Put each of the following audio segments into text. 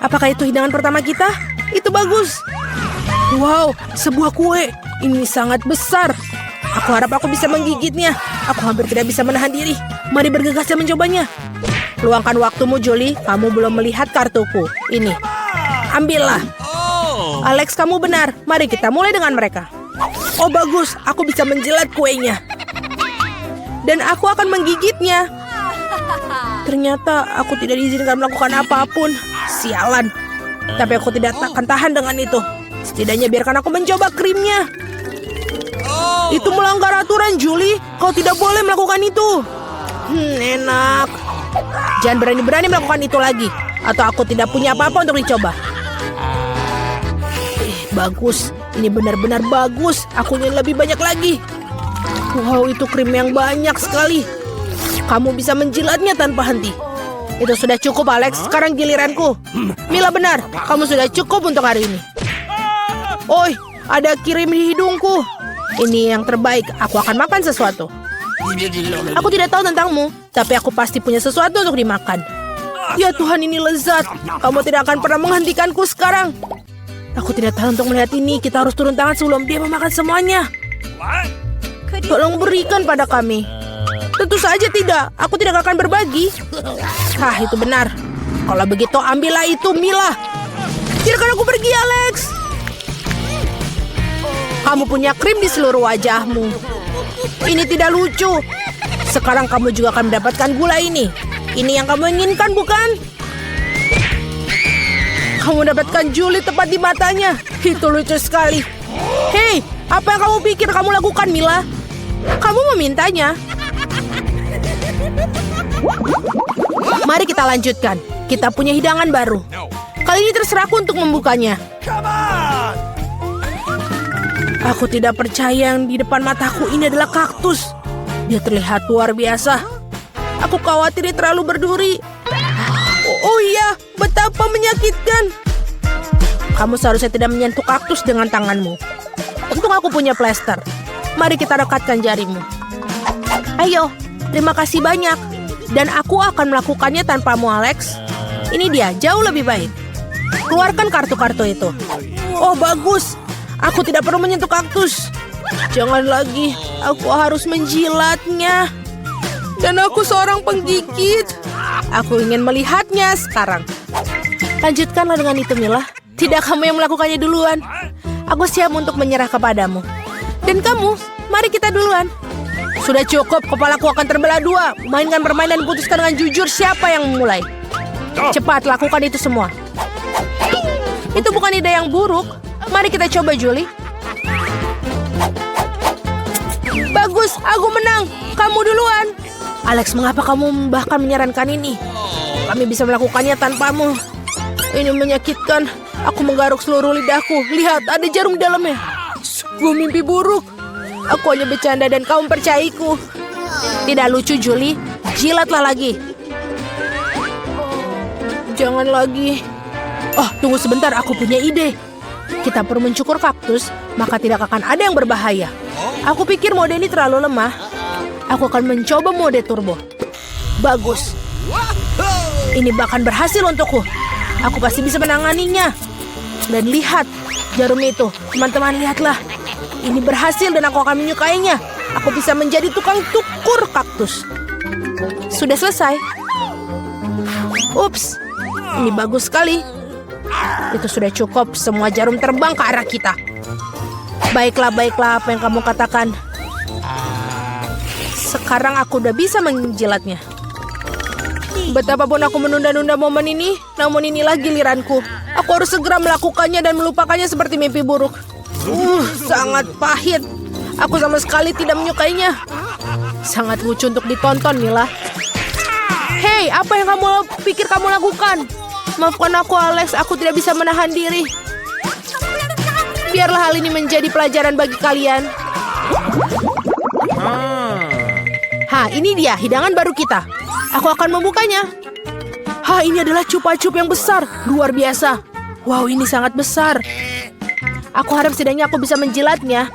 Apakah itu hidangan pertama kita? Itu bagus. Wow, sebuah kue. Ini sangat besar. Aku harap aku bisa menggigitnya. Aku hampir tidak bisa menahan diri. Mari bergegas dan mencobanya. Luangkan waktumu, Julie. Kamu belum melihat kartuku. Ini. Ambillah. Alex, kamu benar. Mari kita mulai dengan mereka. Oh, bagus. Aku bisa menjilat kuenya. Dan aku akan menggigitnya. Ternyata aku tidak diizinkan melakukan apapun. Sialan. Tapi aku tidak akan tahan dengan itu. Setidaknya biarkan aku mencoba krimnya. Itu melanggar aturan, Julie. Kau tidak boleh melakukan itu. Enak. Jangan berani-berani melakukan itu lagi. Atau aku tidak punya apa-apa untuk dicoba. Bagus. Ini benar-benar bagus. Aku ingin lebih banyak lagi. Wow, itu krim yang banyak sekali. Kamu bisa menjilatnya tanpa henti. Itu sudah cukup, Alex. Sekarang giliranku. Mila, benar. Kamu sudah cukup untuk hari ini. Oi, ada kirim di hidungku. Ini yang terbaik. Aku akan makan sesuatu. Aku tidak tahu tentangmu, tapi aku pasti punya sesuatu untuk dimakan. Ya Tuhan, ini lezat. Kamu tidak akan pernah menghentikanku sekarang. Aku tidak tahu untuk melihat ini. Kita harus turun tangan sebelum dia memakan semuanya. Tolong berikan pada kami. Tentu saja tidak. Aku tidak akan berbagi. Hah, itu benar. Kalau begitu, ambillah itu, Mila. Biarkan aku pergi, Alex. Kamu punya krim di seluruh wajahmu. Ini tidak lucu. Sekarang kamu juga akan mendapatkan gula ini. Ini yang kamu inginkan, bukan? Kamu mendapatkan Julie tepat di matanya. Itu lucu sekali. Hei, apa yang kamu pikir kamu lakukan, Mila? Kamu memintanya. Mari kita lanjutkan. Kita punya hidangan baru. Kali ini terserahku untuk membukanya. Aku tidak percaya yang di depan mataku ini adalah kaktus. Dia terlihat luar biasa. Aku khawatir dia terlalu berduri. Oh iya, betapa menyakitkan. Kamu seharusnya tidak menyentuh kaktus dengan tanganmu. Untung aku punya plester. Mari kita rekatkan jarimu. Ayo, terima kasih banyak. Dan aku akan melakukannya tanpamu, Alex. Ini dia, jauh lebih baik. Keluarkan kartu-kartu itu. Oh, bagus. Aku tidak perlu menyentuh kaktus. Jangan lagi, aku harus menjilatnya. Dan aku seorang penggigit. Aku ingin melihatnya sekarang. Lanjutkanlah dengan itu, Mila. Tidak kamu yang melakukannya duluan. Aku siap untuk menyerah kepadamu. Dan kamu, mari kita duluan. Sudah cukup, kepalaku akan terbelah dua. Mainkan permainan dan putuskan dengan jujur siapa yang memulai. Cepat, lakukan itu semua. Itu bukan ide yang buruk. Mari kita coba, Julie. Bagus, aku menang. Kamu duluan. Alex, mengapa kamu bahkan menyarankan ini? Kami bisa melakukannya tanpamu. Ini menyakitkan. Aku menggaruk seluruh lidahku. Lihat, ada jarum di dalamnya. Sebuah mimpi buruk. Aku hanya bercanda dan kamu percayaiku. Tidak lucu, Julie. Jilatlah lagi. Jangan lagi. Oh, tunggu sebentar. Aku punya ide. Kita perlu mencukur kaktus, maka tidak akan ada yang berbahaya. Aku pikir mode ini terlalu lemah. Aku akan mencoba mode turbo. Bagus. Ini bahkan berhasil untukku. Aku pasti bisa menanganinya. Dan lihat, jarum itu. Teman-teman, lihatlah. Ini berhasil dan aku akan menyukainya. Aku bisa menjadi tukang cukur kaktus. Sudah selesai. Ups, ini bagus sekali. Itu sudah cukup. Semua jarum terbang ke arah kita. Baiklah, baiklah apa yang kamu katakan. Sekarang aku udah bisa menjilatnya. Betapapun aku menunda-nunda momen ini, namun inilah giliranku. Aku harus segera melakukannya dan melupakannya seperti mimpi buruk. Sangat pahit. Aku sama sekali tidak menyukainya. Sangat lucu untuk ditonton, Mila. Hei, apa yang kamu pikir kamu lakukan? Maafkan aku, Alex. Aku tidak bisa menahan diri. Biarlah hal ini menjadi pelajaran bagi kalian. Ini dia hidangan baru kita. Aku akan membukanya. Ini adalah cupa-cup yang besar. Luar biasa. Wow, ini sangat besar. Aku harap setidaknya aku bisa menjilatnya.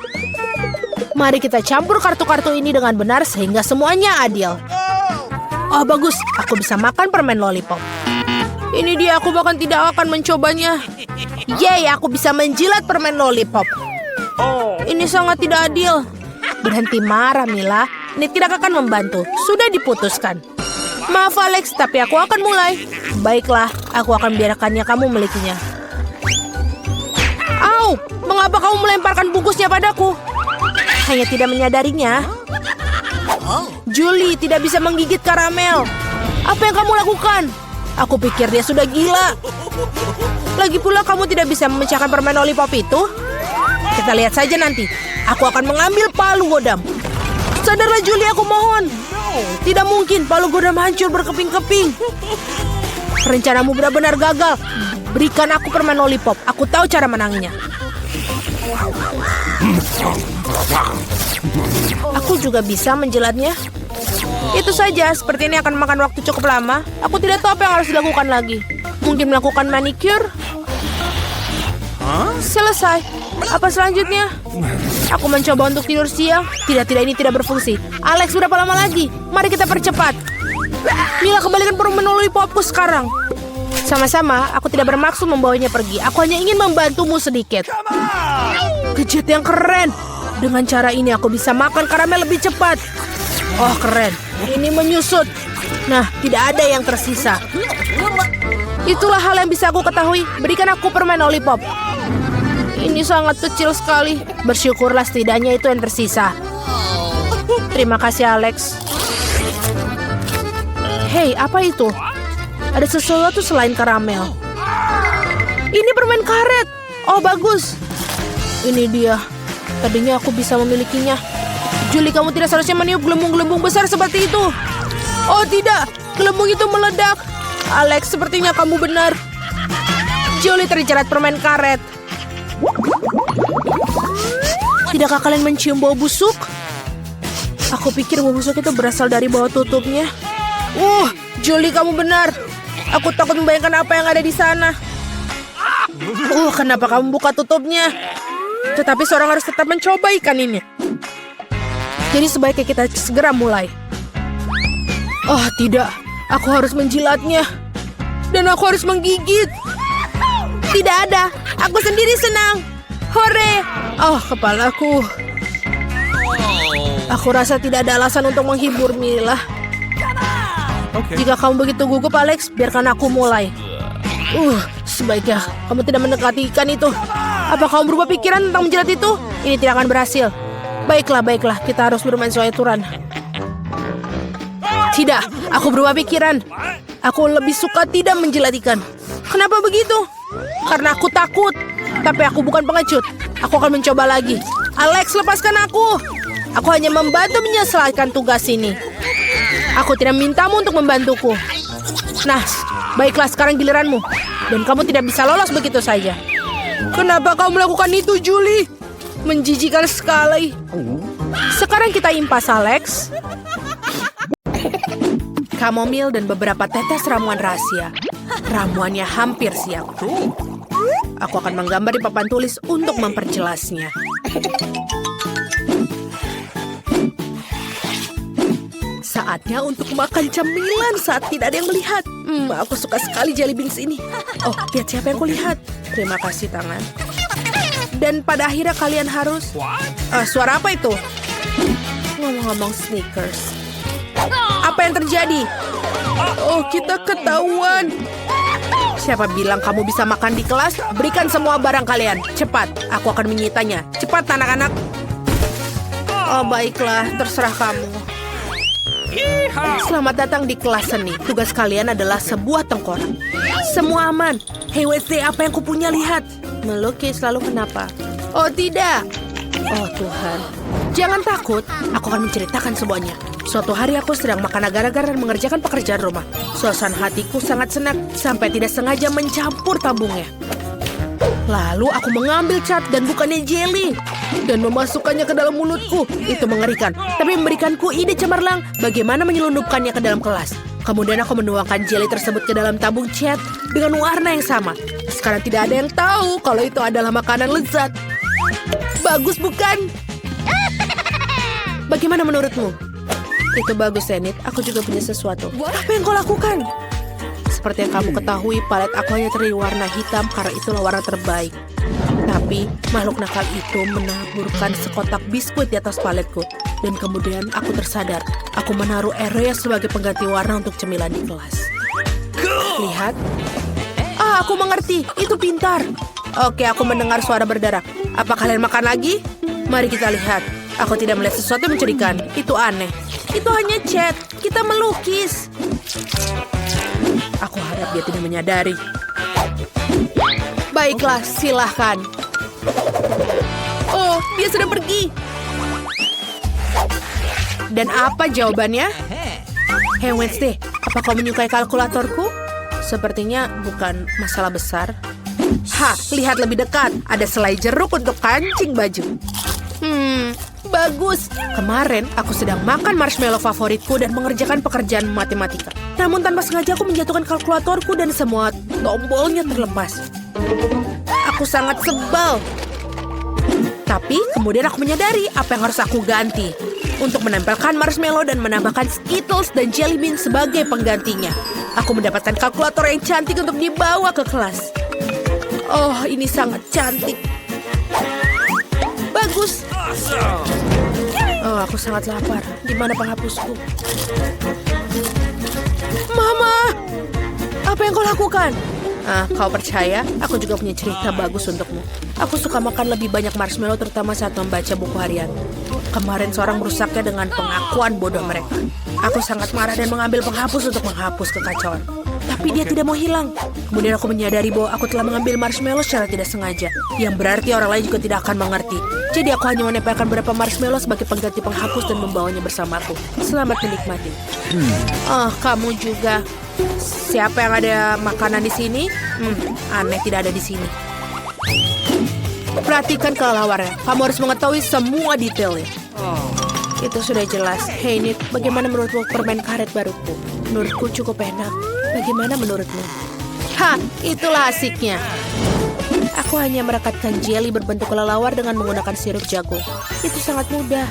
Mari kita campur kartu-kartu ini dengan benar sehingga semuanya adil. Oh, bagus. Aku bisa makan permen lollipop. Ini dia, aku bahkan tidak akan mencobanya. Yeay, aku bisa menjilat permen lollipop. Ini sangat tidak adil. Berhenti marah, Mila. Ini tidak akan membantu. Sudah diputuskan. Maaf, Alex, tapi aku akan mulai. Baiklah, aku akan biarkannya kamu milikinya. Au, mengapa kamu melemparkan bungkusnya padaku? Hanya tidak menyadarinya. Julie tidak bisa menggigit karamel. Apa yang kamu lakukan? Aku pikir dia sudah gila. Lagi pula kamu tidak bisa memecahkan permen lollipop itu. Kita lihat saja nanti. Aku akan mengambil palu godam. Sadarlah Julie, aku mohon. Tidak mungkin palu godam hancur berkeping-keping. Rencanamu benar-benar gagal. Berikan aku permen lollipop. Aku tahu cara menangnya. Aku juga bisa menjilatnya. Itu saja, seperti ini akan makan waktu cukup lama. Aku tidak tahu apa yang harus dilakukan lagi. Mungkin melakukan manicure. Selesai. Apa selanjutnya? Aku mencoba untuk tidur siang. Tidak, ini tidak berfungsi. Alex, berapa lama lagi? Mari kita percepat. Mila, kembalikan permen lollipopku sekarang. Sama-sama, aku tidak bermaksud membawanya pergi. Aku hanya ingin membantumu sedikit. Gadget yang keren. Dengan cara ini aku bisa makan karamel lebih cepat. Oh, keren. Ini menyusut. Nah, tidak ada yang tersisa. Itulah hal yang bisa aku ketahui. Berikan aku permen lollipop. Ini sangat kecil sekali. Bersyukurlah setidaknya itu yang tersisa. Terima kasih, Alex. Hei, apa itu? Ada sesuatu selain karamel. Ini permen karet. Oh, bagus. Ini dia. Tadinya aku bisa memilikinya. Julie, kamu tidak seharusnya meniup gelembung-gelembung besar seperti itu. Oh tidak, gelembung itu meledak. Alex, sepertinya kamu benar. Julie terjerat permen karet. Tidakkah kalian mencium bau busuk? Aku pikir bau busuk itu berasal dari bawah tutupnya. Julie, kamu benar. Aku takut membayangkan apa yang ada di sana. Kenapa kamu buka tutupnya? Tetapi seorang harus tetap mencoba ikan ini. Jadi sebaiknya kita segera mulai. Oh tidak, aku harus menjilatnya. Dan aku harus menggigit. Tidak ada, aku sendiri senang. Hore! Oh, kepalaku. Aku rasa tidak ada alasan untuk menghibur Mila. Jika kamu begitu gugup, Alex, biarkan aku mulai. Sebaiknya kamu tidak mendekati ikan itu. Apa kamu berubah pikiran tentang menjilat itu? Ini tidak akan berhasil. Baiklah, kita harus bermain sesuai aturan. Tidak, aku berubah pikiran. Aku lebih suka tidak menjilat ikan. Kenapa begitu? Karena aku takut. Tapi aku bukan pengecut. Aku akan mencoba lagi. Alex, lepaskan aku. Aku hanya membantu menyelesaikan tugas ini. Aku tidak mintamu untuk membantuku. Nah, baiklah, sekarang giliranmu. Dan kamu tidak bisa lolos begitu saja. Kenapa kamu melakukan itu, Julie? Menjijikan sekali. Sekarang kita impas, Alex. Kamomil dan beberapa tetes ramuan rahasia. Ramuannya hampir siap. Aku akan menggambar di papan tulis untuk memperjelasnya. Saatnya untuk makan cemilan saat tidak ada yang melihat. Aku suka sekali jelly beans ini. Oh, lihat siapa yang kulihat. Terima kasih, tangan. Dan pada akhirnya kalian harus... suara apa itu? Ngomong-ngomong Snickers. Apa yang terjadi? Oh, kita ketahuan. Siapa bilang kamu bisa makan di kelas? Berikan semua barang kalian. Cepat, aku akan menyitanya. Cepat, anak-anak. Oh, baiklah. Terserah kamu. Selamat datang di kelas seni. Tugas kalian adalah sebuah tengkorak. Semua aman. Hey Wednesday, apa yang kupunya, lihat. Melukis, lalu kenapa? Oh tidak. Oh Tuhan. Jangan takut, aku akan menceritakan semuanya. Suatu hari aku sedang makan agar-agar dan mengerjakan pekerjaan rumah. Suasana hatiku sangat senang sampai tidak sengaja mencampur tabungnya. Lalu aku mengambil cat dan bukannya jelly dan memasukkannya ke dalam mulutku. Itu mengerikan, tapi memberikanku ide cemerlang bagaimana menyelundupkannya ke dalam kelas. Kemudian aku menuangkan jelly tersebut ke dalam tabung cat dengan warna yang sama. Sekarang tidak ada yang tahu kalau itu adalah makanan lezat. Bagus bukan? Bagaimana menurutmu? Itu bagus, Zenith. Aku juga punya sesuatu. Apa yang kau lakukan? seperti yang kamu ketahui, palet aku hanya terdiri warna hitam karena itulah warna terbaik. Tapi makhluk nakal itu menaburkan sekotak biskuit di atas paletku. Dan kemudian aku tersadar, aku menaruh area sebagai pengganti warna untuk cemilan di kelas. Lihat. Aku mengerti. Itu pintar. Oke, aku mendengar suara berdarah. Apa kalian makan lagi? Mari kita lihat. Aku tidak melihat sesuatu yang mencurigakan. Itu aneh. Itu hanya cat. Kita melukis. Aku harap dia tidak menyadari. Baiklah, silahkan. Oh, dia sudah pergi. Dan apa jawabannya? Hey Wednesday, apa kau menyukai kalkulatorku? Sepertinya bukan masalah besar. Lihat lebih dekat. Ada selai jeruk untuk kancing baju. Bagus. Kemarin aku sedang makan marshmallow favoritku dan mengerjakan pekerjaan matematika. Namun tanpa sengaja aku menjatuhkan kalkulatorku dan semua tombolnya terlepas. Aku sangat sebal. Tapi kemudian aku menyadari apa yang harus aku ganti. Untuk menempelkan marshmallow dan menambahkan Skittles dan Jelly Bean sebagai penggantinya. Aku mendapatkan kalkulator yang cantik untuk dibawa ke kelas. Oh, ini sangat cantik. Bagus. Oh, aku sangat lapar. Di mana penghapusku? Mama! Apa yang kau lakukan? Kau percaya? Aku juga punya cerita bagus untukmu. Aku suka makan lebih banyak marshmallow terutama saat membaca buku harian. Kemarin seorang merusaknya dengan pengakuan bodoh mereka. Aku sangat marah dan mengambil penghapus untuk menghapus kekacauan. Tapi dia tidak mau hilang. Kemudian aku menyadari bahwa aku telah mengambil marshmallow secara tidak sengaja. Yang berarti orang lain juga tidak akan mengerti. Jadi aku hanya menempelkan beberapa marshmallow sebagai pengganti penghapus dan membawanya bersamaku. Selamat menikmati. Kamu juga. Siapa yang ada makanan di sini? Aneh tidak ada di sini. Perhatikan kelelawarnya. Kamu harus mengetahui semua detailnya. Itu sudah jelas. Hey Nit, bagaimana menurutmu permen karet baruku? Menurutku cukup enak. Bagaimana menurutmu? Itulah asiknya. Aku hanya merekatkan jelly berbentuk kelelawar dengan menggunakan sirup jagung. Itu sangat mudah.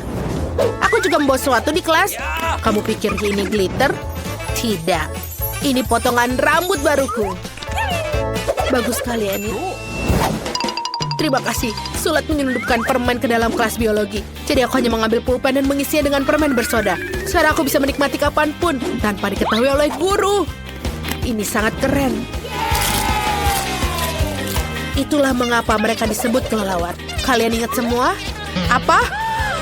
Aku juga membawa sesuatu di kelas. Kamu pikir ini glitter? Tidak. Ini potongan rambut baruku. Bagus sekali, Annie. Terima kasih. Sulit menyelundupkan permen ke dalam kelas biologi. Jadi aku hanya mengambil pulpen dan mengisinya dengan permen bersoda. Sekarang aku bisa menikmati kapanpun tanpa diketahui oleh guru. Ini sangat keren. Itulah mengapa mereka disebut kelelawar. Kalian ingat semua? Apa?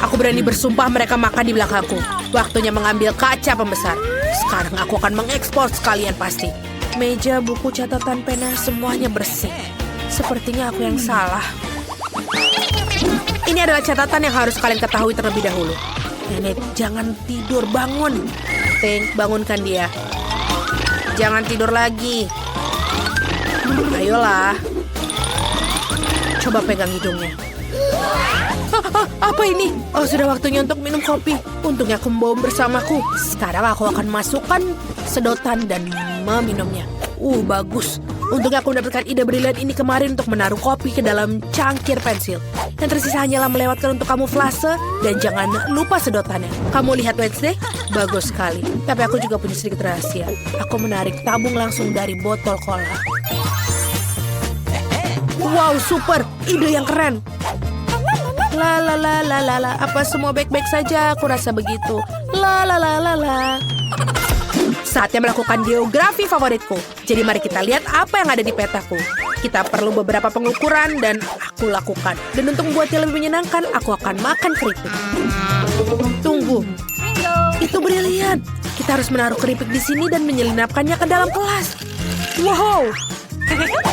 Aku berani bersumpah mereka makan di belakangku. Waktunya mengambil kaca pembesar. Sekarang aku akan mengekspor sekalian pasti. Meja, buku, catatan, pena, semuanya bersih. Sepertinya aku yang salah. Ini adalah catatan yang harus kalian ketahui terlebih dahulu. Nenek, jangan tidur, bangun. Tink, bangunkan dia. Jangan tidur lagi. Ayolah. Coba pegang hidungnya. Apa ini? Sudah waktunya untuk minum kopi. Untungnya aku membawa bersamaku. Sekarang aku akan masukkan sedotan dan meminumnya. Bagus. Untungnya aku mendapatkan ide brilian ini kemarin untuk menaruh kopi ke dalam cangkir pensil. Yang tersisa hanyalah melewatkan untuk kamuflase dan jangan lupa sedotannya. Kamu lihat Wednesday? Bagus sekali. Tapi aku juga punya sedikit rahasia. Aku menarik tabung langsung dari botol cola. Wow, super. Ide yang keren. La la la la la la. Apa semua baik-baik saja? Aku rasa begitu. La la la la la. Saatnya melakukan geografi favoritku. Jadi mari kita lihat apa yang ada di petaku. Kita perlu beberapa pengukuran dan aku lakukan. Dan untuk membuatnya lebih menyenangkan, aku akan makan keripik. Tunggu. Itu brilian. Kita harus menaruh keripik di sini dan menyelinapkannya ke dalam kelas. Wow.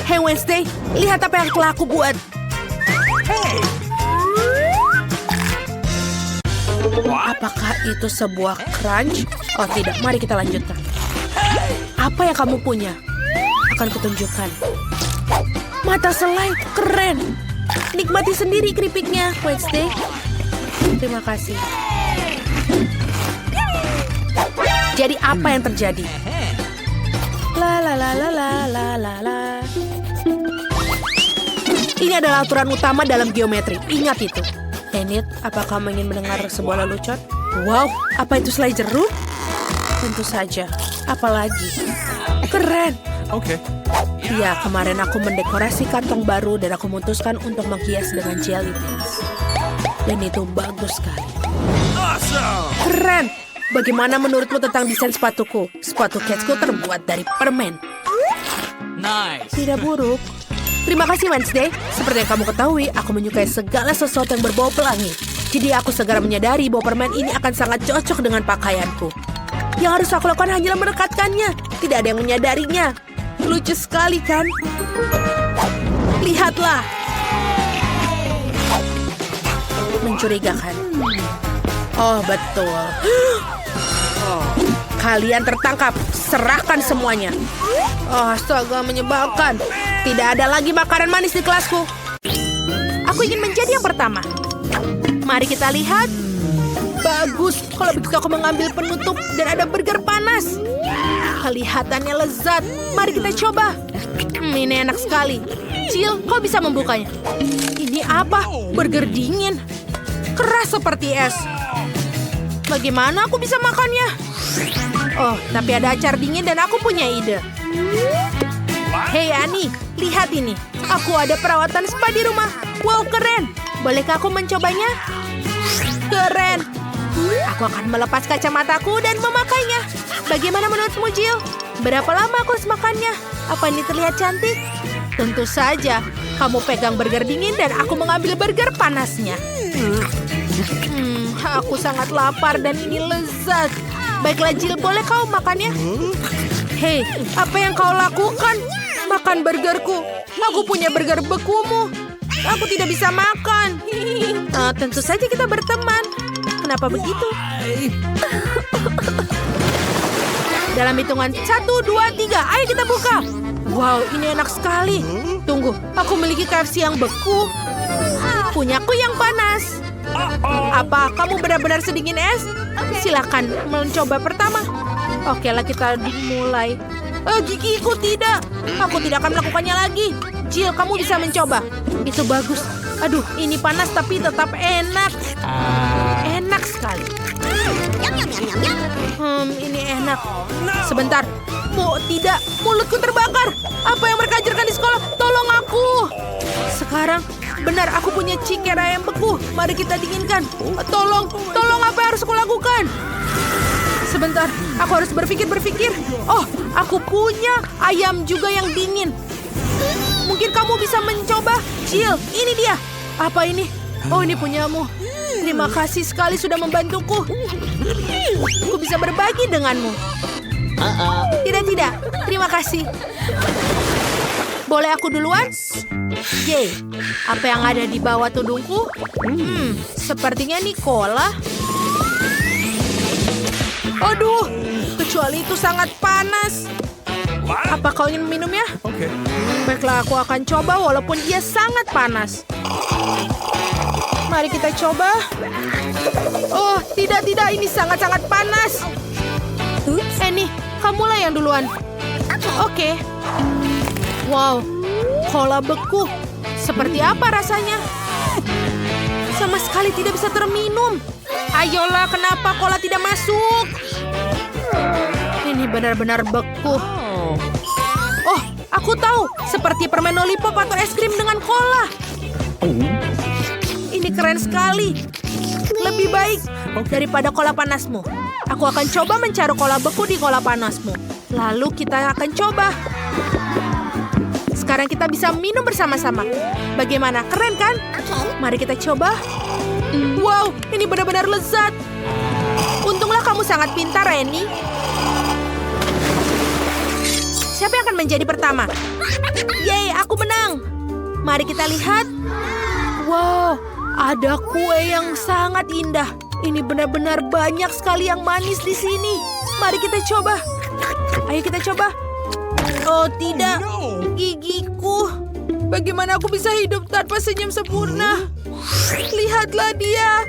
Hey Wednesday, lihat apa yang telah aku buat. Apakah itu sebuah crunch? Oh tidak, mari kita lanjutkan. Apa yang kamu punya? Akan kutunjukkan. Mata selai, keren. Nikmati sendiri keripiknya, Wednesday. Terima kasih. Jadi apa yang terjadi? La la la la la la la la. Ini adalah aturan utama dalam geometri. Ingat itu. Enid, apa kamu ingin mendengar sebuah lelucon? Wow, apa itu selai jeruk? Tentu saja. Apalagi? Keren. Okay. Ya, kemarin aku mendekorasi kantong baru dan aku memutuskan untuk menghias dengan jelly beans. Dan itu bagus sekali. Awesome. Keren. Bagaimana menurutmu tentang desain sepatuku? Sepatu Catsku terbuat dari permen. Nice. Tidak buruk. Terima kasih Wednesday. Seperti yang kamu ketahui, aku menyukai segala sesuatu yang berbau pelangi. Jadi aku segera menyadari bahwa permen ini akan sangat cocok dengan pakaianku. Yang harus aku lakukan hanyalah mendekatkannya. Tidak ada yang menyadarinya. Lucu sekali kan? Lihatlah. Mencurigakan. Oh betul. Kalian tertangkap. Serahkan semuanya. Oh, astaga, menyebalkan. Tidak ada lagi makanan manis di kelasku. Aku ingin menjadi yang pertama. Mari kita lihat. Bagus. Kalau begitu aku mengambil penutup dan ada burger panas. Kelihatannya lezat. Mari kita coba. Ini enak sekali. Jill, kau bisa membukanya. Ini apa? Burger dingin. Keras seperti es. Bagaimana aku bisa makannya? Oh, tapi ada acar dingin dan aku punya ide. Hei Annie, lihat ini. Aku ada perawatan spa di rumah. Wow, keren. Bolehkah aku mencobanya? Keren. Aku akan melepas kacamataku dan memakainya. Bagaimana menurutmu, Jill? Berapa lama aku harus makannya? Apa ini terlihat cantik? Tentu saja. Kamu pegang burger dingin dan aku mengambil burger panasnya. Aku sangat lapar dan ini lezat. Baiklah Jill, boleh kau makannya? Hei, apa yang kau lakukan? Makan burgerku. Aku punya burger bekumu. Aku tidak bisa makan. Tentu saja kita berteman. Kenapa begitu? Dalam hitungan 1, 2, 3. Ayo kita buka. Wow, ini enak sekali. Tunggu, aku memiliki KFC yang beku. Punyaku yang panas. Apa kamu benar-benar sedingin es? Silakan mencoba pertama. Oke lah, kita mulai. Gigiku tidak. Aku tidak akan melakukannya lagi. Jill, kamu bisa mencoba. Itu bagus. Aduh, ini panas tapi tetap enak. Enak sekali. Ini enak. Sebentar. Tidak. Mulutku terbakar. Apa yang mereka ajarkan di sekolah? Tolong aku. Sekarang, benar aku punya chicken ayam beku. Mari kita dinginkan. Tolong apa yang harus aku lakukan? Sebentar, aku harus berpikir. Oh, aku punya ayam juga yang dingin. Mungkin kamu bisa mencoba. Jill, ini dia. Apa ini? Oh, ini punyamu. Terima kasih sekali sudah membantuku. Aku bisa berbagi denganmu. Tidak. Terima kasih. Boleh aku duluan? Yeay. Apa yang ada di bawah tudungku? Sepertinya ini cola. Aduh, kecuali itu sangat panas. Apa kau ingin minumnya? Okay. Baiklah, aku akan coba walaupun dia sangat panas. Mari kita coba. Oh, tidak. Ini sangat-sangat panas. Nih, kamulah yang duluan. Oke. Wow, cola beku. Seperti apa rasanya? Sama sekali tidak bisa terminum. Ayolah, kenapa cola tidak masuk? Ini benar-benar beku. Oh, aku tahu. Seperti permen lollipop atau es krim dengan cola. Ini keren sekali. Lebih baik daripada cola panasmu. Aku akan coba mencari cola beku di cola panasmu. Lalu kita akan coba. Sekarang kita bisa minum bersama-sama. Bagaimana? Keren kan? Mari kita coba. Wow, ini benar-benar lezat. Untunglah kamu sangat pintar, Rennie. Siapa yang akan menjadi pertama? Yeay, aku menang. Mari kita lihat. Wow, ada kue yang sangat indah. Ini benar-benar banyak sekali yang manis di sini. Mari kita coba. Ayo kita coba. Oh tidak, gigiku. Bagaimana aku bisa hidup tanpa senyum sempurna? Lihatlah dia.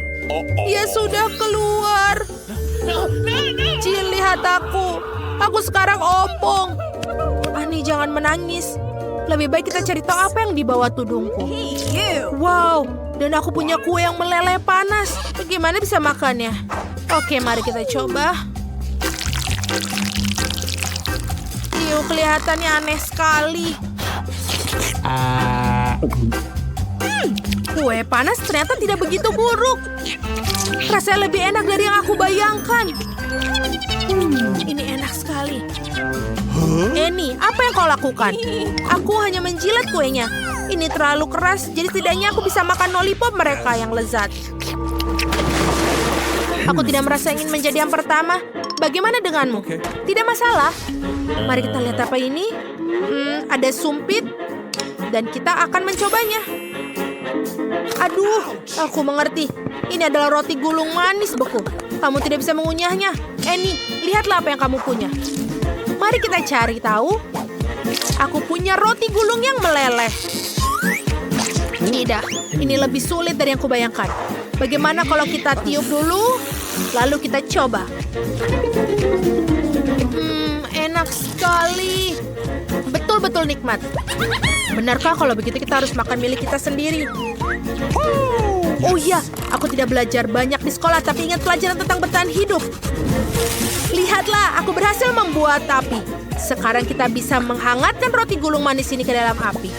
Dia sudah keluar. Jill, lihat aku. Aku sekarang ompong. Annie, jangan menangis. Lebih baik kita cari tahu apa yang di bawah tudungku. Wow, dan aku punya kue yang meleleh panas. Bagaimana bisa makannya? Oke, mari kita coba. Kelihatannya aneh sekali. Kue panas ternyata tidak begitu buruk. Rasanya lebih enak dari yang aku bayangkan. Ini enak sekali. Annie, apa yang kau lakukan? Aku hanya menjilat kuenya. Ini terlalu keras, jadi setidaknya aku bisa makan lollipop mereka yang lezat. Aku tidak merasa ingin menjadi yang pertama. Bagaimana denganmu? Tidak masalah. Mari kita lihat apa ini. Ada sumpit. Dan kita akan mencobanya. Aduh, aku mengerti. Ini adalah roti gulung manis beku. Kamu tidak bisa mengunyahnya. Annie, lihatlah apa yang kamu punya. Mari kita cari tahu. Aku punya roti gulung yang meleleh. Tidak, ini lebih sulit dari yang kubayangkan. Bagaimana kalau kita tiup dulu, lalu kita coba. Enak sekali. Betul-betul nikmat. Benarkah kalau begitu kita harus makan milik kita sendiri? Oh iya, aku tidak belajar banyak di sekolah, tapi ingat pelajaran tentang bertahan hidup. Lihatlah, aku berhasil membuat api. Sekarang kita bisa menghangatkan roti gulung manis ini ke dalam api.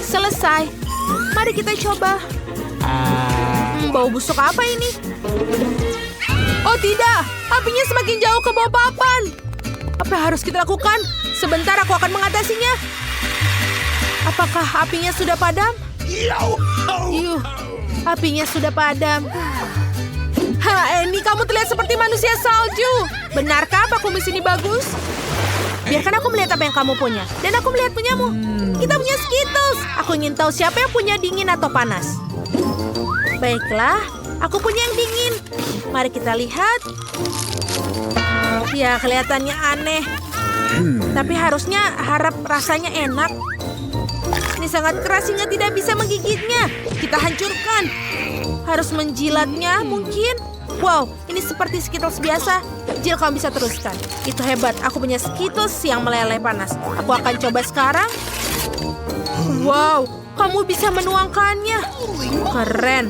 Selesai. Mari kita coba. Bau busuk apa ini? Oh tidak, apinya semakin jauh ke bawah papan. Apa yang harus kita lakukan? Sebentar, aku akan mengatasinya. Apakah apinya sudah padam? Yuh, apinya sudah padam. Annie, kamu terlihat seperti manusia salju. Benarkah apa kumis ini bagus? Biarkan aku melihat apa yang kamu punya. Dan aku melihat punyamu. Kita punya Skittles. Aku ingin tahu siapa yang punya dingin atau panas. Baiklah, aku punya yang dingin. Mari kita lihat. Ya, kelihatannya aneh. Tapi harusnya harap rasanya enak. Ini sangat keras hingga tidak bisa menggigitnya. Kita hancurkan. Harus menjilatnya mungkin. Wow, ini seperti Skittles biasa. Jill, kamu bisa teruskan. Itu hebat, aku punya Skittles yang meleleh panas. Aku akan coba sekarang. Wow, kamu bisa menuangkannya. Keren.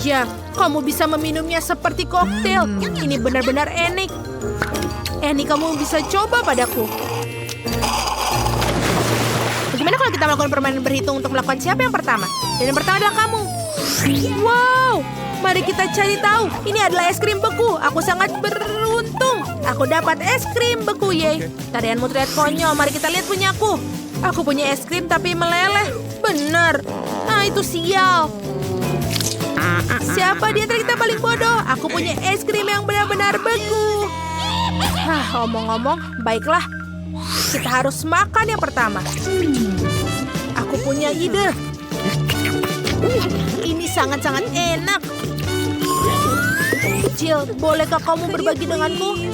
Ya, kamu bisa meminumnya seperti koktail. Ini benar-benar enak. Annie, kamu bisa coba padaku. Bagaimana kalau kita melakukan permainan berhitung untuk melakukan siapa yang pertama? Dan yang pertama adalah kamu. Wow, mari kita cari tahu. Ini adalah es krim beku. Aku sangat beruntung. Aku dapat es krim beku, yeay. Tarianmu terlihat konyol. Mari kita lihat punyaku. Aku punya es krim tapi meleleh. Benar. Nah, itu sial. Siapa di antara kita paling bodoh? Aku punya es krim yang benar-benar beku. Omong-omong, baiklah. Kita harus makan yang pertama. Aku punya ide. Ini sangat-sangat enak. Jill, bolehkah kamu berbagi denganku?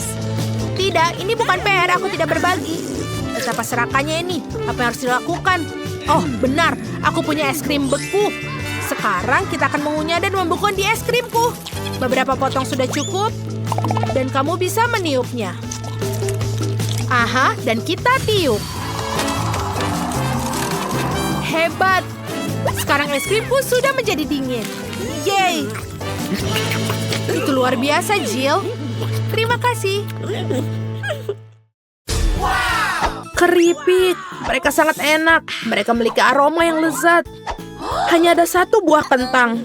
Tidak, ini bukan PR. Aku tidak berbagi. Betapa serakannya ini. Apa yang harus dilakukan? Oh, benar. Aku punya es krim beku. Sekarang kita akan mengunyah dan membekukan di es krimku. Beberapa potong sudah cukup. Dan kamu bisa meniupnya. Aha, dan kita tiup. Hebat. Sekarang es krimku sudah menjadi dingin. Yeay. Itu luar biasa, Jill. Terima kasih. Keripik. Mereka sangat enak. Mereka memiliki aroma yang lezat. Hanya ada satu buah kentang.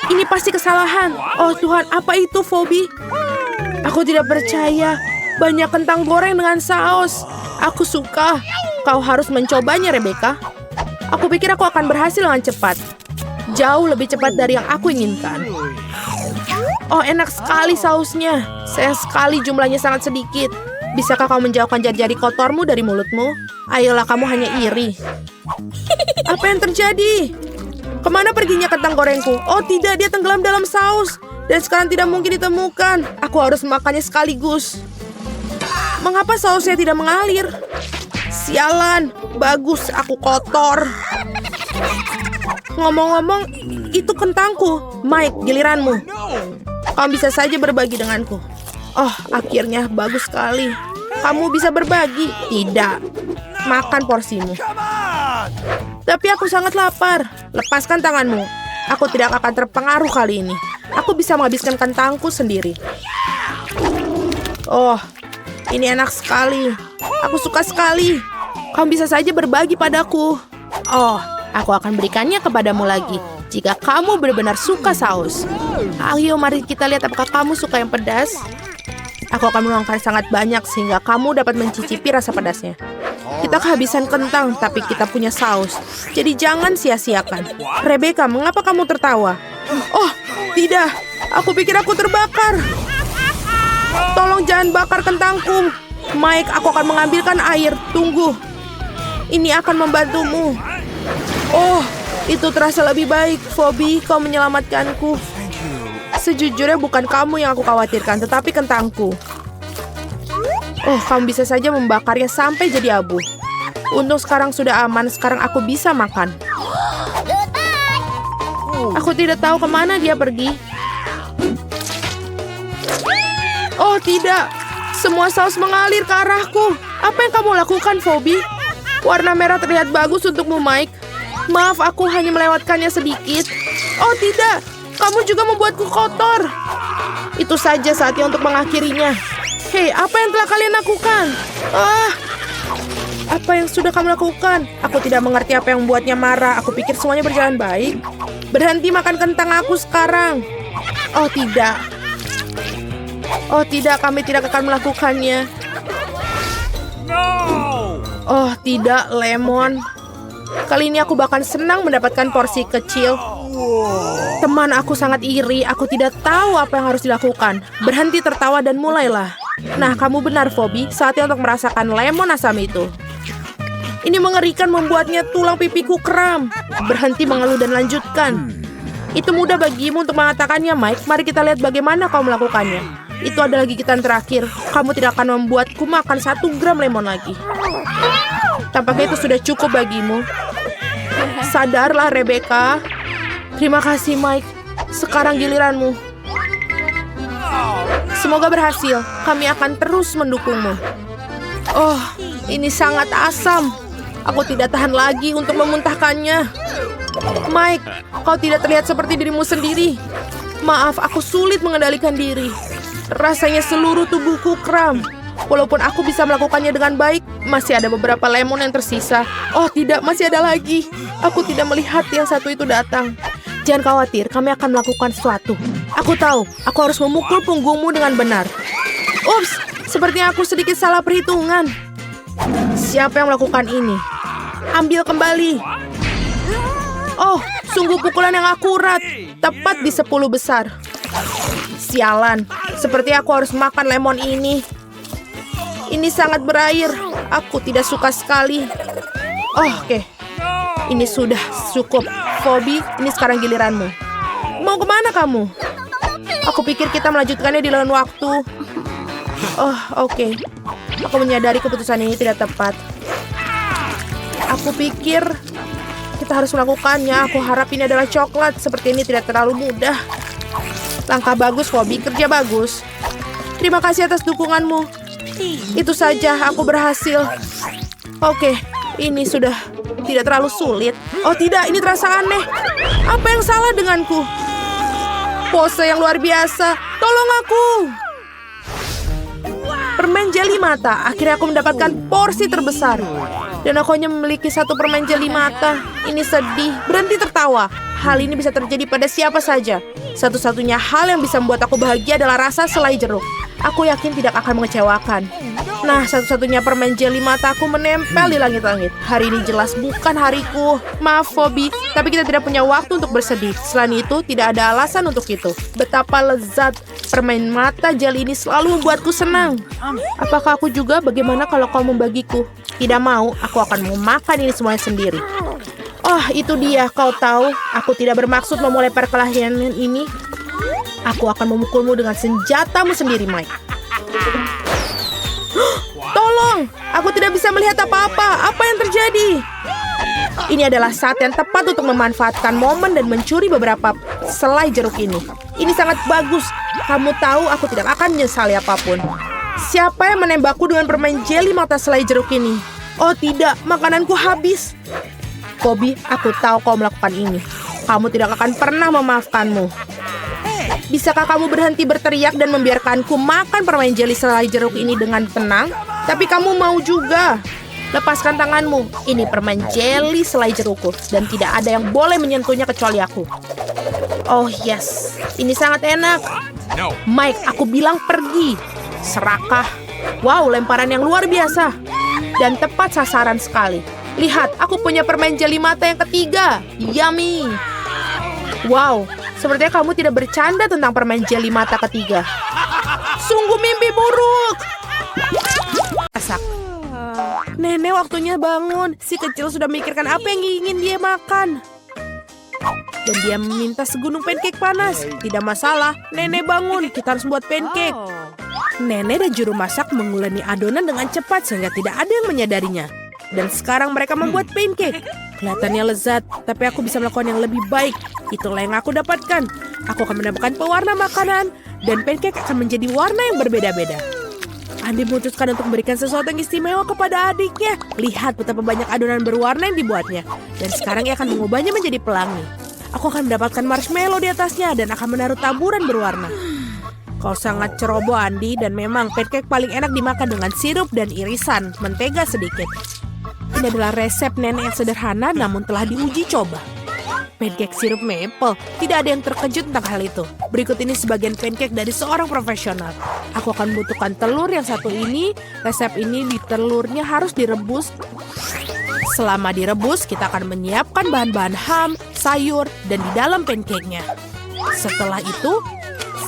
Ini pasti kesalahan. Oh Tuhan, apa itu, Phoebe? Aku tidak percaya. Banyak kentang goreng dengan saus. Aku suka. Kau harus mencobanya, Rebecca. Aku pikir aku akan berhasil dengan cepat. Jauh lebih cepat dari yang aku inginkan. Oh, enak sekali sausnya. Sayang sekali jumlahnya sangat sedikit. Bisakah kau menjauhkan jari-jari kotormu dari mulutmu? Ayolah, kamu hanya iri. Apa yang terjadi? Kemana perginya kentang gorengku? Oh tidak, dia tenggelam dalam saus. Dan sekarang tidak mungkin ditemukan. Aku harus makannya sekaligus. Mengapa sausnya tidak mengalir? Sialan, bagus aku kotor. Ngomong-ngomong, itu kentangku. Mike, giliranmu. Kamu bisa saja berbagi denganku. Oh, akhirnya bagus sekali. Kamu bisa berbagi. Tidak. Makan porsimu. Tapi aku sangat lapar. Lepaskan tanganmu. Aku tidak akan terpengaruh kali ini. Aku bisa bisa menghabiskan kentangku sendiri. Oh, ini enak sekali. Aku suka sekali. Kamu bisa saja berbagi padaku. Oh, aku akan berikannya kepadamu lagi jika kamu benar-benar suka saus. Ayo, mari kita lihat apakah kamu suka yang pedas. Aku akan menuangkan sangat banyak sehingga kamu dapat mencicipi rasa pedasnya. Kita kehabisan kentang, tapi kita punya saus. Jadi jangan sia-siakan. Rebecca, mengapa kamu tertawa? Oh, tidak. Aku pikir aku terbakar. Tolong jangan bakar kentangku. Mike, aku akan mengambilkan air. Tunggu. Ini akan membantumu. Oh, itu terasa lebih baik. Phoebe, kau menyelamatkanku. Sejujurnya bukan kamu yang aku khawatirkan, tetapi kentangku. Oh, kamu bisa saja membakarnya sampai jadi abu. Untung sekarang sudah aman, sekarang aku bisa makan. Aku tidak tahu kemana dia pergi. Oh, tidak. Semua saus mengalir ke arahku. Apa yang kamu lakukan, Phoebe? Warna merah terlihat bagus untukmu, Mike. Maaf, aku hanya melewatkannya sedikit. Oh, tidak. Kamu juga membuatku kotor. Itu saja saatnya untuk mengakhirinya. Hei, apa yang telah kalian lakukan? Apa yang sudah kamu lakukan? Aku tidak mengerti apa yang membuatnya marah. Aku pikir semuanya berjalan baik. Berhenti makan kentang aku sekarang. Oh, tidak. Oh, tidak. Kami tidak akan melakukannya. Oh, tidak, Lemon. Kali ini aku bahkan senang mendapatkan porsi kecil. Teman aku sangat iri. Aku tidak tahu apa yang harus dilakukan. Berhenti tertawa dan mulailah. Nah, kamu benar, Phoebe. Saatnya untuk merasakan lemon asam itu. Ini mengerikan, membuatnya tulang pipiku kram. Berhenti mengeluh dan lanjutkan. Itu mudah bagimu untuk mengatakannya, Mike. Mari kita lihat bagaimana kau melakukannya. Itu adalah gigitan terakhir. Kamu tidak akan membuatku makan 1 gram lemon lagi. Tampaknya itu sudah cukup bagimu. Sadarlah, Rebecca. Terima kasih, Mike. Sekarang giliranmu. Semoga berhasil. Kami akan terus mendukungmu. Oh, ini sangat asam. Aku tidak tahan lagi untuk memuntahkannya. Mike, kau tidak terlihat seperti dirimu sendiri. Maaf, aku sulit mengendalikan diri. Rasanya seluruh tubuhku kram. Walaupun aku bisa melakukannya dengan baik, masih ada beberapa lemon yang tersisa. Oh tidak, masih ada lagi. Aku tidak melihat yang satu itu datang. Jangan khawatir, kami akan melakukan sesuatu. Aku tahu, aku harus memukul punggungmu dengan benar. Ups, sepertinya aku sedikit salah perhitungan. Siapa yang melakukan ini? Ambil kembali. Oh, sungguh pukulan yang akurat. Tepat di 10 besar. Sialan, seperti aku harus makan lemon ini. Ini sangat berair. Aku tidak suka sekali. Oh, oke. Ini sudah cukup. Phoebe, ini sekarang giliranmu. Mau kemana kamu? Aku pikir kita melanjutkannya di lain waktu. Oh, oke. Aku menyadari keputusan ini tidak tepat. Aku pikir kita harus melakukannya. Aku harap ini adalah coklat. Seperti ini tidak terlalu mudah. Langkah bagus, Phoebe. Kerja bagus. Terima kasih atas dukunganmu. Itu saja, aku berhasil. Oke, ini sudah tidak terlalu sulit. Oh tidak, ini terasa aneh. Apa yang salah denganku? Pose yang luar biasa. Tolong aku. Permen jeli mata. Akhirnya aku mendapatkan porsi terbesar. Dan aku hanya memiliki 1 permen jeli mata. Ini sedih. Berhenti tertawa. Hal ini bisa terjadi pada siapa saja. Satu-satunya hal yang bisa membuat aku bahagia adalah rasa selai jeruk. Aku yakin tidak akan mengecewakan. Nah, satu-satunya permen jeli mataku menempel di langit-langit. Hari ini jelas bukan hariku. Maaf, Phoebe, tapi kita tidak punya waktu untuk bersedih. Selain itu, tidak ada alasan untuk itu. Betapa lezat. Permen mata jeli ini selalu membuatku senang. Apakah aku juga? Bagaimana kalau kau membagiku? Tidak mau, aku akan memakan ini semuanya sendiri. Oh, itu dia. Kau tahu, aku tidak bermaksud memulai perkelahian ini. Aku akan memukulmu dengan senjatamu sendiri, Mike. Tolong, aku tidak bisa melihat apa-apa. Apa yang terjadi? Ini adalah saat yang tepat untuk memanfaatkan momen dan mencuri beberapa selai jeruk ini. Ini sangat bagus. Kamu tahu aku tidak akan menyesali apapun. Siapa yang menembakku dengan permen jeli mata selai jeruk ini? Oh tidak, makananku habis. Phoebe, aku tahu kau melakukan ini. Kamu tidak akan pernah memaafkanmu. Bisakah kamu berhenti berteriak dan membiarkanku makan permen jeli selai jeruk ini dengan tenang? Tapi kamu mau juga. Lepaskan tanganmu. Ini permen jeli selai jerukku dan tidak ada yang boleh menyentuhnya kecuali aku. Oh yes, ini sangat enak. No. Mike, aku bilang pergi. Serakah. Wow, lemparan yang luar biasa. Dan tepat sasaran sekali. Lihat, aku punya permen jeli mata yang ketiga. Yummy. Wow, sepertinya kamu tidak bercanda tentang permen jeli mata ketiga. Sungguh mimpi buruk. Asak. Nenek waktunya bangun. Si kecil sudah memikirkan apa yang ingin dia makan. Dan dia meminta segunung pancake panas. Tidak masalah, nenek bangun. Kita harus buat pancake. Nenek dan juru masak menguleni adonan dengan cepat sehingga tidak ada yang menyadarinya. Dan sekarang mereka membuat pancake. Kelihatannya lezat, tapi aku bisa melakukan yang lebih baik. Itulah yang aku dapatkan. Aku akan menambahkan pewarna makanan, dan pancake akan menjadi warna yang berbeda-beda. Andi memutuskan untuk memberikan sesuatu yang istimewa kepada adiknya. Lihat betapa banyak adonan berwarna yang dibuatnya. Dan sekarang ia akan mengubahnya menjadi pelangi. Aku akan mendapatkan marshmallow di atasnya dan akan menaruh taburan berwarna. Kau sangat ceroboh, Andi, dan memang pancake paling enak dimakan dengan sirup dan irisan mentega sedikit. Ini adalah resep nenek yang sederhana namun telah diuji coba. Pancake sirup maple, tidak ada yang terkejut tentang hal itu. Berikut ini sebagian pancake dari seorang profesional. Aku akan membutuhkan telur yang satu ini. Resep ini di telurnya harus direbus. Selama direbus, kita akan menyiapkan bahan-bahan ham, sayur, dan di dalam pancake-nya. Setelah itu,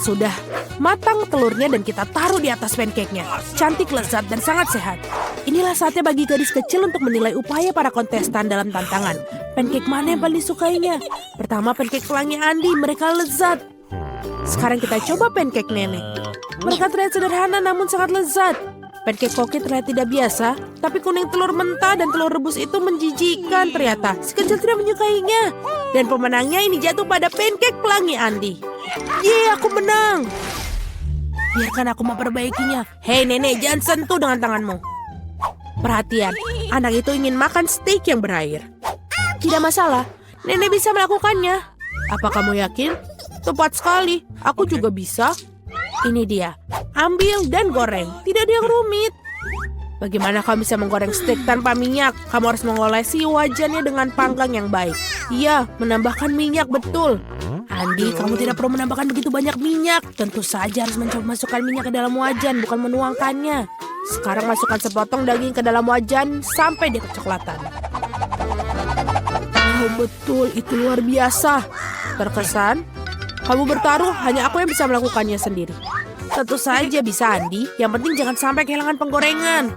sudah matang telurnya dan kita taruh di atas pancake-nya. Cantik, lezat, dan sangat sehat. Inilah saatnya bagi gadis kecil untuk menilai upaya para kontestan dalam tantangan. Pancake mana yang paling disukainya? Pertama, pancake pelangi Andi. Mereka lezat. Sekarang kita coba pancake nenek. Mereka terlihat sederhana namun sangat lezat. Pancake koki terlihat tidak biasa, tapi kuning telur mentah dan telur rebus itu menjijikkan ternyata. Si kecil tidak menyukainya. Dan pemenangnya ini jatuh pada pancake pelangi Andi. Yeay, aku menang. Biarkan aku memperbaikinya. Hei nenek, jangan sentuh dengan tanganmu. Perhatian, anak itu ingin makan steak yang berair. Tidak masalah, nenek bisa melakukannya. Apa kamu yakin? Tepat sekali, aku juga bisa. Ini dia, ambil dan goreng. Tidak ada yang rumit. Bagaimana kamu bisa menggoreng steak tanpa minyak? Kamu harus mengolesi wajannya dengan panggang yang baik. Iya, menambahkan minyak, betul. Andi, kamu tidak perlu menambahkan begitu banyak minyak. Tentu saja harus mencoba masukkan minyak ke dalam wajan, bukan menuangkannya. Sekarang masukkan sepotong daging ke dalam wajan sampai dia kecoklatan. Oh betul, itu luar biasa. Terkesan, kamu bertaruh, hanya aku yang bisa melakukannya sendiri. Tentu saja bisa, Andi. Yang penting jangan sampai kehilangan penggorengan.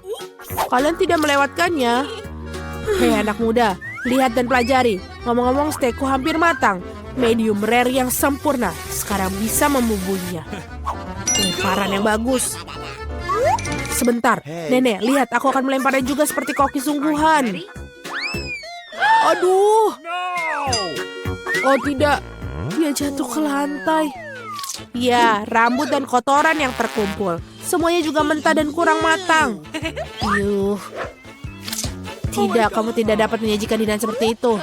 Kalian tidak melewatkannya. Hei anak muda, lihat dan pelajari. Ngomong-ngomong, steakku hampir matang. Medium rare yang sempurna. Sekarang bisa membubuhinya. Lemparan yang bagus. Sebentar, nenek, lihat aku akan melemparnya juga seperti koki sungguhan. Aduh. Oh tidak, dia jatuh ke lantai. Ya, rambut dan kotoran yang terkumpul. Semuanya juga mentah dan kurang matang. Yuh. Tidak, kamu tidak dapat menyajikan hidangan seperti itu.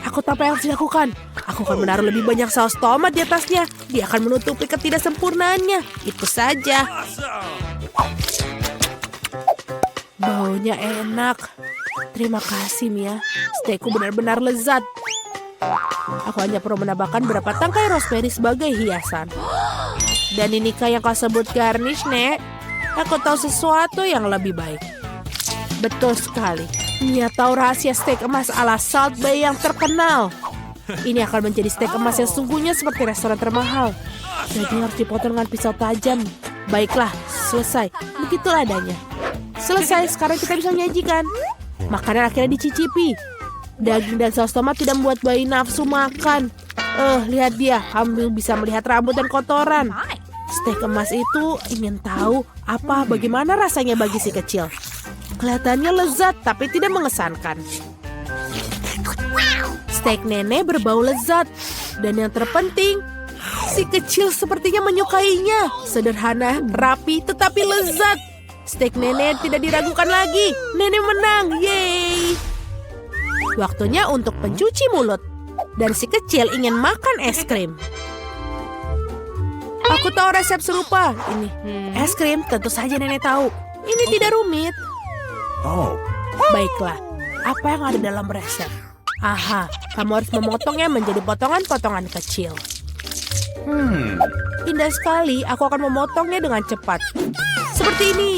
Aku tahu apa yang harus dilakukan. Aku akan menaruh lebih banyak saus tomat di atasnya. Dia akan menutupi ketidaksempurnaannya. Itu saja. Baunya enak. Terima kasih, Mia. Steakku benar-benar lezat. Aku hanya perlu menambahkan beberapa tangkai rosemary sebagai hiasan. Dan inikah yang kau sebut garnish, Nek? Aku tahu sesuatu yang lebih baik. Betul sekali. Mia tahu rahasia steak emas ala Salt Bay yang terkenal. Ini akan menjadi steak emas yang sungguhnya seperti restoran termahal. Daging harus dipotong dengan pisau tajam. Baiklah, selesai. Begitulah adanya. Selesai, sekarang kita bisa menyajikan. Makanan akhirnya dicicipi. Daging dan saus tomat tidak membuat bayi nafsu makan. Lihat dia, kamu bisa melihat rambut dan kotoran. Steak emas itu ingin tahu bagaimana rasanya bagi si kecil. Kelihatannya lezat tapi tidak mengesankan. Steak nenek berbau lezat. Dan yang terpenting, si kecil sepertinya menyukainya. Sederhana, rapi, tetapi lezat. Steak nenek tidak diragukan lagi. Nenek menang, yeay. Waktunya untuk pencuci mulut. Dan si kecil ingin makan es krim. Aku tahu resep serupa. Ini es krim, tentu saja nenek tahu. Ini tidak rumit. Oh. Baiklah, apa yang ada dalam resep? Aha, kamu harus memotongnya menjadi potongan-potongan kecil. Indah sekali, aku akan memotongnya dengan cepat. Seperti ini.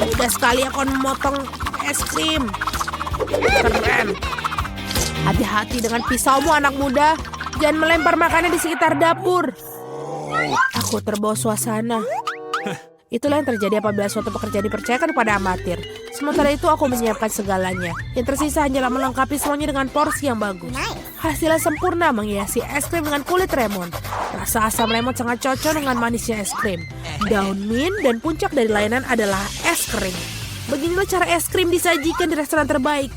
Mudah sekali aku akan memotong es krim. Keren. Hati-hati dengan pisaumu anak muda. Jangan melempar makanan di sekitar dapur. Aku terbawa suasana. Itulah yang terjadi apabila suatu pekerjaan dipercayakan kepada amatir. Sementara itu aku menyiapkan segalanya. Yang tersisa hanyalah melengkapi semuanya dengan porsi yang bagus. Hasilnya sempurna menghiasi es krim dengan kulit lemon. Rasa asam lemon sangat cocok dengan manisnya es krim. Daun mint dan puncak dari layanan adalah es krim. Beginilah cara es krim disajikan di restoran terbaik.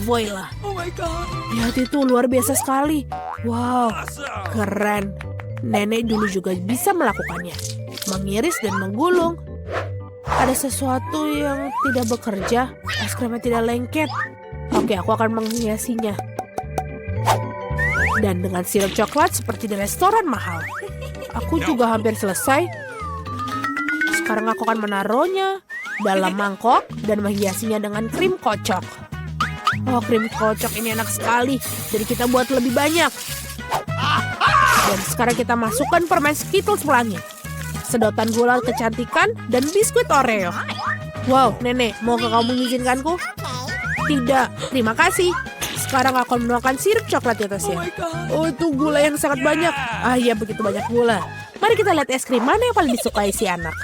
Voila. Oh my God. Lihat itu luar biasa sekali. Wow, keren. Nenek dulu juga bisa melakukannya. Mengiris dan menggulung. Ada sesuatu yang tidak bekerja. Es krimnya tidak lengket. Oke, aku akan menghiasinya. Dan dengan sirup coklat seperti di restoran mahal. Aku juga hampir selesai. Sekarang aku akan menaruhnya dalam mangkok dan menghiasinya dengan krim kocok. Oh, krim kocok ini enak sekali. Jadi kita buat lebih banyak. Dan sekarang kita masukkan permen Skittles pelangi, sedotan gula kecantikan, dan biskuit Oreo. Wow, nenek, maukah kamu mengizinkanku? Tidak, terima kasih. Sekarang aku akan menuangkan sirup coklat di atasnya. Oh, itu gula yang sangat banyak. Ah iya, begitu banyak gula. Mari kita lihat es krim mana yang paling disukai si anak.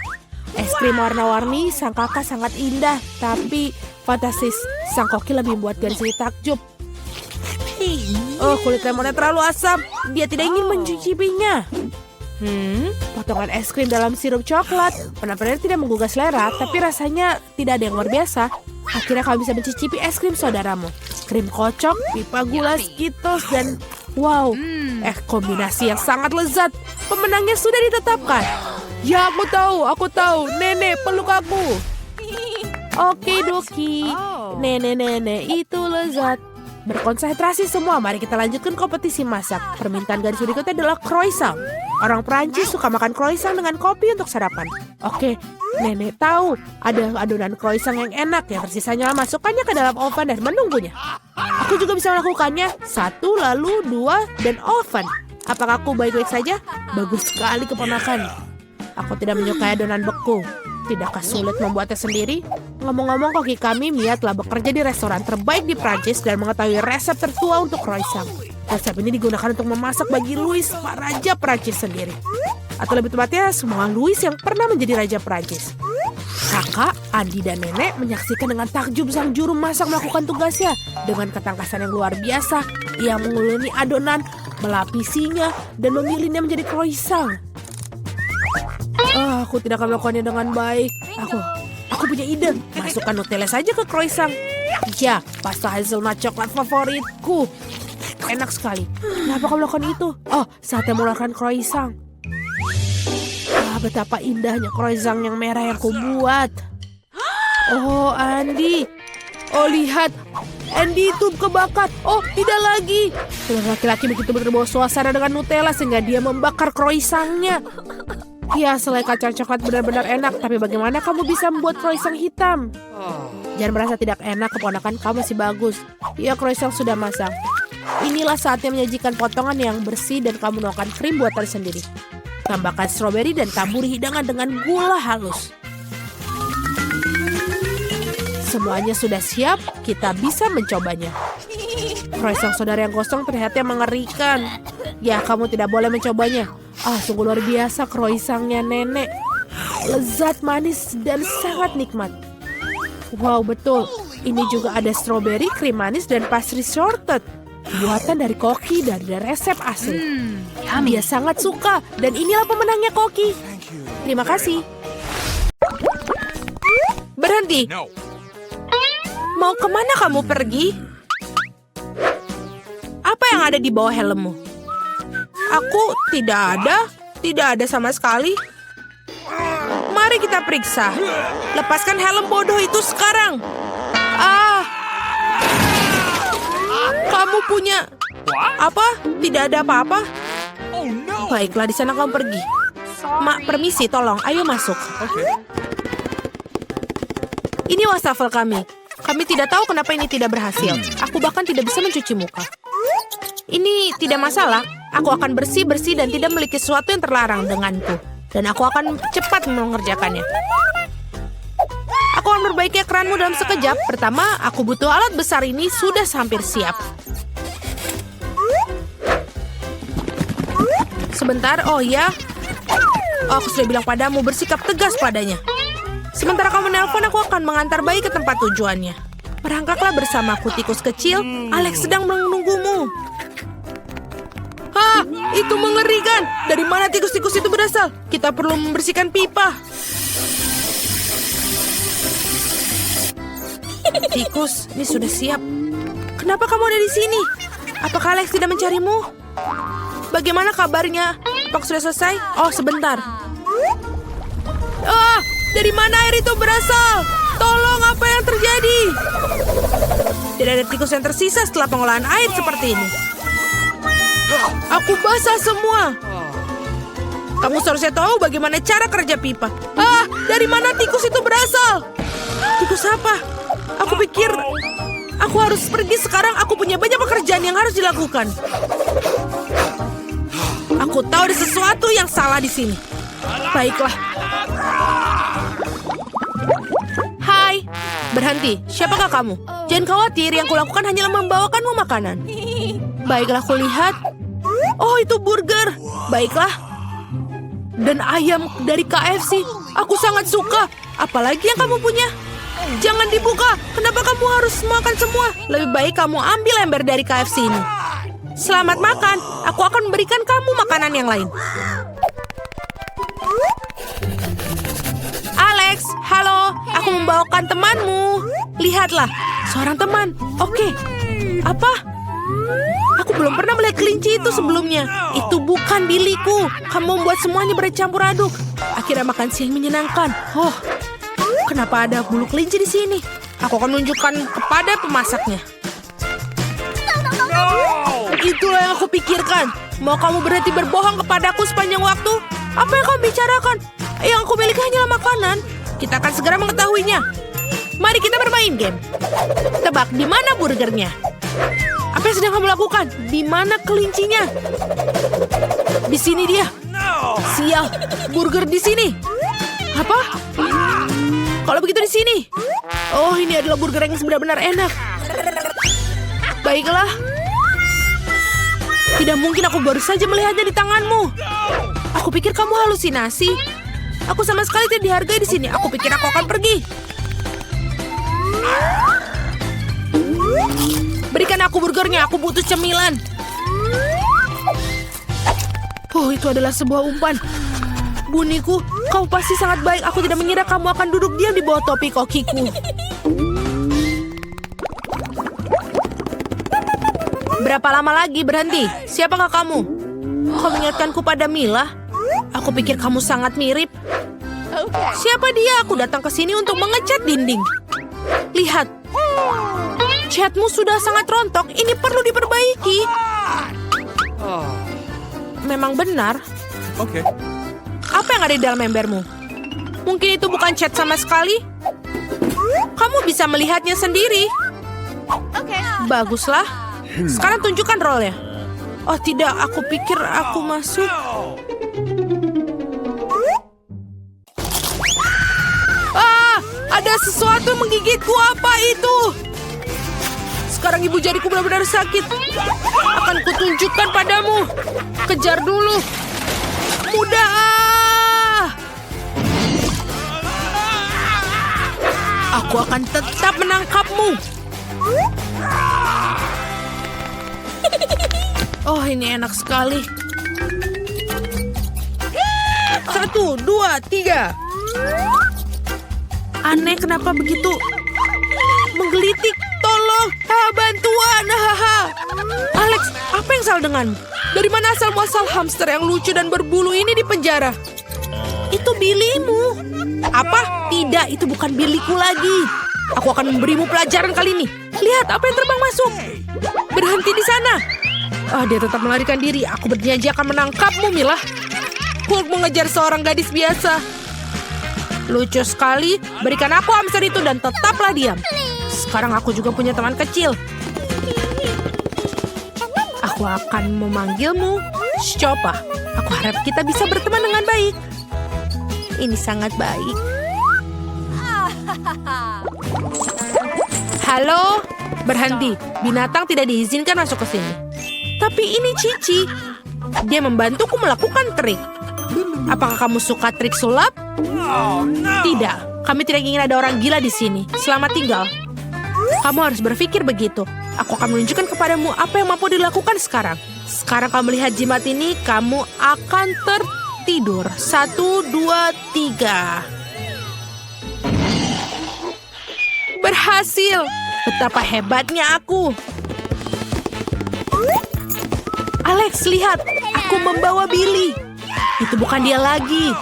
Es krim warna-warni, sang kakak sangat indah. Tapi fantastis, sang koki lebih membuat Gansiri takjub. Oh, kulit lemonnya terlalu asam. Dia tidak ingin mencicipinya. Potongan es krim dalam sirup coklat. Benar-benar tidak menggugah selera, tapi rasanya tidak ada yang luar biasa. Akhirnya kamu bisa mencicipi es krim saudaramu. Krim kocok, pipa gula, Skittles, dan wow, kombinasi yang sangat lezat. Pemenangnya sudah ditetapkan. Ya, aku tahu. Nenek, peluk aku. Oke, Doki. Nenek, itu lezat. Berkonsentrasi semua, mari kita lanjutkan kompetisi masak. Permintaan gadis berikutnya adalah croissant. Orang Prancis suka makan croissant dengan kopi untuk sarapan. Oke, nenek tahu ada adonan croissant yang enak. Yang tersisanya masukkannya ke dalam oven dan menunggunya. Aku juga bisa melakukannya. 1, lalu 2, dan oven. Apakah aku baik-baik saja? Bagus sekali keponakan. Aku tidak menyukai adonan beku. Tidakkah sulit membuatnya sendiri? Ngomong-ngomong, koki kami Mia telah bekerja di restoran terbaik di Prancis dan mengetahui resep tertua untuk croissant. Resep ini digunakan untuk memasak bagi Louis, Pak Raja Prancis sendiri. Atau lebih tepatnya, semua Louis yang pernah menjadi Raja Prancis. Kakak, Andi, dan nenek menyaksikan dengan takjub sang juru masak melakukan tugasnya. Dengan ketangkasan yang luar biasa, ia menguleni adonan, melapisinya, dan memilihnya menjadi croissant. Aku tidak akan melakukannya dengan baik. Aku punya ide. Masukkan Nutella saja ke croissant. Ya, pasta hazelnut coklat favoritku. Enak sekali. Kenapa kamu melakukan itu? Oh, saatnya mengeluarkan croissant. Betapa indahnya croissant yang merah yang kubuat. Oh, Andi. Oh, lihat. Andy itu kebakar. Oh, tidak lagi. Laki-laki begitu berbawa suasana dengan Nutella sehingga dia membakar croissantnya. Ya, selai kacang coklat benar-benar enak. Tapi bagaimana kamu bisa membuat croissant hitam? Jangan merasa tidak enak, keponakan kamu masih bagus. Ya, croissant sudah masak. Inilah saatnya menyajikan potongan yang bersih dan kamu menuangkan krim buatan sendiri. Tambahkan stroberi dan taburi hidangan dengan gula halus. Semuanya sudah siap, kita bisa mencobanya. Croissant saudara yang kosong terlihatnya mengerikan. Ya, kamu tidak boleh mencobanya. Sungguh luar biasa croissantnya nenek. Lezat, manis, dan sangat nikmat. Wow, betul. Ini juga ada stroberi, krim manis, dan pastry shortbread. Buatan dari koki dari resep asli. Dia sangat suka. Dan inilah pemenangnya koki. Terima kasih. Berhenti. No. Mau kemana kamu pergi? Apa yang ada di bawah helmmu? Aku tidak ada sama sekali. Mari kita periksa. Lepaskan helm bodoh itu sekarang. Kamu punya apa? Tidak ada apa-apa. Oh no. Baiklah, di sana kamu pergi. Mak, permisi, tolong. Ayo masuk. Ini wastafel kami. Kami tidak tahu kenapa ini tidak berhasil. Aku bahkan tidak bisa mencuci muka. Ini tidak masalah. Aku akan bersih-bersih dan tidak memiliki sesuatu yang terlarang denganku. Dan aku akan cepat mengerjakannya. Aku akan memperbaiki ekranmu dalam sekejap. Pertama, aku butuh alat besar ini sudah hampir siap. Sebentar, oh ya. Oh, aku sudah bilang padamu, bersikap tegas padanya. Sementara kamu nelpon, aku akan mengantar bayi ke tempat tujuannya. Merangkaklah bersamaku, tikus kecil. Alex sedang menunggumu. Hah, itu mengerikan. Dari mana tikus-tikus itu berasal? Kita perlu membersihkan pipa. Tikus, ini sudah siap. Kenapa kamu ada di sini? Apakah Alex tidak mencarimu? Bagaimana kabarnya? Apakah sudah selesai? Oh, sebentar. Ah, dari mana air itu berasal? Tolong, apa yang terjadi? Tidak ada tikus yang tersisa setelah pengolahan air seperti ini. Aku basah semua. Kamu seharusnya tahu bagaimana cara kerja pipa. Ah, dari mana tikus itu berasal? Tikus apa? Aku pikir aku harus pergi sekarang. Aku punya banyak pekerjaan yang harus dilakukan. Aku tahu ada sesuatu yang salah di sini. Baiklah. Hai, berhenti. Siapakah kamu? Jangan khawatir, yang kulakukan hanyalah membawakanmu makanan. Baiklah, aku lihat. Oh, itu burger. Baiklah. Dan ayam dari KFC. Aku sangat suka. Apalagi yang kamu punya? Jangan dibuka. Kenapa kamu harus makan semua? Lebih baik kamu ambil ember dari KFC ini. Selamat makan. Aku akan memberikan kamu makanan yang lain. Alex, halo. Aku membawakan temanmu. Lihatlah, seorang teman. Oke. Apa? Aku belum pernah melihat kelinci itu sebelumnya. Itu bukan biliku. Kamu membuat semuanya bercampur aduk. Akhirnya makan siang menyenangkan. Oh, kenapa ada bulu kelinci di sini? Aku akan menunjukkan kepada pemasaknya. Itulah yang aku pikirkan. Mau kamu berhenti berbohong kepadaku sepanjang waktu? Apa yang kamu bicarakan? Yang aku miliki hanyalah makanan. Kita akan segera mengetahuinya. Mari kita bermain game. Tebak, di mana burgernya? Apa yang sedang kamu lakukan? Di mana kelincinya? Di sini dia. Sial, burger di sini. Apa? Kalau begitu di sini. Oh, ini adalah burger yang benar-benar enak. Baiklah. Tidak mungkin, aku baru saja melihatnya di tanganmu. Aku pikir kamu halusinasi. Aku sama sekali tidak dihargai di sini. Aku pikir aku akan pergi. Berikan aku burgernya. Aku butuh cemilan. Oh, itu adalah sebuah umpan. Buniku, kau pasti sangat baik. Aku tidak mengira kamu akan duduk diam di bawah topi kokiku. Berapa lama lagi? Berhenti. Siapakah kamu? Kau mengingatkanku pada Mila. Aku pikir kamu sangat mirip. Siapa dia? Aku datang ke sini untuk mengecat dinding. Lihat. Catmu sudah sangat rontok. Ini perlu diperbaiki. Memang benar. Oke. Apa yang ada di dalam embermu? Mungkin itu bukan cat sama sekali. Kamu bisa melihatnya sendiri. Baguslah. Sekarang tunjukkan role-nya. Oh tidak, aku pikir aku masuk. Ah, ada sesuatu yang menggigitku. Apa itu? Sekarang ibu jariku benar-benar sakit. Akan kutunjukkan padamu. Kejar dulu. Mudah. Aku akan tetap menangkapmu. Oh, ini enak sekali. 1, 2, 3. Aneh, kenapa begitu menggelitik? Tolong, bantuan. Alex, apa yang salah denganmu? Dari mana asal-muasal hamster yang lucu dan berbulu ini di penjara? Itu bilimu. Apa? Tidak, itu bukan biliku lagi. Aku akan memberimu pelajaran kali ini. Lihat apa yang terbang masuk. Berhenti di sana. Dia tetap melarikan diri. Aku berjanji akan menangkapmu, Mila. Hulk mengejar seorang gadis biasa. Lucu sekali. Berikan aku hamster itu dan tetaplah diam. Sekarang aku juga punya teman kecil. Aku akan memanggilmu Shopa. Aku harap kita bisa berteman dengan baik. Ini sangat baik. Halo, berhenti. Binatang tidak diizinkan masuk ke sini. Tapi ini Cici. Dia membantuku melakukan trik. Apakah kamu suka trik sulap? Tidak, kami tidak ingin ada orang gila di sini. Selamat tinggal. Kamu harus berpikir begitu. Aku akan menunjukkan kepadamu apa yang mampu dilakukan sekarang. Sekarang kamu lihat jimat ini, kamu akan tertidur. 1, 2, 3. Berhasil. Betapa hebatnya aku. Alex, lihat. Aku membawa Billy. Itu bukan dia lagi.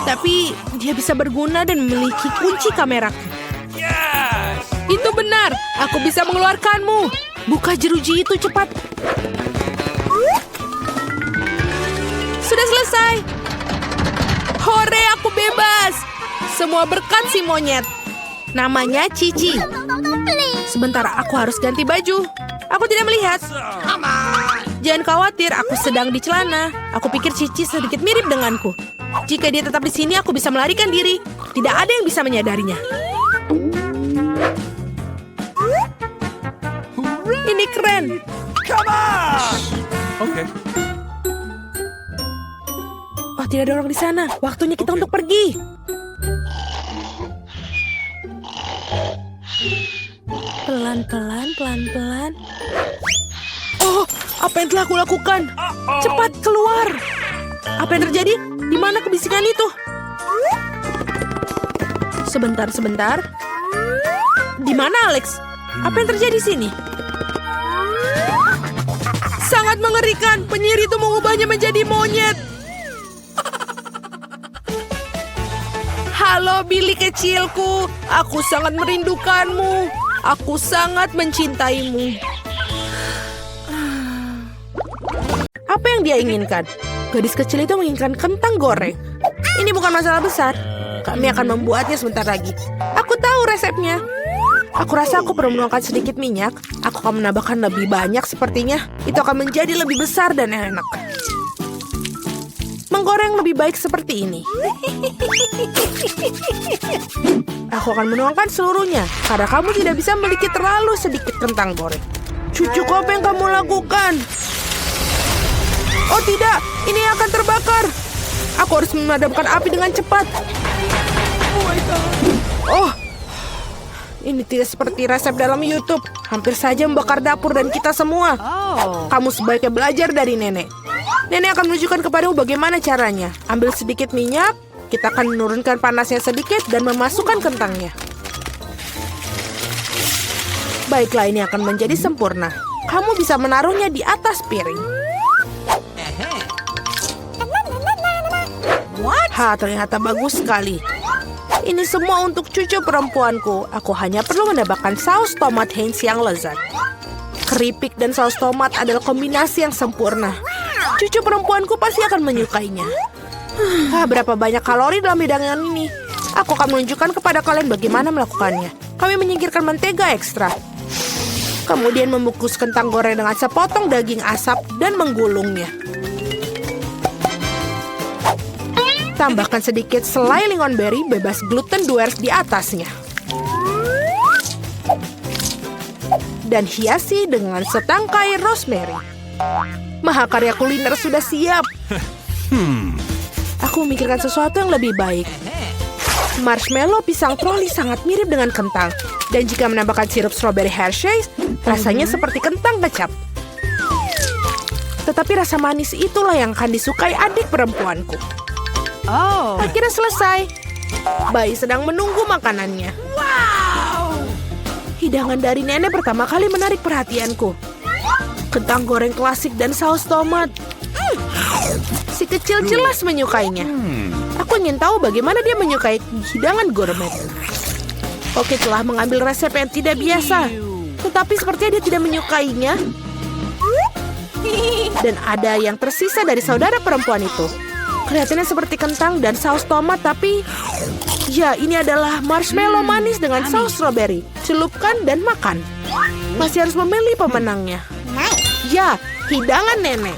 Tapi dia bisa berguna dan memiliki kunci kameraku. Itu benar. Aku bisa mengeluarkanmu. Buka jeruji itu cepat. Sudah selesai. Hore, aku bebas. Semua berkat si monyet. Namanya Cici. Sebentar, aku harus ganti baju. Aku tidak melihat. Jangan khawatir, aku sedang di celana. Aku pikir Cici sedikit mirip denganku. Jika dia tetap di sini, aku bisa melarikan diri. Tidak ada yang bisa menyadarinya. Ini keren. Oke. Oh, tidak ada orang di sana. Waktunya kita untuk pergi. Pelan-pelan, pelan-pelan. Oh, apa yang telah aku lakukan? Cepat keluar. Apa yang terjadi? Di mana kebisikan itu? Sebentar, sebentar. Di mana Alex? Apa yang terjadi di sini? Sangat mengerikan. Penyihir itu mengubahnya menjadi monyet. Halo Billy kecilku. Aku sangat merindukanmu. Aku sangat mencintaimu. Apa yang dia inginkan? Gadis kecil itu menginginkan kentang goreng. Ini bukan masalah besar. Kami akan membuatnya sebentar lagi. Aku tahu resepnya. Aku rasa aku perlu menuangkan sedikit minyak. Aku akan menambahkan lebih banyak sepertinya. Itu akan menjadi lebih besar dan enak. Menggoreng lebih baik seperti ini. Aku akan menuangkan seluruhnya. Karena kamu tidak bisa memiliki terlalu sedikit kentang goreng. Cucuku, apa yang kamu lakukan? Oh tidak, ini akan terbakar. Aku harus memadamkan api dengan cepat. Oh, ini tidak seperti resep dalam YouTube. Hampir saja membakar dapur dan kita semua. Kamu sebaiknya belajar dari nenek. Nenek akan menunjukkan kepadamu bagaimana caranya. Ambil sedikit minyak, kita akan menurunkan panasnya sedikit dan memasukkan kentangnya. Baiklah, ini akan menjadi sempurna. Kamu bisa menaruhnya di atas piring. Ternyata bagus sekali. Ini semua untuk cucu perempuanku. Aku hanya perlu menambahkan saus tomat Heinz yang lezat. Keripik dan saus tomat adalah kombinasi yang sempurna. Cucu perempuanku pasti akan menyukainya. Berapa banyak kalori dalam hidangan ini? Aku akan menunjukkan kepada kalian bagaimana melakukannya. Kami menyingkirkan mentega ekstra. Kemudian membungkus kentang goreng dengan sepotong daging asap dan menggulungnya. Tambahkan sedikit selai lingonberry bebas gluten Duers di atasnya. Dan hiasi dengan setangkai rosemary. Mahakarya kuliner sudah siap. Aku memikirkan sesuatu yang lebih baik. Marshmallow pisang troli sangat mirip dengan kentang. Dan jika menambahkan sirup strawberry Hershey's, rasanya seperti kentang kecap. Tetapi rasa manis itulah yang akan disukai adik perempuanku. Akhirnya selesai. Bayi sedang menunggu makanannya. Hidangan dari nenek pertama kali menarik perhatianku. Kentang goreng klasik dan saus tomat. Si kecil jelas menyukainya. Aku ingin tahu bagaimana dia menyukai hidangan gourmet. Oke, telah mengambil resep yang tidak biasa. Tetapi sepertinya dia tidak menyukainya. Dan ada yang tersisa dari saudara perempuan itu. Kelihatannya seperti kentang dan saus tomat, tapi ya, ini adalah marshmallow manis dengan saus strawberry. Celupkan dan makan. Masih harus memilih pemenangnya. Ya, hidangan nenek.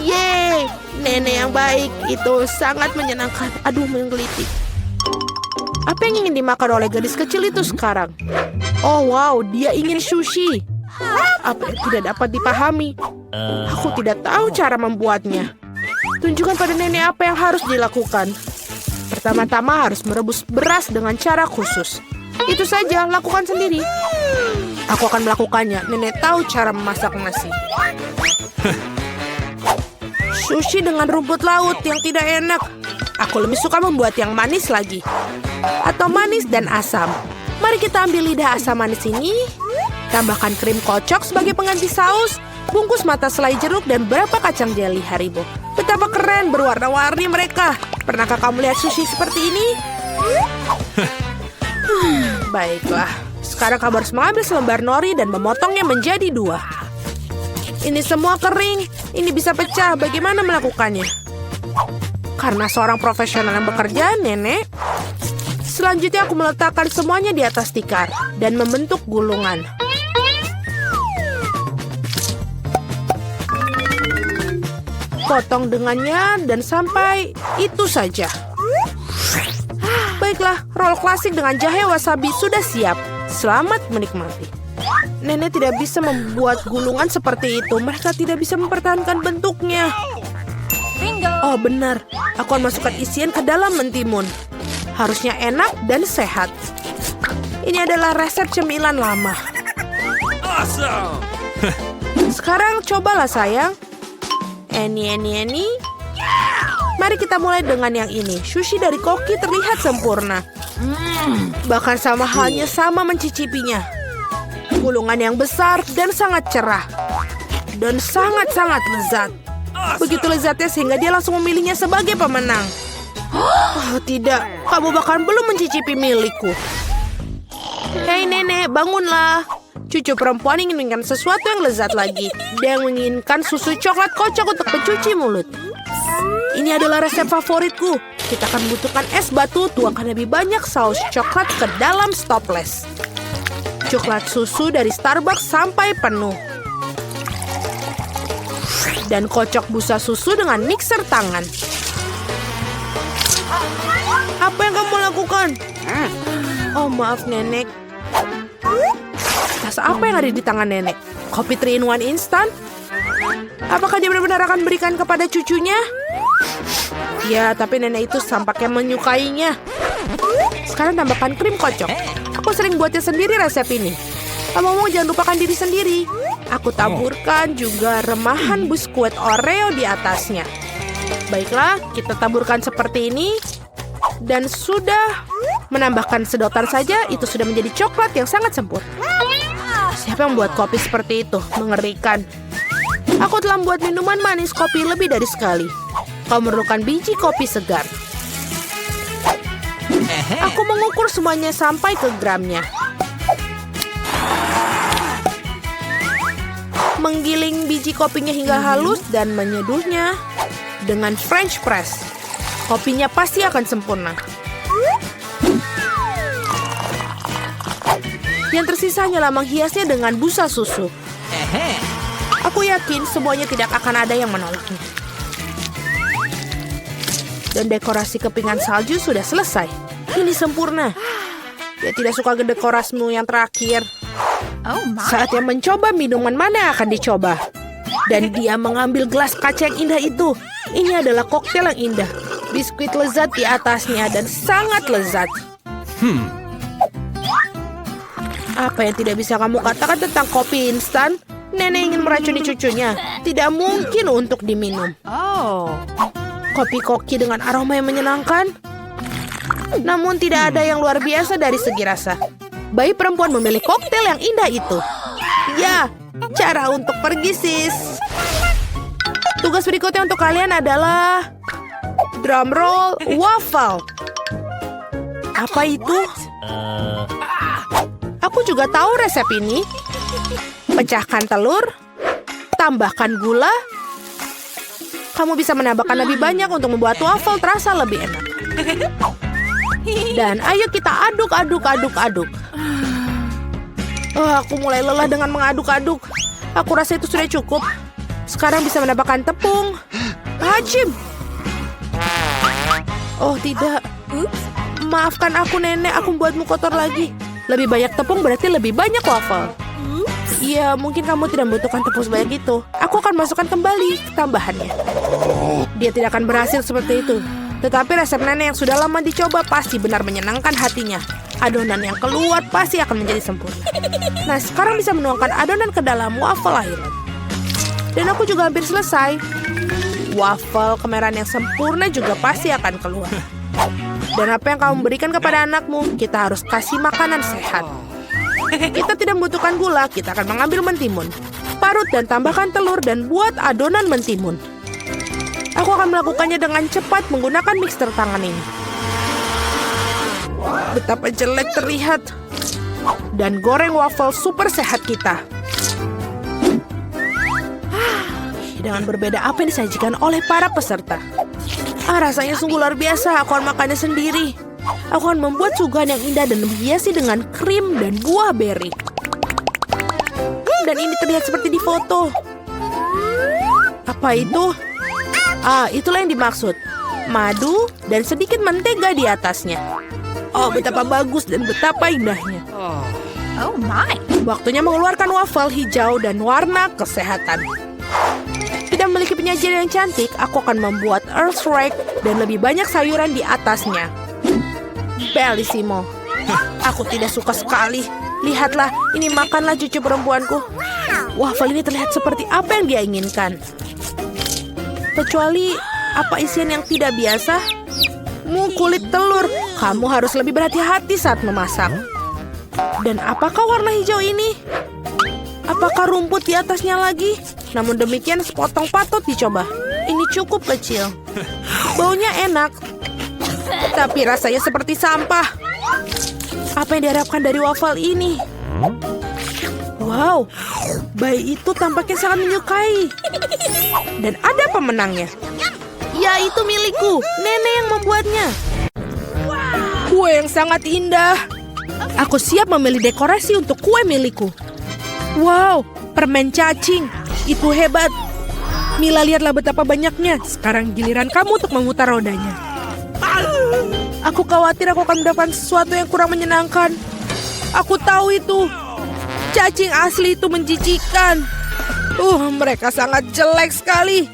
Yeay, nenek yang baik. Itu sangat menyenangkan. Aduh, menggelitik. Apa yang ingin dimakan oleh gadis kecil itu sekarang? Oh wow, dia ingin sushi. Apa yang tidak dapat dipahami? Aku tidak tahu cara membuatnya. Tunjukkan pada nenek apa yang harus dilakukan. Pertama-tama harus merebus beras dengan cara khusus. Itu saja, lakukan sendiri. Aku akan melakukannya. Nenek tahu cara memasak nasi. Sushi dengan rumput laut yang tidak enak. Aku lebih suka membuat yang manis lagi. Atau manis dan asam. Mari kita ambil lidah asam manis ini. Tambahkan krim kocok sebagai pengganti saus. Bungkus mata selai jeruk dan berapa kacang jeli Haribo. Betapa keren berwarna-warni mereka. Pernahkah kamu lihat sushi seperti ini? Baiklah. Sekarang kamu harus mengambil selembar nori dan memotongnya menjadi 2. Ini semua kering. Ini bisa pecah. Bagaimana melakukannya? Karena seorang profesional yang bekerja, nenek. Selanjutnya aku meletakkan semuanya di atas tikar dan membentuk gulungan. Potong dengannya dan sampai itu saja. Baiklah, roll klasik dengan jahe wasabi sudah siap. Selamat menikmati. Nenek tidak bisa membuat gulungan seperti itu. Mereka tidak bisa mempertahankan bentuknya. Oh benar, aku akan masukkan isian ke dalam mentimun. Harusnya enak dan sehat. Ini adalah resep cemilan lama. Awesome! Sekarang cobalah sayang. Eni. Mari kita mulai dengan yang ini. Sushi dari Koki terlihat sempurna. Bahkan sama halnya sama mencicipinya. Gulungan yang besar dan sangat cerah. Dan sangat-sangat lezat. Begitu lezatnya sehingga dia langsung memilihnya sebagai pemenang. Oh tidak, kamu bahkan belum mencicipi milikku. Hei nenek, bangunlah. Cucu perempuan ingin menginginkan sesuatu yang lezat lagi. Dia menginginkan susu coklat kocok untuk pencuci mulut. Ini adalah resep favoritku. Kita akan membutuhkan es batu, tuangkan lebih banyak saus coklat ke dalam stopless. Coklat susu dari Starbucks sampai penuh. Dan kocok busa susu dengan mixer tangan. Apa yang kamu lakukan? Oh maaf nenek. Tas apa yang ada di tangan nenek? Kopi 3-in-1 instan? Apakah dia benar-benar akan berikan kepada cucunya? Ya, tapi nenek itu tampaknya menyukainya. Sekarang tambahkan krim kocok. Aku sering buatnya sendiri resep ini. Ngomong-ngomong, jangan lupakan diri sendiri. Aku taburkan juga remahan biskuit Oreo di atasnya. Baiklah, kita taburkan seperti ini. Dan sudah menambahkan sedotan saja, itu sudah menjadi coklat yang sangat sempurna. Siapa yang membuat kopi seperti itu? Mengerikan. Aku telah membuat minuman manis kopi lebih dari sekali. Kau memerlukan biji kopi segar. Aku mengukur semuanya sampai ke gramnya. Menggiling biji kopinya hingga halus dan menyeduhnya dengan French press. Kopinya pasti akan sempurna. Yang tersisa hanyalah menghiasnya dengan busa susu. Aku yakin semuanya tidak akan ada yang menolaknya. Dan dekorasi kepingan salju sudah selesai. Ini sempurna. Dia tidak suka dekorasimu yang terakhir. Saatnya mencoba minuman mana yang akan dicoba. Dan dia mengambil gelas kaca yang indah itu. Ini adalah koktail yang indah. Biskuit lezat di atasnya dan sangat lezat. Apa yang tidak bisa kamu katakan tentang kopi instan? Nenek ingin meracuni cucunya. Tidak mungkin untuk diminum. Kopi koki dengan aroma yang menyenangkan. Namun tidak ada yang luar biasa dari segi rasa. Bayi perempuan memilih koktail yang indah itu. Ya, cara untuk pergi sis. Tugas berikutnya untuk kalian adalah drum roll waffle. Apa itu? Aku juga tahu resep ini. Pecahkan telur, tambahkan gula. Kamu bisa menambahkan lebih banyak untuk membuat waffle terasa lebih enak. Dan ayo kita aduk. Aku mulai lelah dengan mengaduk-aduk. Aku rasa itu sudah cukup. Sekarang bisa menambahkan tepung. Hacim! Oh tidak. Maafkan aku nenek, aku membuatmu kotor lagi. Lebih banyak tepung berarti lebih banyak waffle. Iya, mungkin kamu tidak membutuhkan tepung sebanyak itu. Aku akan masukkan kembali tambahannya. Dia tidak akan berhasil seperti itu. Tetapi resep nenek yang sudah lama dicoba pasti benar menyenangkan hatinya. Adonan yang keluar pasti akan menjadi sempurna. Nah, sekarang bisa menuangkan adonan ke dalam waffle island. Dan aku juga hampir selesai. Waffle kemerahan yang sempurna juga pasti akan keluar. Dan apa yang kamu berikan kepada anakmu, kita harus kasih makanan sehat. Kita tidak membutuhkan gula, kita akan mengambil mentimun. Parut dan tambahkan telur dan buat adonan mentimun. Aku akan melakukannya dengan cepat menggunakan mixer tangan ini. Betapa jelek terlihat. Dan goreng waffle super sehat kita. Dengan berbeda apa yang disajikan oleh para peserta. Rasanya sungguh luar biasa. Aku akan makannya sendiri. Aku akan membuat suguhan yang indah dan menghiasi dengan krim dan buah beri. Dan ini terlihat seperti di foto. Apa itu? Itulah yang dimaksud. Madu dan sedikit mentega di atasnya. Oh, betapa bagus dan betapa indahnya. Oh my. Waktunya mengeluarkan waffle hijau dan warna kesehatan. Tidak memiliki penyajian yang cantik, aku akan membuat earth rake dan lebih banyak sayuran di atasnya. Bellissimo. Aku tidak suka sekali. Lihatlah, ini makanlah cucu perempuanku. Waffle ini terlihat seperti apa yang dia inginkan. Kecuali apa isian yang tidak biasa? Kulit telur. Kamu harus lebih berhati-hati saat memasak. Dan apakah warna hijau ini? Apakah rumput di atasnya lagi? Namun demikian sepotong patut dicoba. Ini cukup kecil. Baunya enak. Tapi rasanya seperti sampah. Apa yang diharapkan dari waffle ini? Wow, bayi itu tampaknya sangat menyukai. Dan ada pemenangnya. Ya, itu milikku. Nenek yang membuatnya. Kue yang sangat indah. Aku siap memilih dekorasi untuk kue milikku. Wow, permen cacing. Itu hebat. Mila, lihatlah betapa banyaknya. Sekarang giliran kamu untuk memutar rodanya. Aku khawatir aku akan mendapatkan sesuatu yang kurang menyenangkan. Aku tahu itu. Cacing asli itu menjijikan. Mereka sangat jelek sekali.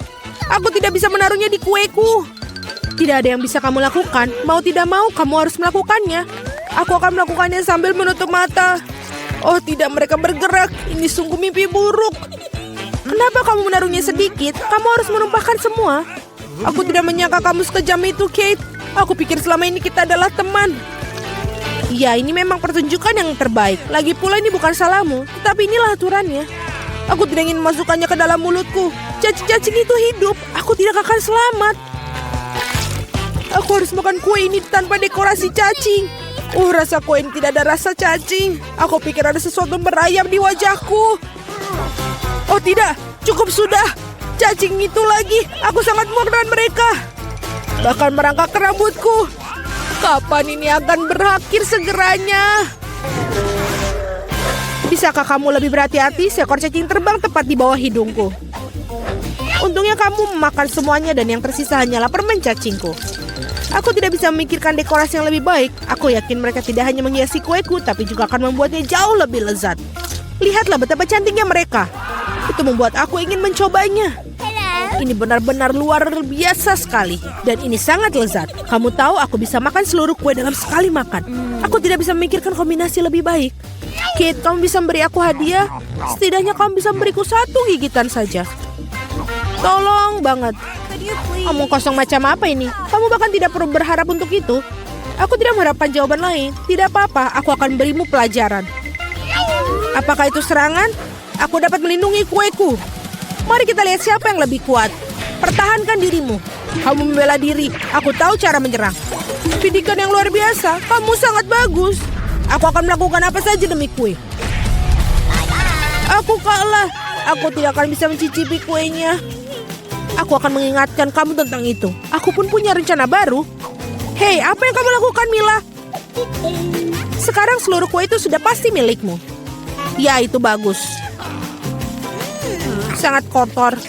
Aku tidak bisa menaruhnya di kueku. Tidak ada yang bisa kamu lakukan. Mau tidak mau, kamu harus melakukannya. Aku akan melakukannya sambil menutup mata. Oh tidak, mereka bergerak. Ini sungguh mimpi buruk. Kenapa kamu menaruhnya sedikit? Kamu harus menumpahkan semua. Aku tidak menyangka kamu sekejam itu, Kate. Aku pikir selama ini kita adalah teman. Ya, ini memang pertunjukan yang terbaik. Lagi pula ini bukan salahmu, tetapi inilah aturannya. Aku tidak ingin memasukkannya ke dalam mulutku. Cacing-cacing itu hidup. Aku tidak akan selamat. Aku harus makan kue ini tanpa dekorasi cacing. Rasa kue ini tidak ada rasa cacing. Aku pikir ada sesuatu merayap di wajahku. Oh tidak, cukup sudah. Cacing itu lagi. Aku sangat muak dengan mereka. Bahkan merangkak ke rambutku. Kapan ini akan berakhir segeranya? Bisakah kamu lebih berhati-hati? Seekor cacing terbang tepat di bawah hidungku. Untungnya kamu memakan semuanya dan yang tersisa hanyalah permen cacingku. Aku tidak bisa memikirkan dekorasi yang lebih baik. Aku yakin mereka tidak hanya menghiasi kueku, tapi juga akan membuatnya jauh lebih lezat. Lihatlah betapa cantiknya mereka. Itu membuat aku ingin mencobanya. Ini benar-benar luar biasa sekali. Dan ini sangat lezat. Kamu tahu aku bisa makan seluruh kue dalam sekali makan. Aku tidak bisa memikirkan kombinasi lebih baik. Kate, kamu bisa memberi aku hadiah? Setidaknya kamu bisa memberiku satu gigitan saja. Tolong banget. Omong kosong macam apa ini? Kamu bahkan tidak perlu berharap untuk itu. Aku tidak mengharapkan jawaban lain. Tidak apa-apa, aku akan berimu pelajaran. Apakah itu serangan? Aku dapat melindungi kueku. Mari kita lihat siapa yang lebih kuat. Pertahankan dirimu. Kamu membela diri. Aku tahu cara menyerang. Pendidikan yang luar biasa. Kamu sangat bagus. Aku akan melakukan apa saja demi kue. Aku kalah. aku tidak akan bisa mencicipi kuenya. Aku akan mengingatkan kamu tentang itu. Aku pun punya rencana baru. Hei, apa yang kamu lakukan, Mila? Sekarang seluruh kue itu sudah pasti milikmu. Ya, itu bagus. Sangat kotor.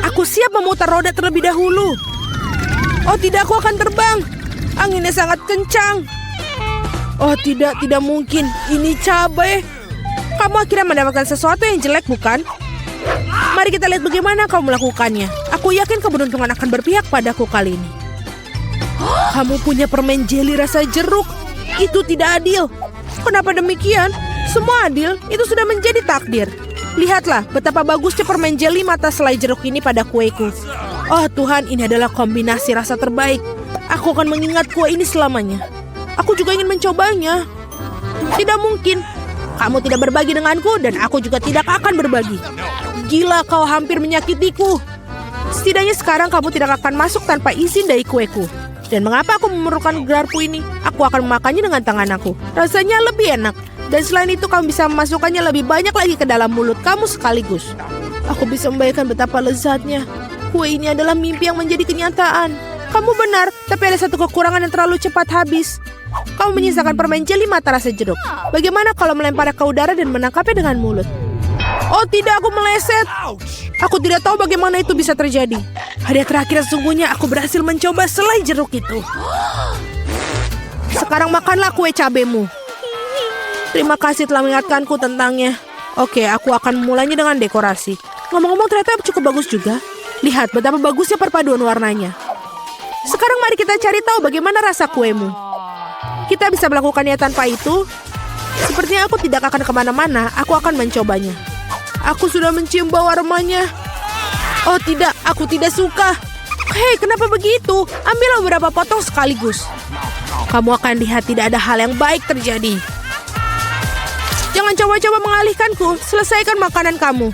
Aku siap memutar roda terlebih dahulu. Oh tidak, aku akan terbang. Anginnya sangat kencang. Oh tidak mungkin. Ini cabai. Kamu akhirnya mendapatkan sesuatu yang jelek, bukan? Mari kita lihat bagaimana kamu melakukannya. Aku yakin keberuntungan akan berpihak padaku kali ini. Kamu punya permen jeli rasa jeruk. Itu tidak adil. Kenapa demikian? Semua adil, itu sudah menjadi takdir. Lihatlah betapa bagusnya permen jeli mata selai jeruk ini pada kueku. Oh Tuhan, ini adalah kombinasi rasa terbaik. Aku akan mengingat kue ini selamanya. Aku juga ingin mencobanya. Tidak mungkin. Kamu tidak berbagi denganku dan aku juga tidak akan berbagi. Gila, kau hampir menyakitiku. Setidaknya sekarang kamu tidak akan masuk tanpa izin dari kueku. Dan mengapa aku memerlukan garpu ini? Aku akan memakannya dengan tangan aku. Rasanya lebih enak. Dan selain itu kamu bisa memasukkannya lebih banyak lagi ke dalam mulut kamu sekaligus. Aku bisa membayangkan betapa lezatnya. Kue ini adalah mimpi yang menjadi kenyataan. Kamu benar, tapi ada satu kekurangan yang terlalu cepat habis. Kamu menyisakan permen jeli mata rasa jeruk. Bagaimana kalau melemparnya ke udara dan menangkapnya dengan mulut? Oh tidak, aku meleset. Aku tidak tahu bagaimana itu bisa terjadi. Hadiah terakhir sesungguhnya aku berhasil mencoba selai jeruk itu. Sekarang makanlah kue cabemu. Terima kasih telah mengingatkanku tentangnya. Oke, aku akan memulainya dengan dekorasi. Ngomong-ngomong ternyata cukup bagus juga. Lihat betapa bagusnya perpaduan warnanya. Sekarang mari kita cari tahu bagaimana rasa kuemu. Kita bisa melakukannya tanpa itu. Sepertinya aku tidak akan kemana-mana. Aku akan mencobanya. Aku sudah mencium bau aromanya. Oh tidak, aku tidak suka. Hei, kenapa begitu? Ambillah beberapa potong sekaligus. Kamu akan lihat tidak ada hal yang baik terjadi. Jangan coba-coba mengalihkanku. Selesaikan makanan kamu.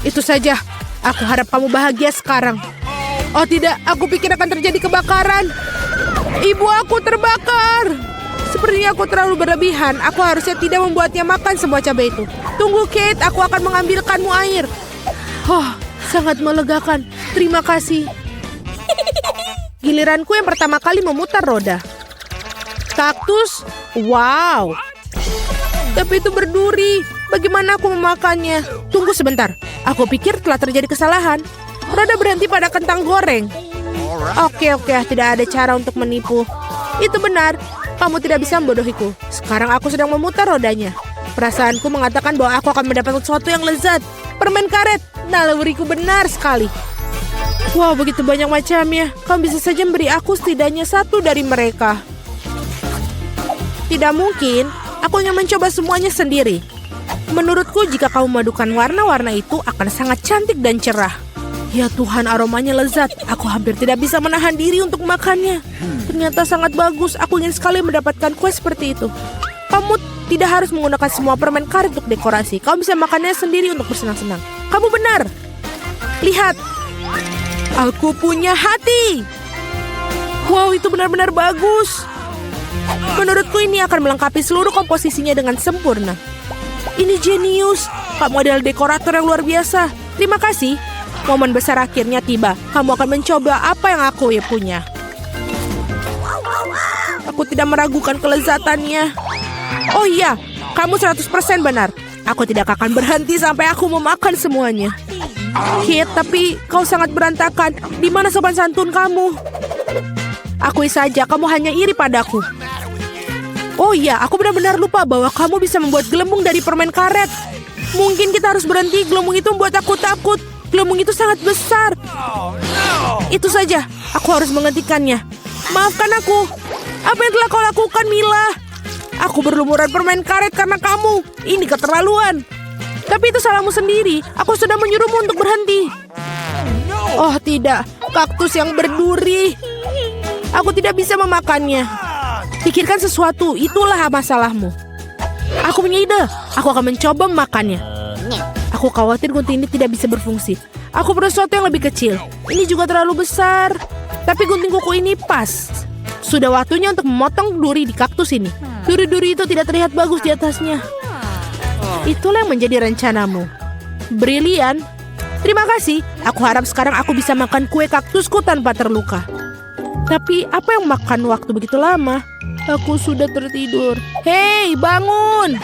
Itu saja. Aku harap kamu bahagia sekarang. Oh tidak, aku pikir akan terjadi kebakaran. Ibu aku terbakar. Sepertinya aku terlalu berlebihan. Aku harusnya tidak membuatnya makan semua cabai itu. Tunggu Kate, aku akan mengambilkanmu air. Oh, sangat melegakan. Terima kasih. Giliranku yang pertama kali memutar roda. Kaktus? Wow. Tapi itu berduri. Bagaimana aku memakannya? Tunggu sebentar. Aku pikir telah terjadi kesalahan. Roda berhenti pada kentang goreng. Oke, tidak ada cara untuk menipu. Itu benar. Kamu tidak bisa membodohiku. Sekarang aku sedang memutar rodanya. Perasaanku mengatakan bahwa aku akan mendapatkan sesuatu yang lezat. Permen karet. Naluriku benar sekali. Wow, begitu banyak macamnya. Kamu bisa saja memberi aku setidaknya satu dari mereka. Tidak mungkin. Aku ingin mencoba semuanya sendiri. Menurutku jika kamu memadukan warna-warna itu akan sangat cantik dan cerah. Ya Tuhan, aromanya lezat. Aku hampir tidak bisa menahan diri untuk makannya. Ternyata sangat bagus. Aku ingin sekali mendapatkan kue seperti itu. Kamu tidak harus menggunakan semua permen karet untuk dekorasi. Kamu bisa makannya sendiri untuk bersenang-senang. Kamu benar. Lihat. Aku punya hati. Wow, itu benar-benar bagus. Menurutku ini akan melengkapi seluruh komposisinya dengan sempurna. Ini jenius. Kamu adalah dekorator yang luar biasa. Terima kasih. Momen besar akhirnya tiba. Kamu akan mencoba apa yang aku punya. Aku tidak meragukan kelezatannya. Oh iya, kamu 100% benar. Aku tidak akan berhenti sampai aku memakan semuanya. Kit, tapi kau sangat berantakan. Di mana sopan santun kamu? Akui saja, kamu hanya iri padaku. Oh iya, aku benar-benar lupa bahwa kamu bisa membuat gelembung dari permen karet. Mungkin kita harus berhenti. Gelembung itu membuat aku takut. Gelembung itu sangat besar. Itu saja, aku harus menghentikannya. Maafkan aku. Apa yang telah kau lakukan, Mila? Aku berlumuran permen karet karena kamu. Ini keterlaluan. Tapi itu salahmu sendiri. Aku sudah menyuruhmu untuk berhenti. Oh tidak, kaktus yang berduri. Aku tidak bisa memakannya. Pikirkan sesuatu, itulah masalahmu. Aku punya ide. Aku akan mencoba memakannya. Aku khawatir gunting ini tidak bisa berfungsi. Aku perlu sesuatu yang lebih kecil. Ini juga terlalu besar. Tapi gunting kuku ini pas. Sudah waktunya untuk memotong duri di kaktus ini. Duri-duri itu tidak terlihat bagus di atasnya. Itulah yang menjadi rencanamu. Brilian. Terima kasih. Aku harap sekarang aku bisa makan kue kaktusku tanpa terluka. Tapi apa yang makan waktu begitu lama? Aku sudah tertidur. Hei, bangun!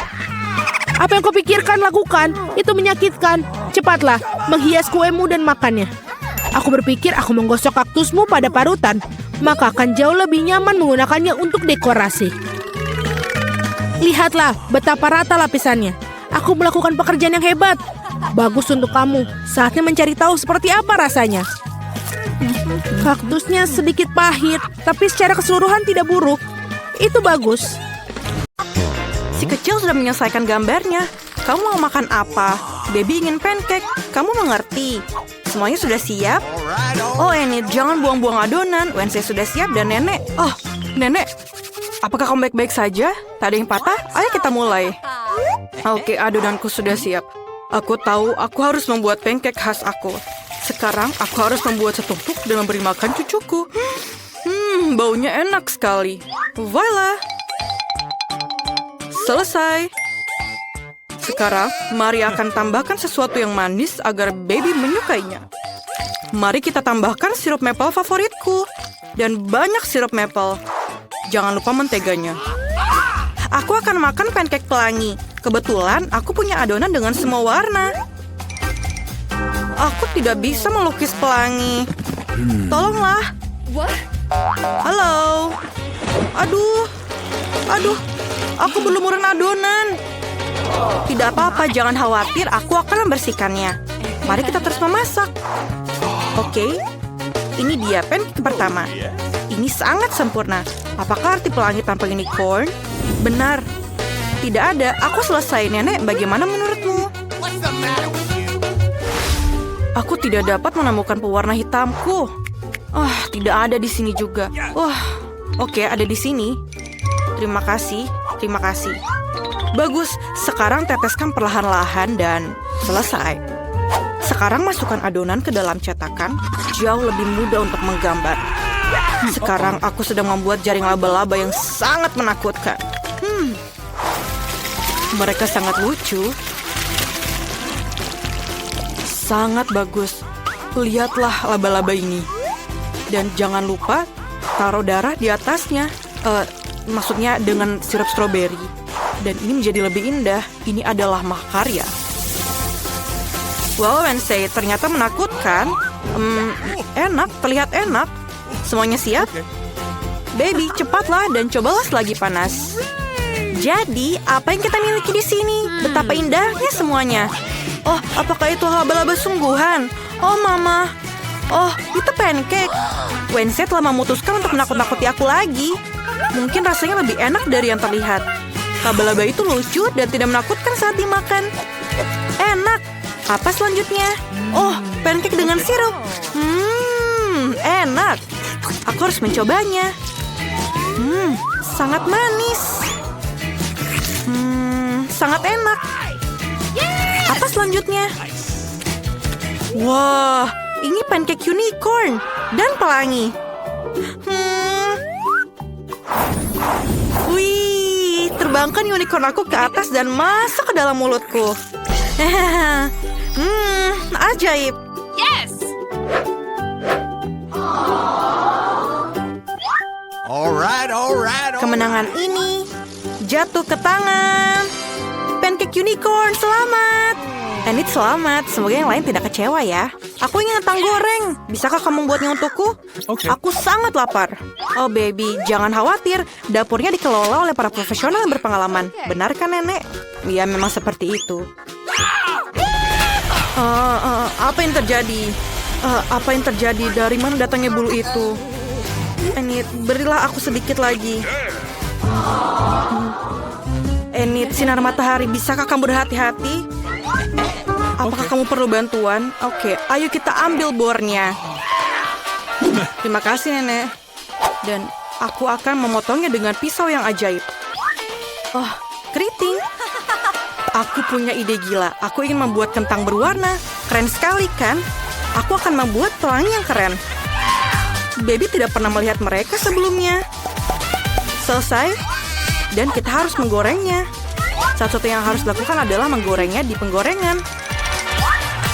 Apa yang kau pikirkan lakukan? Itu menyakitkan. Cepatlah, menghias kuemu dan makannya. Aku berpikir aku menggosok kaktusmu pada parutan, maka akan jauh lebih nyaman menggunakannya untuk dekorasi. Lihatlah betapa rata lapisannya. Aku melakukan pekerjaan yang hebat. Bagus untuk kamu. Saatnya mencari tahu seperti apa rasanya. Kaktusnya sedikit pahit, tapi secara keseluruhan tidak buruk. Itu bagus. Si kecil sudah menyelesaikan gambarnya. Kamu mau makan apa? Baby ingin pancake. Kamu mengerti? Semuanya sudah siap? Oh, Enid, jangan buang-buang adonan. Wednesday sudah siap dan nenek. Oh, nenek. Apakah kamu baik-baik saja? Tak ada yang patah? Ayo kita mulai. Oke, adonanku sudah siap. Aku tahu aku harus membuat pancake khas aku. Sekarang aku harus membuat setumpuk dan memberi makan cucuku. Baunya enak sekali. Voila! Selesai. Sekarang, mari akan tambahkan sesuatu yang manis agar baby menyukainya. Mari kita tambahkan sirup maple favoritku. Dan banyak sirup maple. Jangan lupa menteganya. Aku akan makan pancake pelangi. Kebetulan, aku punya adonan dengan semua warna. Aku tidak bisa melukis pelangi. Tolonglah. Halo. Aduh. Aku belum murun adonan. Tidak apa-apa, jangan khawatir. Aku akan membersihkannya. Mari kita terus memasak. Oke. Ini dia pancake pertama. Ini sangat sempurna. Apakah arti pelangi tanpa unicorn? Benar. Tidak ada. Aku selesai, Nenek. Bagaimana menurutmu? Aku tidak dapat menemukan pewarna hitamku. Tidak ada di sini juga. Oke, ada di sini. Terima kasih. Bagus, sekarang teteskan perlahan-lahan dan selesai. Sekarang masukkan adonan ke dalam cetakan. Jauh lebih mudah untuk menggambar. Sekarang aku sedang membuat jaring laba-laba yang sangat menakutkan. Mereka sangat lucu. Sangat bagus. Lihatlah laba-laba ini. Dan jangan lupa taruh darah di atasnya. Maksudnya dengan sirup stroberi. Dan ini menjadi lebih indah. Ini adalah mahakarya. Wow, Wednesday, ternyata menakutkan. Enak, terlihat enak. Semuanya siap? Baby, cepatlah dan cobalah selagi panas. Jadi, apa yang kita miliki di sini? Betapa indahnya semuanya. Oh, apakah itu laba-laba sungguhan? Oh, Mama. Oh, itu pancake. Wednesday telah memutuskan untuk menakut-nakuti aku lagi. Mungkin rasanya lebih enak dari yang terlihat. Laba-laba itu lucu dan tidak menakutkan saat dimakan. Enak. Apa selanjutnya? Oh, pancake dengan sirup. Enak. Aku harus mencobanya. Sangat manis. Sangat enak. Apa selanjutnya? Wah, ini pancake unicorn dan pelangi. Wih, terbangkan unicorn aku ke atas dan masuk ke dalam mulutku. Ajaib. Yes! Alright. Kemenangan ini jatuh ke tangan pancake unicorn. Selamat. Enid selamat. Semoga yang lain tidak kecewa ya. Aku ingin kentang goreng. Bisakah kamu membuatnya untukku? Aku sangat lapar. Oh baby, jangan khawatir. Dapurnya dikelola oleh para profesional yang berpengalaman. Benar kan Nenek? Ya memang seperti itu. Apa yang terjadi? Apa yang terjadi? Dari mana datangnya bulu itu? Enid, berilah aku sedikit lagi. Enid, sinar matahari, bisakah kamu berhati-hati? Apakah kamu perlu bantuan? Oke, ayo kita ambil bornya. Terima kasih, Nenek. Dan aku akan memotongnya dengan pisau yang ajaib. Oh, keriting. Aku punya ide gila. Aku ingin membuat kentang berwarna. Keren sekali, kan? Aku akan membuat pelangi yang keren. Baby tidak pernah melihat mereka sebelumnya. Selesai. Dan kita harus menggorengnya. Satu-satu yang harus dilakukan adalah menggorengnya di penggorengan.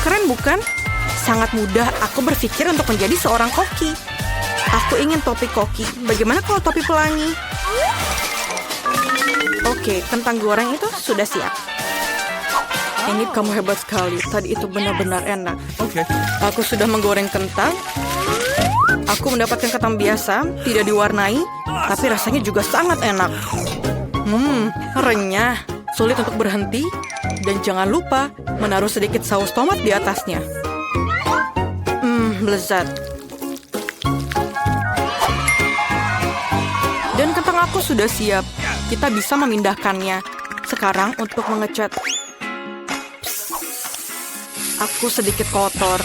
Keren bukan? Sangat mudah aku berpikir untuk menjadi seorang koki. Aku ingin topi koki. Bagaimana kalau topi pelangi? Oke, kentang goreng itu sudah siap. Ini kamu hebat sekali. Tadi itu benar-benar enak. Okay. Aku sudah menggoreng kentang. Aku mendapatkan kentang biasa, tidak diwarnai, tapi rasanya juga sangat enak. Renyah. Sulit untuk berhenti. Dan jangan lupa menaruh sedikit saus tomat di atasnya. Lezat. Dan kentang aku sudah siap. Kita bisa memindahkannya. Sekarang untuk mengecat. Aku sedikit kotor.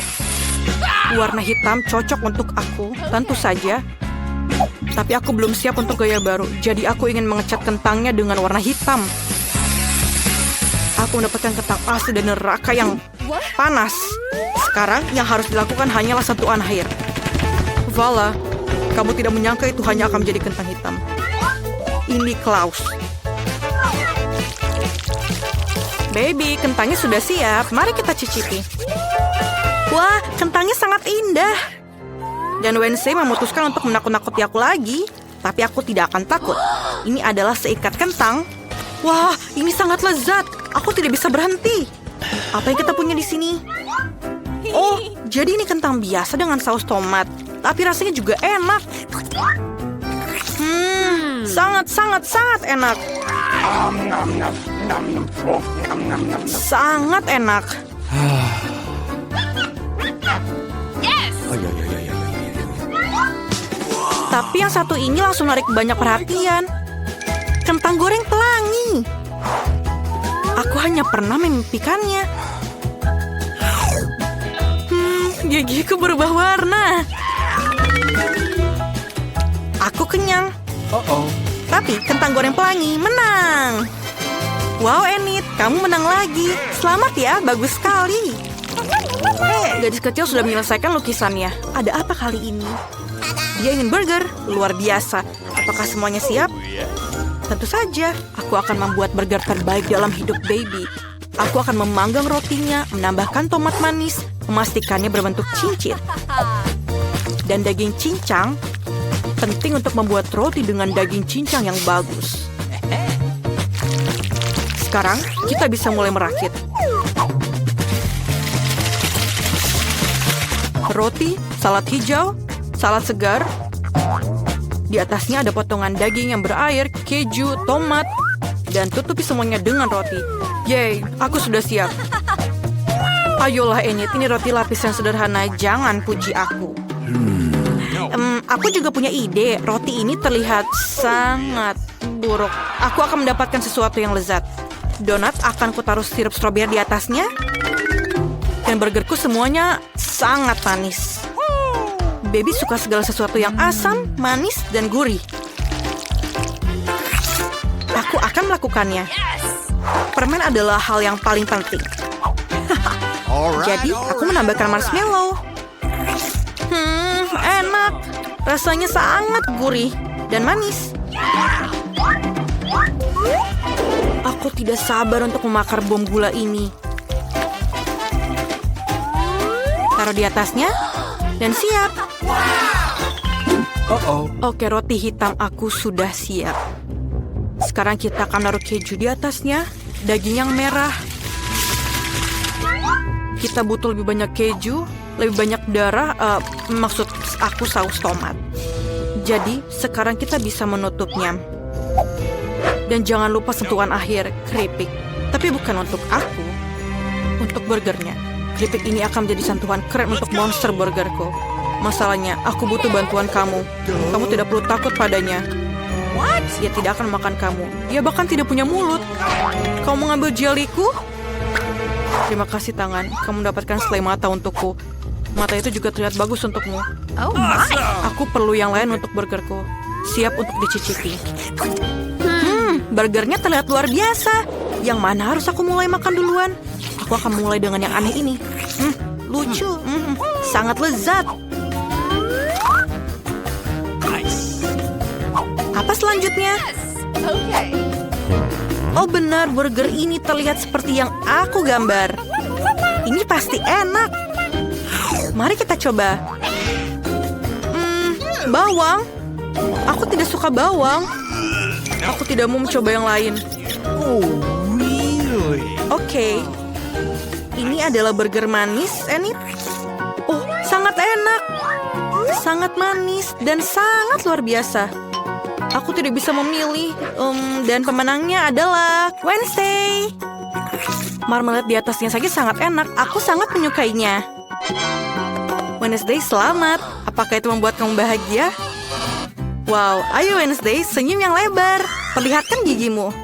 Warna hitam cocok untuk aku, tentu saja. Tapi aku belum siap untuk gaya baru. Jadi aku ingin mengecat kentangnya dengan warna hitam. Aku mendapatkan kentang asli dan neraka yang panas. Sekarang yang harus dilakukan hanyalah sentuhan air. Vala, kamu tidak menyangka itu hanya akan menjadi kentang hitam. Ini Klaus. Baby, kentangnya sudah siap. Mari kita cicipi. Wah, kentangnya sangat indah. Dan Wednesday memutuskan untuk menakut-nakuti aku lagi. Tapi aku tidak akan takut. Ini adalah seikat kentang. Wah, ini sangat lezat. Aku tidak bisa berhenti. Apa yang kita punya di sini? Oh, jadi ini kentang biasa dengan saus tomat. Tapi rasanya juga enak. Sangat enak. Sangat enak. Tapi yang satu ini langsung menarik banyak perhatian. Kentang goreng pelangi. Aku hanya pernah memimpikannya. Gigiku berubah warna. Aku kenyang. Tapi kentang goreng pelangi menang. Wow, Enid, kamu menang lagi. Selamat ya, bagus sekali. Gadis kecil sudah menyelesaikan lukisannya. Ada apa kali ini? Dia ingin burger, luar biasa. Apakah semuanya siap? Tentu saja, aku akan membuat burger terbaik dalam hidup baby. Aku akan memanggang rotinya, menambahkan tomat manis, memastikannya berbentuk cincin. Dan daging cincang, penting untuk membuat roti dengan daging cincang yang bagus. Sekarang, kita bisa mulai merakit. Roti, salad hijau, salad segar. Di atasnya ada potongan daging yang berair, keju, tomat, dan tutupi semuanya dengan roti. Yeay, aku sudah siap. Ayolah Enid, ini roti lapis yang sederhana, jangan puji aku. Aku juga punya ide, roti ini terlihat sangat buruk. Aku akan mendapatkan sesuatu yang lezat. Donat akan kutaruh sirup stroberi di atasnya. Dan burgerku semuanya sangat manis. Baby suka segala sesuatu yang asam, manis, dan gurih. Aku akan melakukannya. Permen adalah hal yang paling penting. Jadi, aku menambahkan marshmallow. Enak. Rasanya sangat gurih dan manis. Aku tidak sabar untuk memakar bom gula ini. Taruh di atasnya, dan siap. Oke, roti hitam aku sudah siap. Sekarang kita akan naruh keju di atasnya, daging yang merah. Kita butuh lebih banyak keju, lebih banyak darah, maksud aku saus tomat. Jadi, sekarang kita bisa menutupnya. Dan jangan lupa sentuhan akhir, keripik. Tapi bukan untuk aku, untuk burgernya. Keripik ini akan menjadi sentuhan keren untuk monster burgerku. Masalahnya, aku butuh bantuan kamu. Kamu tidak perlu takut padanya. Dia tidak akan makan kamu. Dia bahkan tidak punya mulut. Kamu mengambil jeliku? Terima kasih tangan. Kamu mendapatkan selai mata untukku. Mata itu juga terlihat bagus untukmu. Oh my! Aku perlu yang lain untuk burgerku. Siap untuk dicicipi. Burgernya terlihat luar biasa. Yang mana harus aku mulai makan duluan? Aku akan mulai dengan yang aneh ini. Lucu. Sangat lezat. Apa selanjutnya? Okay. Oh benar, burger ini terlihat seperti yang aku gambar. Ini pasti enak. Mari kita coba. Bawang. Aku tidak suka bawang. Aku tidak mau mencoba yang lain. Oke. Ini adalah burger manis, Enid. Oh, sangat enak. Sangat manis dan sangat luar biasa. Aku tidak bisa memilih. Dan pemenangnya adalah Wednesday. Marmalade di atasnya saja sangat enak. Aku sangat menyukainya. Wednesday, selamat. Apakah itu membuat kamu bahagia? Wow, ayo Wednesday, senyum yang lebar. Perlihatkan gigimu.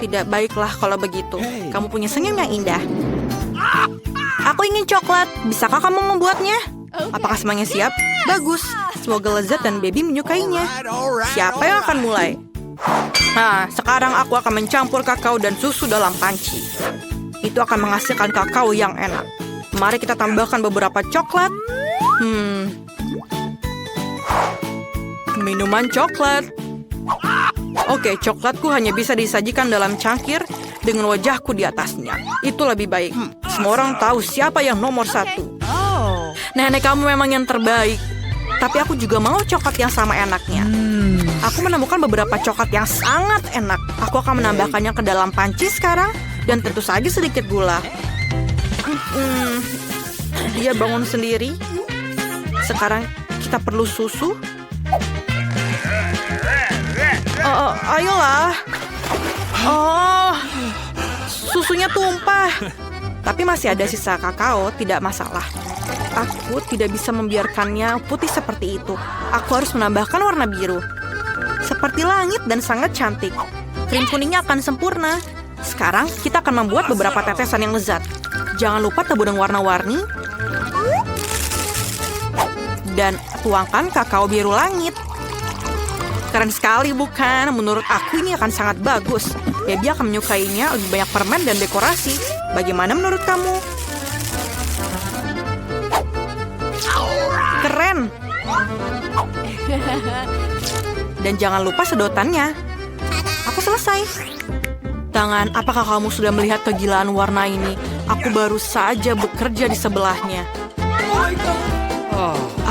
Tidak baiklah kalau begitu. Kamu punya senyum yang indah. Aku ingin coklat. Bisakah kamu membuatnya? Apakah semuanya siap? Bagus. Semoga lezat dan baby menyukainya. Siapa yang akan mulai? Nah, sekarang aku akan mencampur kakao dan susu dalam panci. Itu akan menghasilkan kakao yang enak. Mari kita tambahkan beberapa coklat. Minuman coklat. Oke, coklatku hanya bisa disajikan dalam cangkir dengan wajahku di atasnya. Itu lebih baik. Semua orang tahu siapa yang nomor 1. Nenek kamu memang yang terbaik. Tapi aku juga mau coklat yang sama enaknya. Aku menemukan beberapa coklat yang sangat enak. Aku akan menambahkannya ke dalam panci sekarang. Dan tentu saja sedikit gula. Dia bangun sendiri. Sekarang kita perlu susu. Ayolah. Oh, susunya tumpah. Tapi masih ada sisa kakao, tidak masalah. Aku tidak bisa membiarkannya putih seperti itu. Aku harus menambahkan warna biru. Seperti langit dan sangat cantik. Krim kuningnya akan sempurna. Sekarang kita akan membuat beberapa tetesan yang lezat. Jangan lupa tabur dengan warna-warni. Dan tuangkan kakao biru langit. Keren sekali bukan? Menurut aku ini akan sangat bagus. Baby akan menyukainya, lebih banyak permen dan dekorasi. Bagaimana menurut kamu? Keren. Dan jangan lupa sedotannya. Aku selesai. Tangan, apakah kamu sudah melihat kegilaan warna ini? Aku baru saja bekerja di sebelahnya.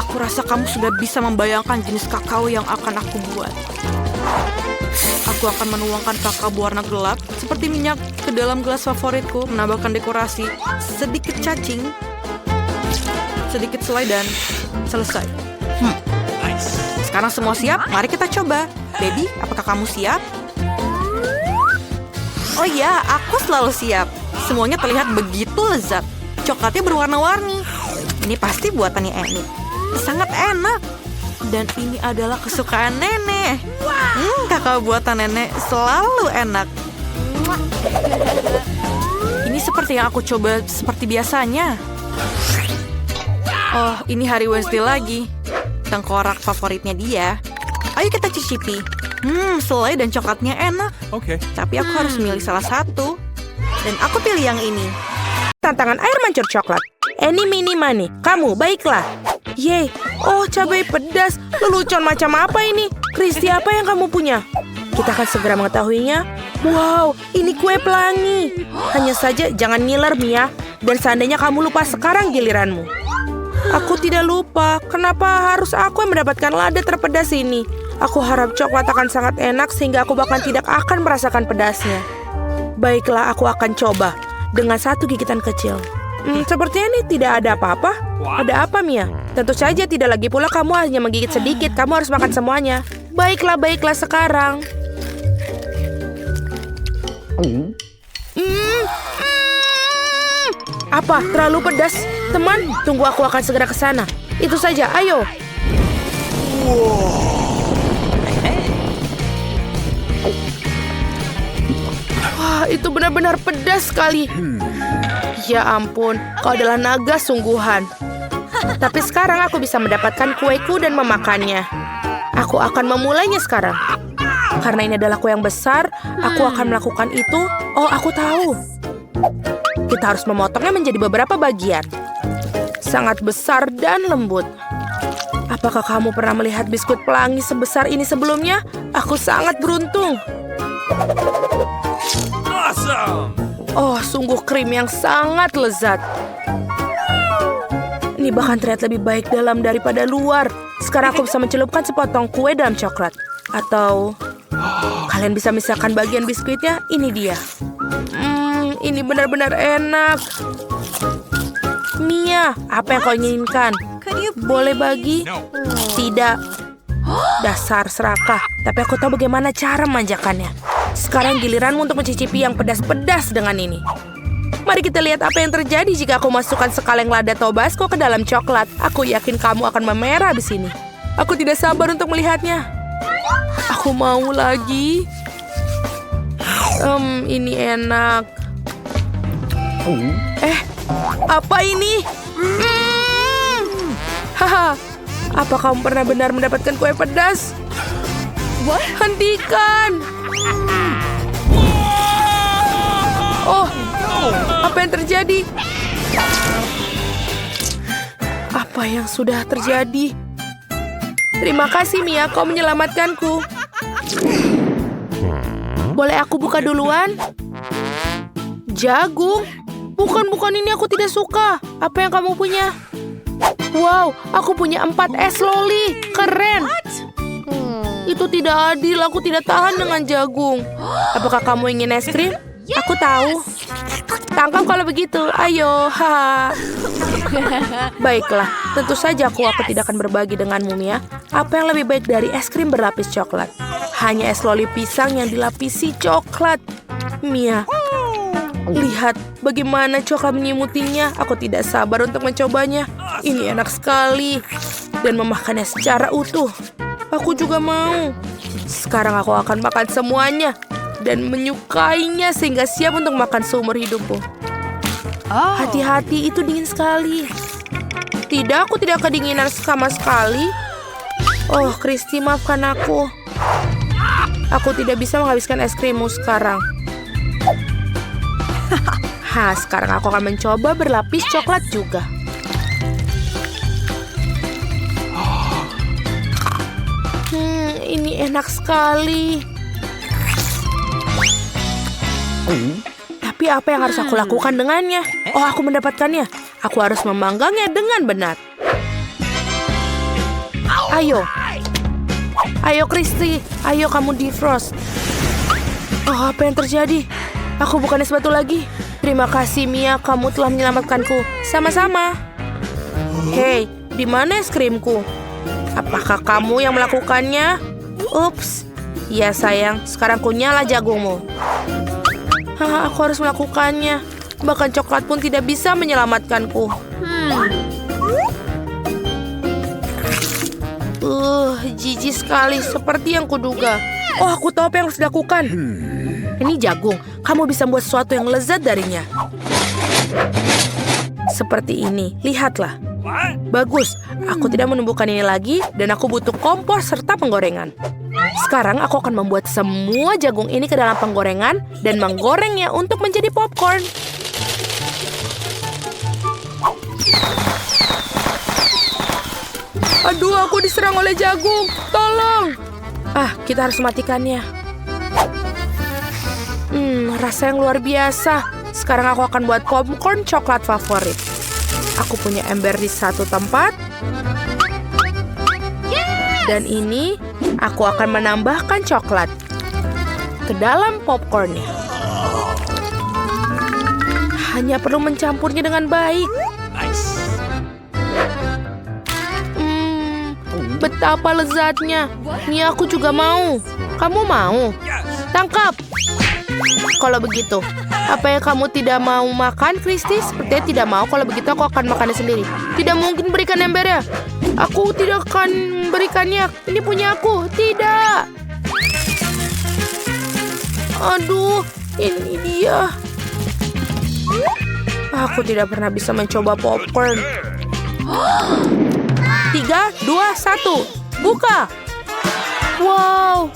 Aku rasa kamu sudah bisa membayangkan jenis kakao yang akan aku buat. Aku akan menuangkan kakao berwarna gelap seperti minyak ke dalam gelas favoritku, menambahkan dekorasi, sedikit cacing, sedikit selai dan selesai. Sekarang semua siap, mari kita coba. Baby, apakah kamu siap? Oh ya, aku selalu siap. Semuanya terlihat begitu lezat. Coklatnya berwarna-warni. Ini pasti buatannya Enid. Sangat enak. Dan ini adalah kesukaan nenek. Kakao buatan nenek selalu enak. Ini seperti yang aku coba seperti biasanya. Oh, ini hari Wednesday lagi. Tengkorak favoritnya dia. Ayo kita cicipi. Selai dan coklatnya enak. Okay. Tapi aku harus memilih salah satu. Dan aku pilih yang ini. Tantangan air mancur coklat. Eni mini mani. Kamu, baiklah. Yeay. Oh, cabai pedas. Lelucon macam apa ini? Kristi, apa yang kamu punya? Kita akan segera mengetahuinya. Wow, ini kue pelangi. Hanya saja jangan ngiler, Mia. Dan seandainya kamu lupa, sekarang giliranmu. Aku tidak lupa. Kenapa harus aku yang mendapatkan lada terpedas ini? Aku harap coklat akan sangat enak sehingga aku bahkan tidak akan merasakan pedasnya. Baiklah, aku akan coba. Dengan satu gigitan kecil. Sepertinya ini tidak ada apa-apa. Ada apa, Mia? Tentu saja tidak, lagi pula kamu hanya menggigit sedikit. Kamu harus makan semuanya. Baiklah, baiklah sekarang. Apa? Terlalu pedas? Teman, tunggu, aku akan segera ke sana. Itu saja, ayo. Wah, itu benar-benar pedas sekali. Ya ampun, kau adalah naga sungguhan. Tapi sekarang aku bisa mendapatkan kueku dan memakannya. Aku akan memulainya sekarang. Karena ini adalah kue yang besar, aku akan melakukan itu. Oh, aku tahu. Kita harus memotongnya menjadi beberapa bagian. Sangat besar dan lembut. Apakah kamu pernah melihat biskuit pelangi sebesar ini sebelumnya? Aku sangat beruntung. Awesome! Oh, sungguh krim yang sangat lezat. Ini bahkan terlihat lebih baik dalam daripada luar. Sekarang aku bisa mencelupkan sepotong kue dalam coklat. Atau kalian bisa misahkan bagian biskuitnya. Ini dia. Ini benar-benar enak. Mia, apa yang kau inginkan? Boleh bagi? Tidak. Dasar serakah. Tapi aku tahu bagaimana cara memanjakannya. Sekarang giliranmu untuk mencicipi yang pedas-pedas dengan ini. Mari kita lihat apa yang terjadi jika aku masukkan sekaleng lada Tabasco ke dalam coklat. Aku yakin kamu akan memerah di sini. Aku tidak sabar untuk melihatnya. Aku mau lagi. Ini enak. Apa ini? Haha. Apa kamu pernah benar mendapatkan kue pedas? Hentikan! Oh, apa yang terjadi? Apa yang sudah terjadi? Terima kasih, Mia. Kau menyelamatkanku. Boleh aku buka duluan? Jagung? Bukan ini aku tidak suka. Apa yang kamu punya? Wow, aku punya 4 es loli. Keren. Itu tidak adil. Aku tidak tahan dengan jagung. Apakah kamu ingin es krim? Aku tahu. Tangkap kalau begitu. Ayo, haha. Baiklah, tentu saja aku tidak akan berbagi denganmu, Mia. Apa yang lebih baik dari es krim berlapis coklat? Hanya es loli pisang yang dilapisi coklat. Mia, lihat bagaimana coklat menyemutinya. Aku tidak sabar untuk mencobanya. Ini enak sekali. Dan memakannya secara utuh. Aku juga mau. Sekarang aku akan makan semuanya. Dan menyukainya sehingga siap untuk makan seumur hidupku. Hati-hati, itu dingin sekali. Tidak, aku tidak kedinginan sama sekali. Oh, Kristi, maafkan aku. Aku tidak bisa menghabiskan es krimmu sekarang. Sekarang aku akan mencoba berlapis coklat juga. Ini enak sekali. Tapi apa yang harus aku lakukan dengannya? Oh, aku mendapatkannya. Aku harus memanggangnya dengan benar. Ayo Kristi. Ayo kamu defrost. Oh, apa yang terjadi? Aku bukan es batu lagi. Terima kasih, Mia. Kamu telah menyelamatkanku. Sama-sama. Hei, di mana es krimku? Apakah kamu yang melakukannya? Ups. Ya, sayang. Sekarang kunyala jagungmu. Aku harus melakukannya. Bahkan coklat pun tidak bisa menyelamatkanku. Jijik sekali. Seperti yang kuduga. Oh, aku tahu apa yang harus dilakukan. Ini jagung. Kamu bisa membuat sesuatu yang lezat darinya. Seperti ini. Lihatlah. Bagus. Aku tidak menumbuhkan ini lagi. Dan aku butuh kompor serta penggorengan. Sekarang aku akan membuat semua jagung ini ke dalam penggorengan dan menggorengnya untuk menjadi popcorn. Aduh, aku diserang oleh jagung. Tolong. Kita harus matikannya. Rasa yang luar biasa. Sekarang aku akan buat popcorn coklat favorit. Aku punya ember di satu tempat. Dan ini aku akan menambahkan coklat ke dalam popcornnya. Hanya perlu mencampurnya dengan baik. Betapa lezatnya. Ini aku juga mau. Kamu mau? Tangkap. Kalau begitu, apa yang kamu tidak mau makan, Kristi? Sepertinya tidak mau. Kalau begitu aku akan makannya sendiri. Tidak mungkin berikan embernya. Aku tidak akan berikannya. Ini punya aku. Tidak. Aduh, ini dia. Aku tidak pernah bisa mencoba popcorn. 3, 2, 1. Buka. Wow.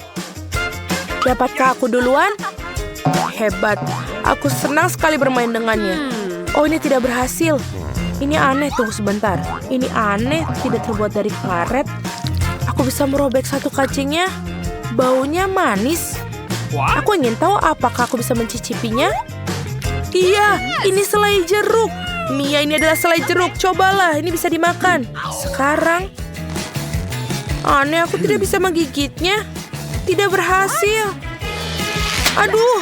Dapatkah aku duluan? Hebat. Aku senang sekali bermain dengannya. Oh, ini tidak berhasil. Ini aneh, tunggu sebentar. Ini aneh, tidak terbuat dari karet. Aku bisa merobek satu kacingnya. Baunya manis. Aku ingin tahu apakah aku bisa mencicipinya. Iya, ini selai jeruk. Mia, ini adalah selai jeruk. Cobalah, ini bisa dimakan. Sekarang, aneh, aku tidak bisa menggigitnya. Tidak berhasil. Aduh.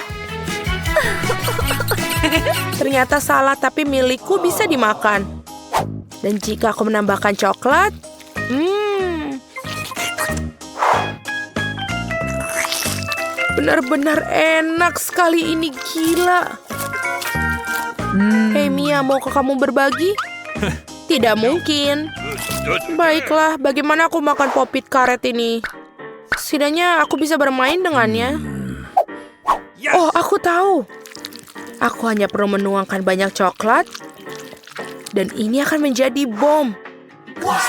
Ternyata salah, tapi milikku bisa dimakan. Dan jika aku menambahkan coklat, benar-benar enak sekali ini, gila. Hei Mia, maukah kamu berbagi? Tidak mungkin. Baiklah, bagaimana aku makan popit karet ini? Setidaknya aku bisa bermain dengannya. Oh, aku tahu. Aku hanya perlu menuangkan banyak coklat. Dan ini akan menjadi bom.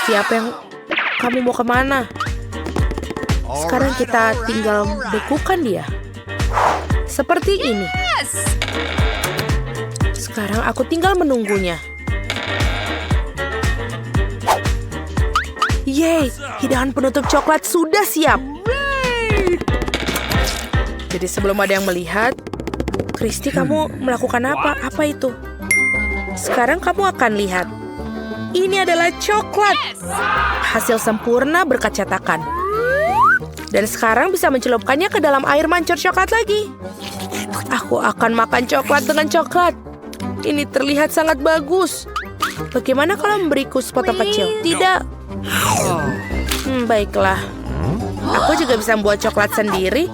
Siapa yang... Kamu mau kemana? Sekarang kita tinggal bekukan dia. Seperti ini. Sekarang aku tinggal menunggunya. Yeay, hidangan penutup coklat sudah siap. Jadi sebelum ada yang melihat, Kristi, kamu melakukan apa? Apa itu? Sekarang kamu akan lihat. Ini adalah coklat. Hasil sempurna berkat cetakan. Dan sekarang bisa mencelupkannya ke dalam air mancur coklat lagi. Aku akan makan coklat dengan coklat. Ini terlihat sangat bagus. Bagaimana kalau memberiku sepotong kecil? Tidak. Baiklah. Aku juga bisa membuat coklat sendiri.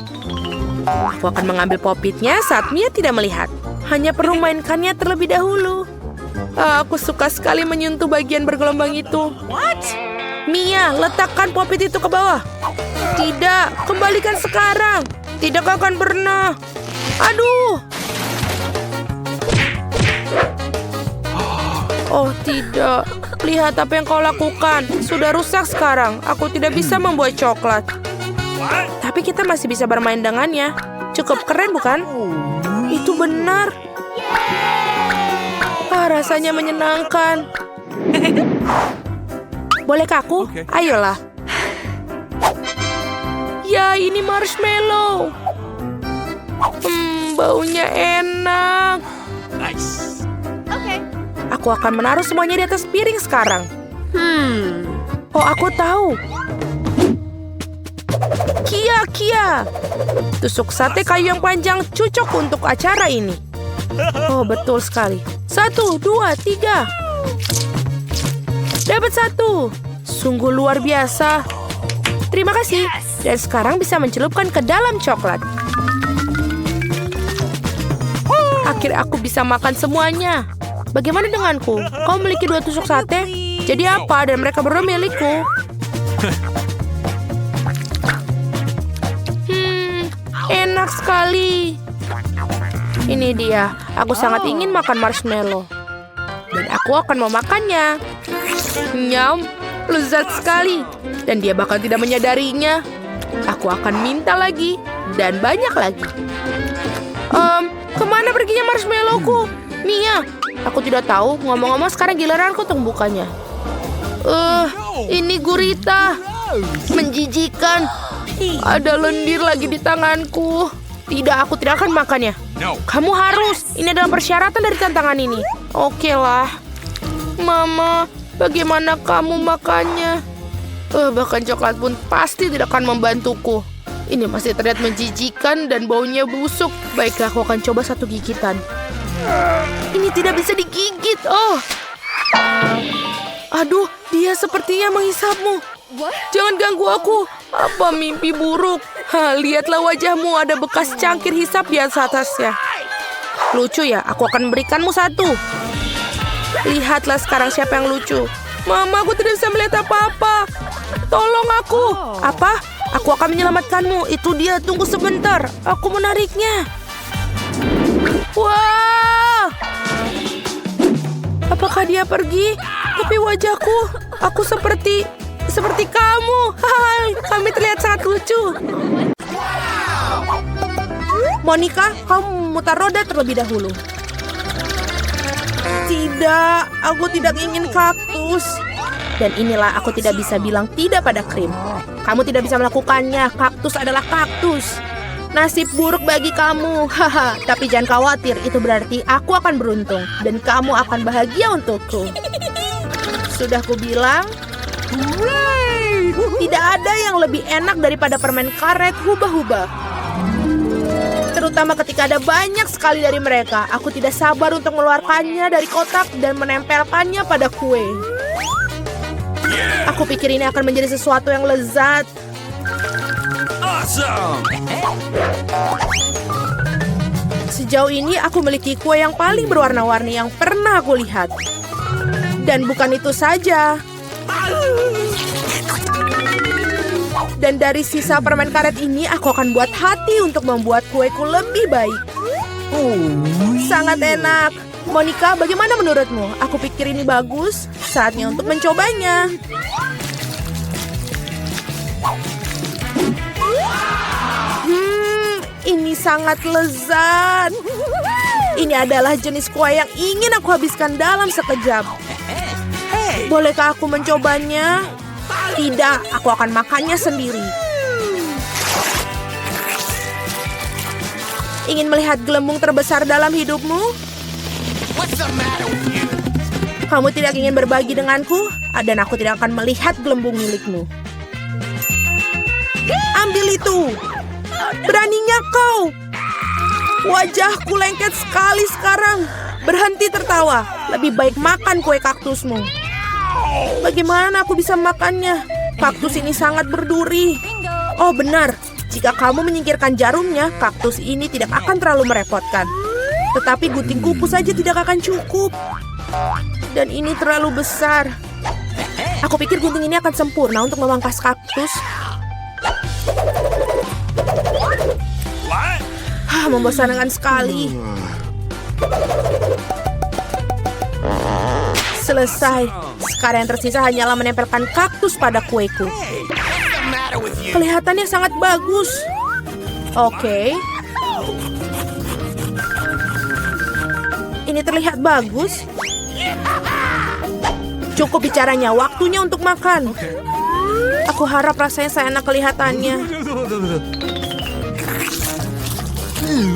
Aku akan mengambil popitnya saat Mia tidak melihat. Hanya perlu mainkannya terlebih dahulu. Aku suka sekali menyentuh bagian bergelombang itu. Mia, letakkan popit itu ke bawah. Tidak, kembalikan sekarang. Tidak akan pernah. Aduh. Oh tidak, lihat apa yang kau lakukan. Sudah rusak sekarang. Aku tidak bisa membuat coklat. Tapi kita masih bisa bermain dengannya. Cukup keren bukan? Itu benar. Rasanya menyenangkan. Bolehkah aku? Ayolah. Ya, ini marshmallow. Baunya enak. Nice. Aku akan menaruh semuanya di atas piring sekarang. Oh, aku tahu. Kia. Tusuk sate kayu yang panjang cocok untuk acara ini. Oh, betul sekali. 1, 2, 3. Dapat 1. Sungguh luar biasa. Terima kasih. Dan sekarang bisa mencelupkan ke dalam coklat. Akhirnya aku bisa makan semuanya. Bagaimana denganku? Kau memiliki 2 tusuk sate? Jadi apa? Dan mereka berdua milikku. Enak sekali. Ini dia. Aku sangat ingin makan marshmallow. Dan aku akan memakannya. Nyam, lezat sekali. Dan dia bahkan tidak menyadarinya. Aku akan minta lagi. Dan banyak lagi. Kemana perginya marshmallowku? Mia, aku tidak tahu. Ngomong-ngomong sekarang giliranku untuk membukanya. Ini gurita. Menjijikan. Ada lendir lagi di tanganku. Tidak, aku tidak akan makannya. Kamu harus. Ini adalah persyaratan dari tantangan ini. Oke lah. Mama, bagaimana kamu makannya? Bahkan coklat pun pasti tidak akan membantuku. Ini masih terlihat menjijikan dan baunya busuk. Baiklah, aku akan coba 1 gigitan. Ini tidak bisa digigit. Oh. Aduh, dia sepertinya menghisapmu. Jangan ganggu aku. Apa mimpi buruk? Lihatlah wajahmu, ada bekas cangkir hisap di atasnya. Lucu ya, aku akan memberikanmu 1. Lihatlah sekarang siapa yang lucu. Mama, aku tidak bisa melihat apa-apa. Tolong aku. Apa? Aku akan menyelamatkanmu. Itu dia, tunggu sebentar. Aku menariknya. Wah! Apakah dia pergi? Tapi wajahku, aku seperti kamu. Hai, kami terlihat sangat lucu. Monica, kamu mutar roda terlebih dahulu. Tidak, aku tidak ingin kaktus. Dan inilah aku tidak bisa bilang tidak pada krim. Kamu tidak bisa melakukannya. Kaktus adalah kaktus. Nasib buruk bagi kamu. Haha, tapi jangan khawatir, itu berarti aku akan beruntung dan kamu akan bahagia untukku. Sudah kubilang, tidak ada yang lebih enak daripada permen karet hubah-hubah. Terutama ketika ada banyak sekali dari mereka. Aku tidak sabar untuk mengeluarkannya dari kotak dan menempelkannya pada kue. Aku pikir ini akan menjadi sesuatu yang lezat. Awesome! Sejauh ini aku memiliki kue yang paling berwarna-warni yang pernah aku lihat. Dan bukan itu saja. Dan dari sisa permen karet ini aku akan buat hati untuk membuat kueku lebih baik. Sangat enak. Monica, bagaimana menurutmu? Aku pikir ini bagus. Saatnya untuk mencobanya. Ini sangat lezat. Ini adalah jenis kue yang ingin aku habiskan dalam sekejap. Bolehkah aku mencobanya? Tidak, aku akan makannya sendiri. Ingin melihat gelembung terbesar dalam hidupmu? Kamu tidak ingin berbagi denganku? Dan aku tidak akan melihat gelembung milikmu. Ambil itu! Beraninya kau! Wajahku lengket sekali sekarang. Berhenti tertawa. Lebih baik makan kue kaktusmu. Bagaimana aku bisa makannya? Kaktus ini sangat berduri. Oh benar, jika kamu menyingkirkan jarumnya, kaktus ini tidak akan terlalu merepotkan. Tetapi gunting kuku saja tidak akan cukup. Dan ini terlalu besar. Aku pikir gunting ini akan sempurna untuk memangkas kaktus. Membosankan sekali. Selesai. Sekarang yang tersisa hanyalah menempelkan kaktus pada kueku. Kelihatannya sangat bagus. Oke. Ini terlihat bagus. Cukup bicaranya, waktunya untuk makan. Aku harap rasanya seenak kelihatannya.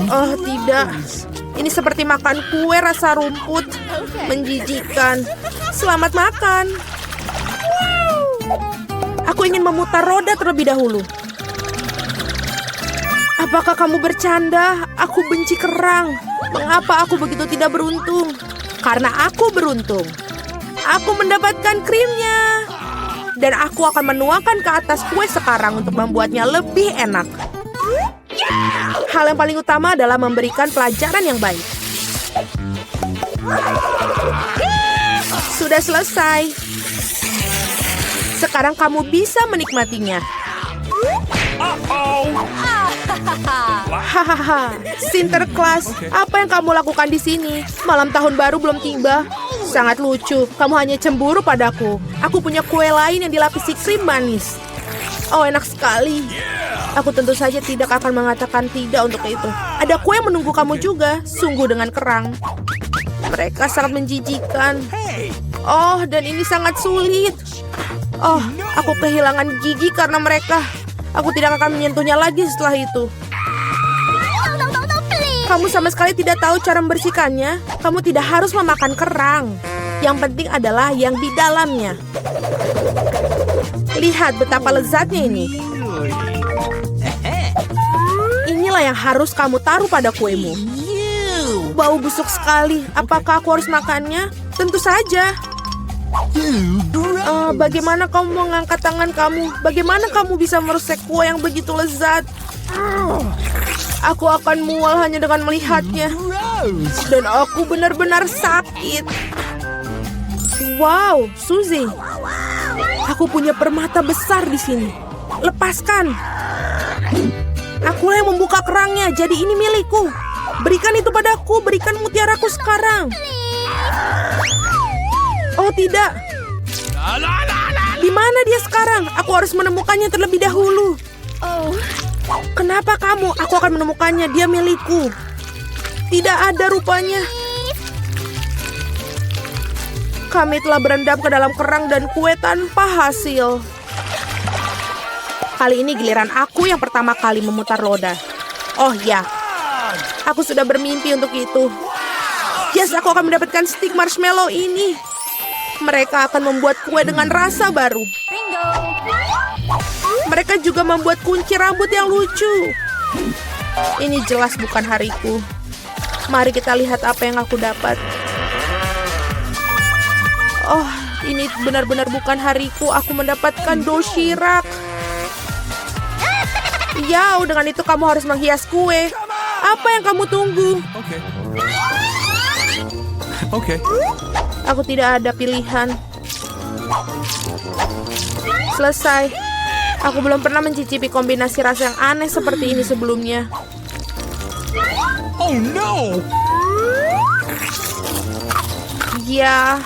Oh tidak. Ini seperti makan kue rasa rumput. Menjijikkan. Selamat makan. Aku ingin memutar roda terlebih dahulu. Apakah kamu bercanda? Aku benci kerang. Mengapa aku begitu tidak beruntung? Karena aku beruntung. Aku mendapatkan krimnya. Dan aku akan menuangkan ke atas kue sekarang untuk membuatnya lebih enak. Hal yang paling utama adalah memberikan pelajaran yang baik. Sudah selesai. Sekarang kamu bisa menikmatinya. Hahaha, Sinterklas, apa yang kamu lakukan di sini? Malam tahun baru belum tiba. Sangat lucu, kamu hanya cemburu padaku. Aku punya kue lain yang dilapisi krim manis. Oh, enak sekali. Aku tentu saja tidak akan mengatakan tidak untuk itu. Ada kue yang menunggu kamu juga, sungguh dengan kerang. Mereka sangat menjijikan. Oh, dan ini sangat sulit. Oh, aku kehilangan gigi karena mereka. Aku tidak akan menyentuhnya lagi setelah itu. Kamu sama sekali tidak tahu cara membersihkannya. Kamu tidak harus memakan kerang. Yang penting adalah yang di dalamnya. Lihat betapa lezatnya ini. Inilah yang harus kamu taruh pada kuemu. Bau busuk sekali. Apakah aku harus makannya? Tentu saja. Bagaimana kamu mengangkat tangan kamu? Bagaimana kamu bisa merusak kue yang begitu lezat? Aku akan mual hanya dengan melihatnya. Dan aku benar-benar sakit. Wow, Suzy. Aku punya permata besar di sini. Lepaskan. Akulah yang membuka kerangnya, jadi ini milikku. Berikan itu padaku, berikan mutiaraku sekarang. Oh tidak. Di mana dia sekarang? Aku harus menemukannya terlebih dahulu. Kenapa kamu? Aku akan menemukannya, dia milikku. Tidak ada rupanya. Kami telah berendam ke dalam kerang dan kue tanpa hasil. Kali ini giliran aku yang pertama kali memutar roda. Oh ya, aku sudah bermimpi untuk itu. Yes, aku akan mendapatkan stik marshmallow ini. Mereka akan membuat kue dengan rasa baru. Mereka juga membuat kunci rambut yang lucu. Ini jelas bukan hariku. Mari kita lihat apa yang aku dapat. Oh, ini benar-benar bukan hariku. Aku mendapatkan doshirak. Ya, dengan itu kamu harus menghias kue. Apa yang kamu tunggu? Okay. Aku tidak ada pilihan. Selesai. Aku belum pernah mencicipi kombinasi rasa yang aneh seperti ini sebelumnya. Oh no! Ya,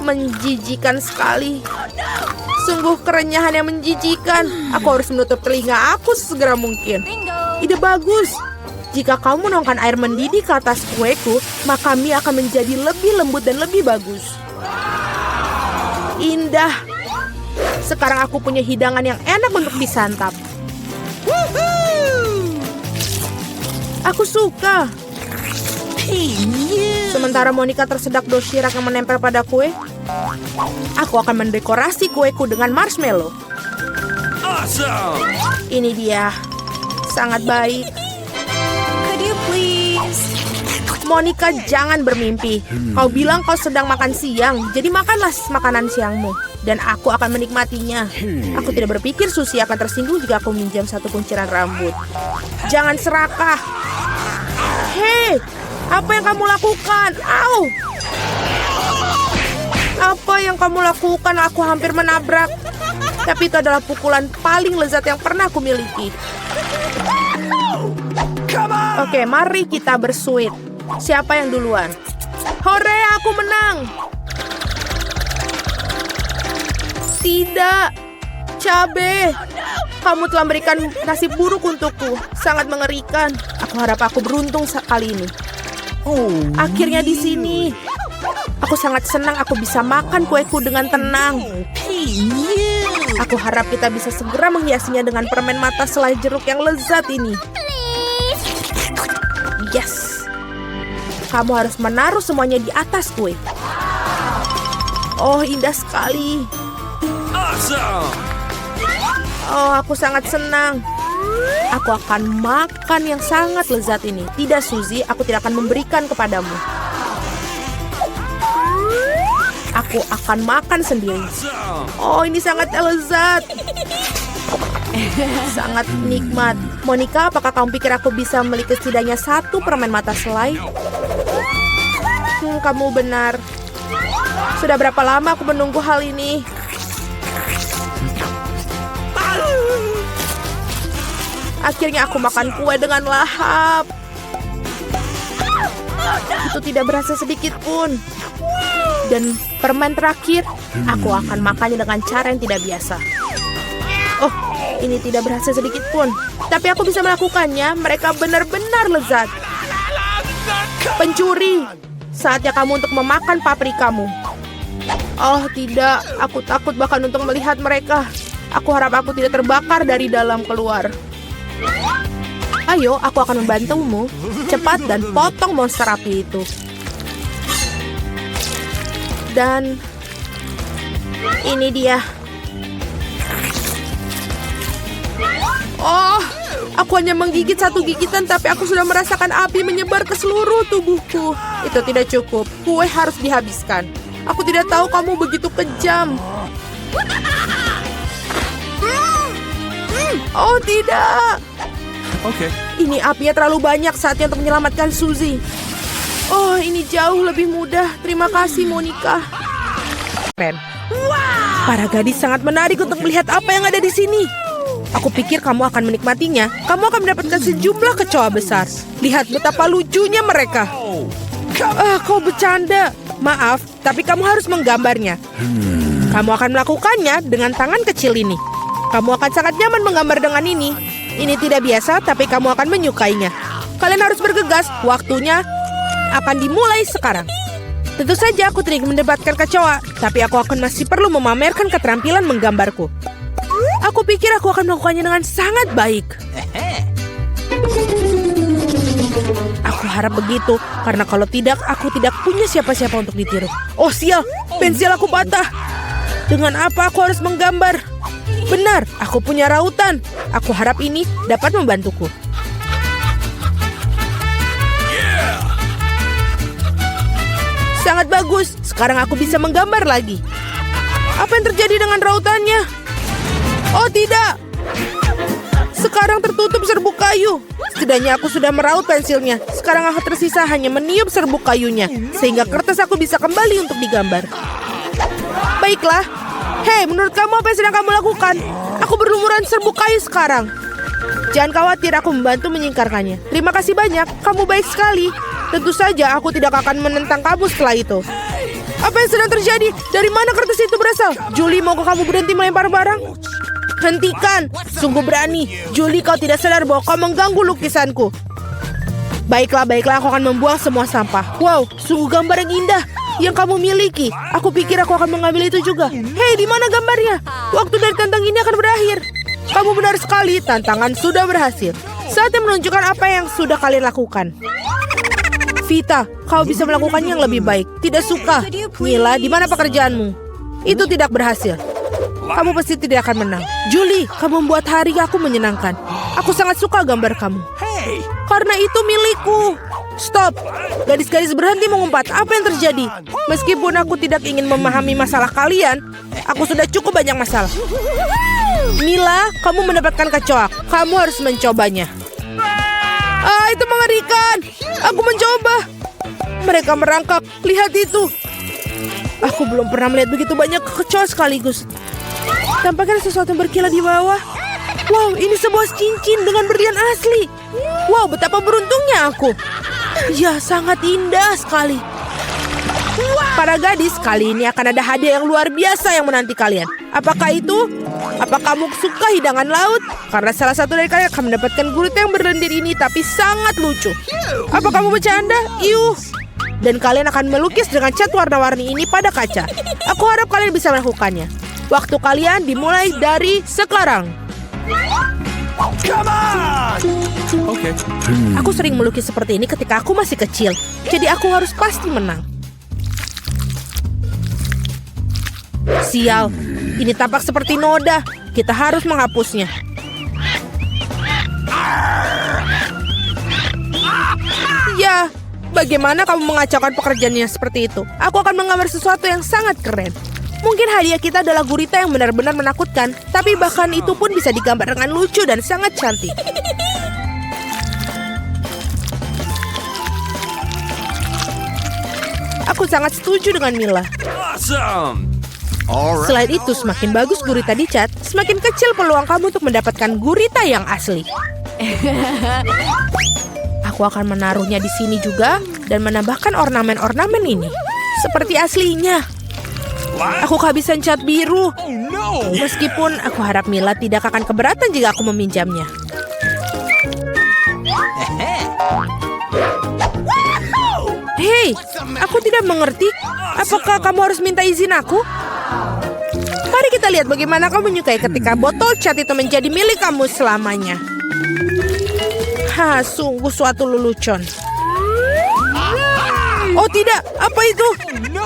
menjijikan sekali. Sungguh kerenyahan yang menjijikan. Aku harus menutup telinga aku sesegera mungkin. Ide bagus. Jika kamu menuangkan air mendidih ke atas kueku, maka mie akan menjadi lebih lembut dan lebih bagus. Indah. Sekarang aku punya hidangan yang enak untuk disantap. Aku suka. Sementara Monica tersedak doshirak yang menempel pada kue, aku akan mendekorasi kueku dengan marshmallow. Awesome! Ini dia. Sangat baik. Could you please? Monica, jangan bermimpi. Kau bilang kau sedang makan siang, jadi makanlah makanan siangmu. Dan aku akan menikmatinya. Aku tidak berpikir Susie akan tersinggung jika aku minjam satu kunciran rambut. Jangan serakah. Hei, apa yang kamu lakukan? Au! Apa yang kamu lakukan? Aku hampir menabrak. Tapi itu adalah pukulan paling lezat yang pernah aku miliki. Oke, mari kita bersuit. Siapa yang duluan? Hore, aku menang! Tidak, Cabe. Kamu telah memberikan nasib buruk untukku. Sangat mengerikan. Aku harap aku beruntung kali ini. Akhirnya di sini. Aku sangat senang aku bisa makan kueku dengan tenang. Aku harap kita bisa segera menghiasinya dengan permen mata selai jeruk yang lezat ini. Yes. Kamu harus menaruh semuanya di atas kue. Oh, indah sekali. Awesome! Oh, aku sangat senang. Aku akan makan yang sangat lezat ini. Tidak, Suzy, aku tidak akan memberikan kepadamu. Aku akan makan sendiri. Oh, ini sangat lezat. Sangat nikmat. Monica, apakah kamu pikir aku bisa memiliki setidaknya satu permen mata selai? Kamu benar. Sudah berapa lama aku menunggu hal ini? Akhirnya aku makan kue dengan lahap. Itu tidak berasa sedikit pun. Dan permen terakhir, aku akan makannya dengan cara yang tidak biasa. Oh, ini tidak berasa sedikit pun. Tapi aku bisa melakukannya. Mereka benar-benar lezat. Pencuri, saatnya kamu untuk memakan paprikamu. Oh tidak, aku takut bahkan untuk melihat mereka. Aku harap aku tidak terbakar dari dalam keluar. Ayo, aku akan membantumu. Cepat dan potong monster api itu. Dan ini dia. Oh, aku hanya menggigit satu gigitan, tapi aku sudah merasakan api menyebar ke seluruh tubuhku. Itu tidak cukup. Kue harus dihabiskan. Aku tidak tahu kamu begitu kejam. Oh tidak. Okay. Ini apinya terlalu banyak, saatnya untuk menyelamatkan Suzy. Oh, ini jauh lebih mudah. Terima kasih, Monica. Para gadis sangat menarik untuk melihat apa yang ada di sini. Aku pikir kamu akan menikmatinya. Kamu akan mendapatkan sejumlah kecoa besar. Lihat betapa lucunya mereka. Kau bercanda. Maaf, tapi kamu harus menggambarnya. Kamu akan melakukannya dengan tangan kecil ini. Kamu akan sangat nyaman menggambar dengan ini. Ini tidak biasa, tapi kamu akan menyukainya. Kalian harus bergegas. Waktunya akan dimulai sekarang. Tentu saja aku tidak ingin mendapatkan kecoa, tapi aku akan masih perlu memamerkan keterampilan menggambarku. Aku pikir aku akan melakukannya dengan sangat baik. harap begitu, karena kalau tidak, aku tidak punya siapa-siapa untuk ditiru. Oh sial, pensil aku patah. Dengan apa aku harus menggambar? Benar, aku punya rautan. Aku harap ini dapat membantuku. Sangat bagus, sekarang aku bisa menggambar lagi. Apa yang terjadi dengan rautannya? Oh tidak, sekarang tertutup serbuk kayu. Setidaknya aku sudah meraut pensilnya. Sekarang aku tersisa hanya meniup serbuk kayunya, sehingga kertas aku bisa kembali untuk digambar. Baiklah. Hei, menurut kamu apa yang sedang kamu lakukan? Aku berlumuran serbuk kayu sekarang. Jangan khawatir, aku membantu menyingkarkannya. Terima kasih banyak, kamu baik sekali. Tentu saja aku tidak akan menentang kamu setelah itu. Apa yang sedang terjadi? Dari mana kertas itu berasal? Julie, maukah kamu berhenti melempar barang? Hentikan, sungguh berani. Julie, kau tidak sadar bahwa kau mengganggu lukisanku. Baiklah, aku akan membuang semua sampah. Wow, sungguh gambar yang indah yang kamu miliki. Aku pikir aku akan mengambil itu juga. Hei, di mana gambarnya? Waktu dari tantang ini akan berakhir. Kamu benar sekali, tantangan sudah berhasil. Saatnya menunjukkan apa yang sudah kalian lakukan. Vita, kau bisa melakukannya yang lebih baik. Tidak suka. Mila, di mana pekerjaanmu? Itu tidak berhasil. Kamu pasti tidak akan menang. Julie, kamu membuat hari aku menyenangkan. Aku sangat suka gambar kamu. Karena itu milikku. Stop. Gadis-gadis berhenti mengumpat. Apa yang terjadi? Meskipun aku tidak ingin memahami masalah kalian, aku sudah cukup banyak masalah. Mila, kamu mendapatkan kecoak. Kamu harus mencobanya. Itu mengerikan. Aku mencoba. Mereka merangkak. Lihat itu. Aku belum pernah melihat begitu banyak kecoak sekaligus. Tampaknya ada sesuatu yang berkilat di bawah. Wow, ini sebuah cincin dengan berlian asli. Wow, betapa beruntungnya aku. Ya, sangat indah sekali. Para gadis, kali ini akan ada hadiah yang luar biasa yang menanti kalian. Apakah itu? Apa kamu suka hidangan laut? Karena salah satu dari kalian akan mendapatkan gurita yang berlendir ini, tapi sangat lucu. Apa kamu bercanda? Iuh. Dan kalian akan melukis dengan cat warna-warni ini pada kaca. Aku harap kalian bisa melakukannya. Waktu kalian dimulai dari sekarang. Okay. Aku sering melukis seperti ini ketika aku masih kecil. Jadi aku harus pasti menang. Sial, ini tampak seperti noda. Kita harus menghapusnya. Ya, bagaimana kamu mengacaukan pekerjaannya seperti itu? Aku akan menggambar sesuatu yang sangat keren. Mungkin hadiah kita adalah gurita yang benar-benar menakutkan, tapi bahkan itu pun bisa digambar dengan lucu dan sangat cantik. Aku sangat setuju dengan Mila. Awesome. Selain itu, semakin bagus gurita dicat, semakin kecil peluang kamu untuk mendapatkan gurita yang asli. Aku akan menaruhnya di sini juga dan menambahkan ornamen-ornamen ini. Seperti aslinya. Aku kehabisan cat biru. Oh no. Meskipun aku harap Mila tidak akan keberatan jika aku meminjamnya. Hei, aku tidak mengerti. Apakah kamu harus minta izin aku? Mari kita lihat bagaimana kamu menyukai ketika botol cat itu menjadi milik kamu selamanya. Sungguh suatu lelucon. Oh tidak, apa itu?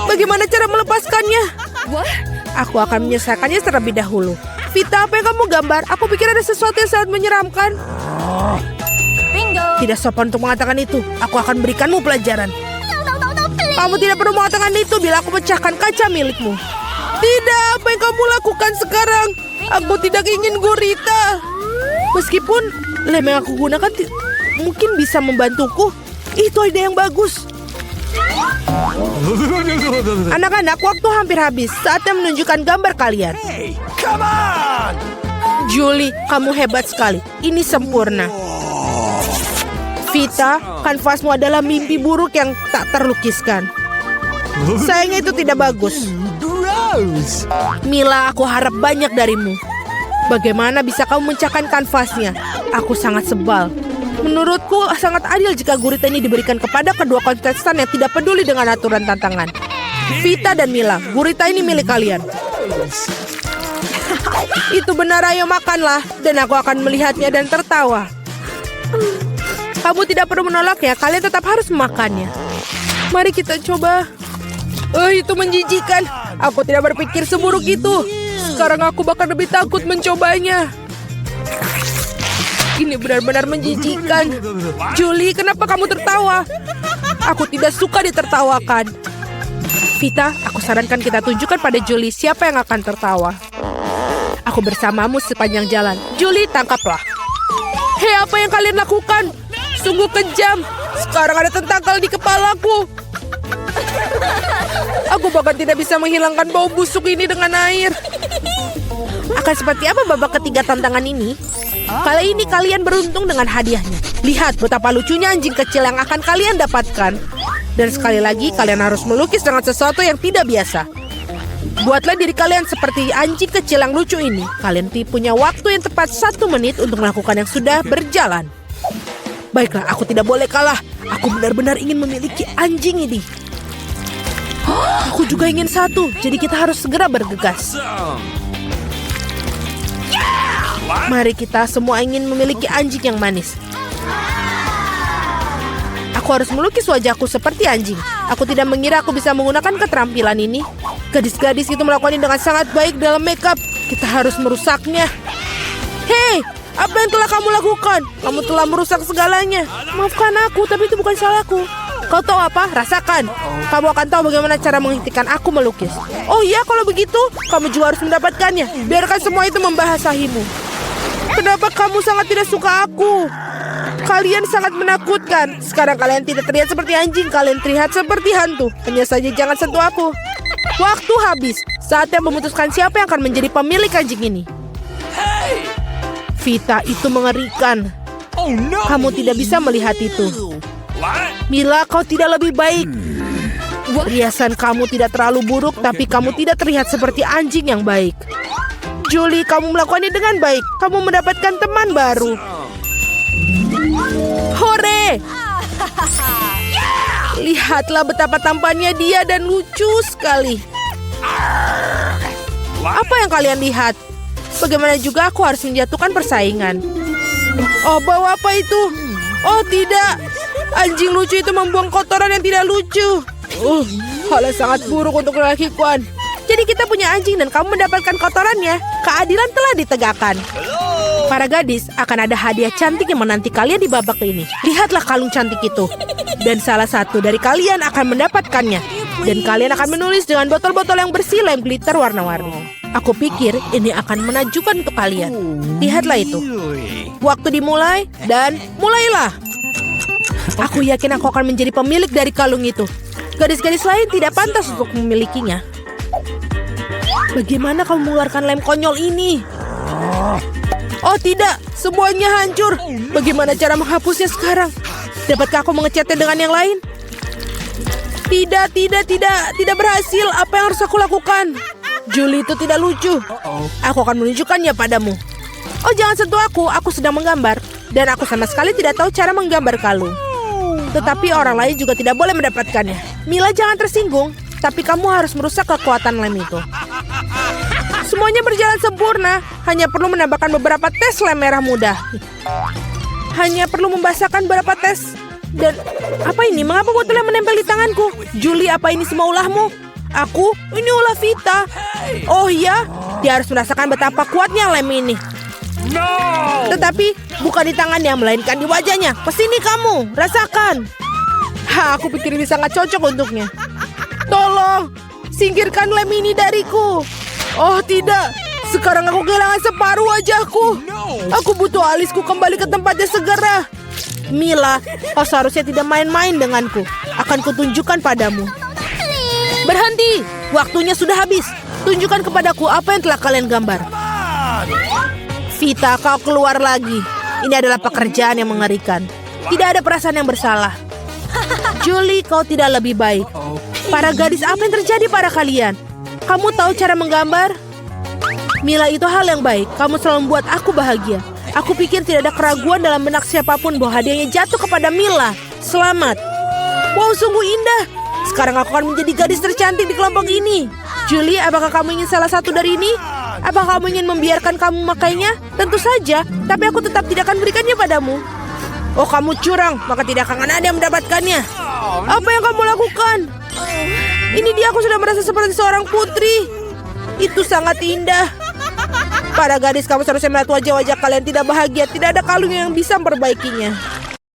Bagaimana cara melepaskannya? Aku akan menyelesaikannya terlebih dahulu. Vita, apa yang kamu gambar? Aku pikir ada sesuatu yang sangat menyeramkan. Bingo. Tidak sopan untuk mengatakan itu. Aku akan berikanmu pelajaran. Kamu tidak perlu mengatakan itu bila aku pecahkan kaca milikmu. Tidak, apa yang kamu lakukan sekarang? Aku tidak ingin gurita. Meskipun lem yang aku gunakan mungkin bisa membantuku. Itu ide yang bagus. Anak-anak, waktu hampir habis. Saatnya menunjukkan gambar kalian. Hey, come on. Julie, kamu hebat sekali. Ini sempurna. Vita, kanvasmu adalah mimpi buruk yang tak terlukiskan. Sayangnya itu tidak bagus. Gross. Mila, aku harap banyak darimu. Bagaimana bisa kamu memecahkan kanvasnya? Aku sangat sebal. Menurutku sangat adil jika gurita ini diberikan kepada kedua kontestan yang tidak peduli dengan aturan tantangan. Vita dan Mila, gurita ini milik kalian. Itu benar, ayo makanlah. Dan aku akan melihatnya dan tertawa. Kamu tidak perlu menolaknya, kalian tetap harus memakannya. Mari kita coba. Itu menjijikan. Aku tidak berpikir seburuk itu. Sekarang aku bahkan lebih takut mencobanya. Ini benar-benar menjijikan. Julie, kenapa kamu tertawa? Aku tidak suka ditertawakan. Vita, aku sarankan kita tunjukkan pada Julie siapa yang akan tertawa. Aku bersamamu sepanjang jalan. Julie, tangkaplah. Hei, apa yang kalian lakukan? Sungguh kejam. Sekarang ada tentakel di kepalaku. Aku bahkan tidak bisa menghilangkan bau busuk ini dengan air. Akan seperti apa babak ketiga tantangan ini? Kali ini kalian beruntung dengan hadiahnya. Lihat betapa lucunya anjing kecil yang akan kalian dapatkan. Dan sekali lagi kalian harus melukis dengan sesuatu yang tidak biasa. Buatlah diri kalian seperti anjing kecil yang lucu ini. Kalian punya waktu yang tepat 1 menit untuk melakukan yang sudah berjalan. Baiklah, aku tidak boleh kalah. Aku benar-benar ingin memiliki anjing ini. Aku juga ingin satu, jadi kita harus segera bergegas. Mari kita semua ingin memiliki anjing yang manis. Aku harus melukis wajahku seperti anjing. Aku tidak mengira aku bisa menggunakan keterampilan ini. Gadis-gadis itu melakukannya dengan sangat baik dalam makeup. Kita harus merusaknya. Hei, apa yang telah kamu lakukan? Kamu telah merusak segalanya. Maafkan aku, tapi itu bukan salahku. Kau tahu apa? Rasakan. Kamu akan tahu bagaimana cara menghentikan aku melukis. Oh iya, kalau begitu, kamu juga harus mendapatkannya. Biarkan semua itu membahasahimu. Kenapa kamu sangat tidak suka aku? Kalian sangat menakutkan. Sekarang kalian tidak terlihat seperti anjing. Kalian terlihat seperti hantu. Hanya saja jangan sentuh aku. Waktu habis. Saatnya memutuskan siapa yang akan menjadi pemilik anjing ini. Vita, itu mengerikan. Kamu tidak bisa melihat itu. Mila, kau tidak lebih baik. Riasan kamu tidak terlalu buruk, tapi kamu tidak terlihat seperti anjing yang baik. Julie, kamu melakukannya dengan baik. Kamu mendapatkan teman baru. Hore! Lihatlah betapa tampannya dia dan lucu sekali. Apa yang kalian lihat? Bagaimana juga aku harus menjatuhkan persaingan. Oh, bawa apa itu? Oh, tidak. Anjing lucu itu membuang kotoran yang tidak lucu. Hal yang sangat buruk untuk dilakukan. Jadi kita punya anjing dan kamu mendapatkan kotorannya. Keadilan telah ditegakkan. Para gadis, akan ada hadiah cantik yang menanti kalian di babak ini. Lihatlah kalung cantik itu. Dan salah satu dari kalian akan mendapatkannya. Dan kalian akan menulis dengan botol-botol yang bersih lem glitter warna-warni. Aku pikir ini akan menakjubkan untuk kalian. Lihatlah itu. Waktu dimulai dan mulailah. Aku yakin aku akan menjadi pemilik dari kalung itu. Gadis-gadis lain tidak pantas untuk memilikinya. Bagaimana kamu mengeluarkan lem konyol ini? Oh tidak, semuanya hancur. Bagaimana cara menghapusnya sekarang? Dapatkah aku mengecatnya dengan yang lain? Tidak berhasil. Apa yang harus aku lakukan? Julie, itu tidak lucu. Aku akan menunjukkannya padamu. Oh, jangan sentuh aku sedang menggambar. Dan aku sama sekali tidak tahu cara menggambar kalung. Tetapi orang lain juga tidak boleh mendapatkannya. Mila, jangan tersinggung. Tapi kamu harus merusak kekuatan lem itu. Semuanya berjalan sempurna. Hanya perlu menambahkan beberapa tes lem merah muda. Hanya perlu membasahkan beberapa tes. Dan apa ini? Mengapa botolnya menempel di tanganku? Julie, apa ini semua ulahmu? Ini ulah Vita. Oh iya, dia harus merasakan betapa kuatnya lem ini. Tetapi bukan di tangannya, melainkan di wajahnya. Kesini kamu, rasakan. Aku pikir ini sangat cocok untuknya. Tolong, singkirkan lem ini dariku. Oh tidak, sekarang aku kehilangan separuh wajahku. Aku butuh alisku kembali ke tempatnya segera. Mila, kau seharusnya tidak main-main denganku. Akan kutunjukkan padamu. Berhenti, waktunya sudah habis. Tunjukkan kepadaku apa yang telah kalian gambar. Vita, kau keluar lagi. Ini adalah pekerjaan yang mengerikan. Tidak ada perasaan yang bersalah. Julie, kau tidak lebih baik. Para gadis, apa yang terjadi pada kalian? Kamu tahu cara menggambar? Mila, itu hal yang baik. Kamu selalu membuat aku bahagia. Aku pikir tidak ada keraguan dalam benak siapapun bahwa hadiahnya jatuh kepada Mila. Selamat. Wow, sungguh indah. Sekarang aku akan menjadi gadis tercantik di kelompok ini. Julie, apakah kamu ingin salah satu dari ini? Apakah kamu ingin membiarkan kamu memakainya? Tentu saja, tapi aku tetap tidak akan berikannya padamu. Oh, kamu curang, maka tidak akan ada yang mendapatkannya. Apa yang kamu lakukan? Ini dia, aku sudah merasa seperti seorang putri. Itu sangat indah. Para gadis, kamu seharusnya melihat wajah-wajah kalian tidak bahagia. Tidak ada kalung yang bisa memperbaikinya.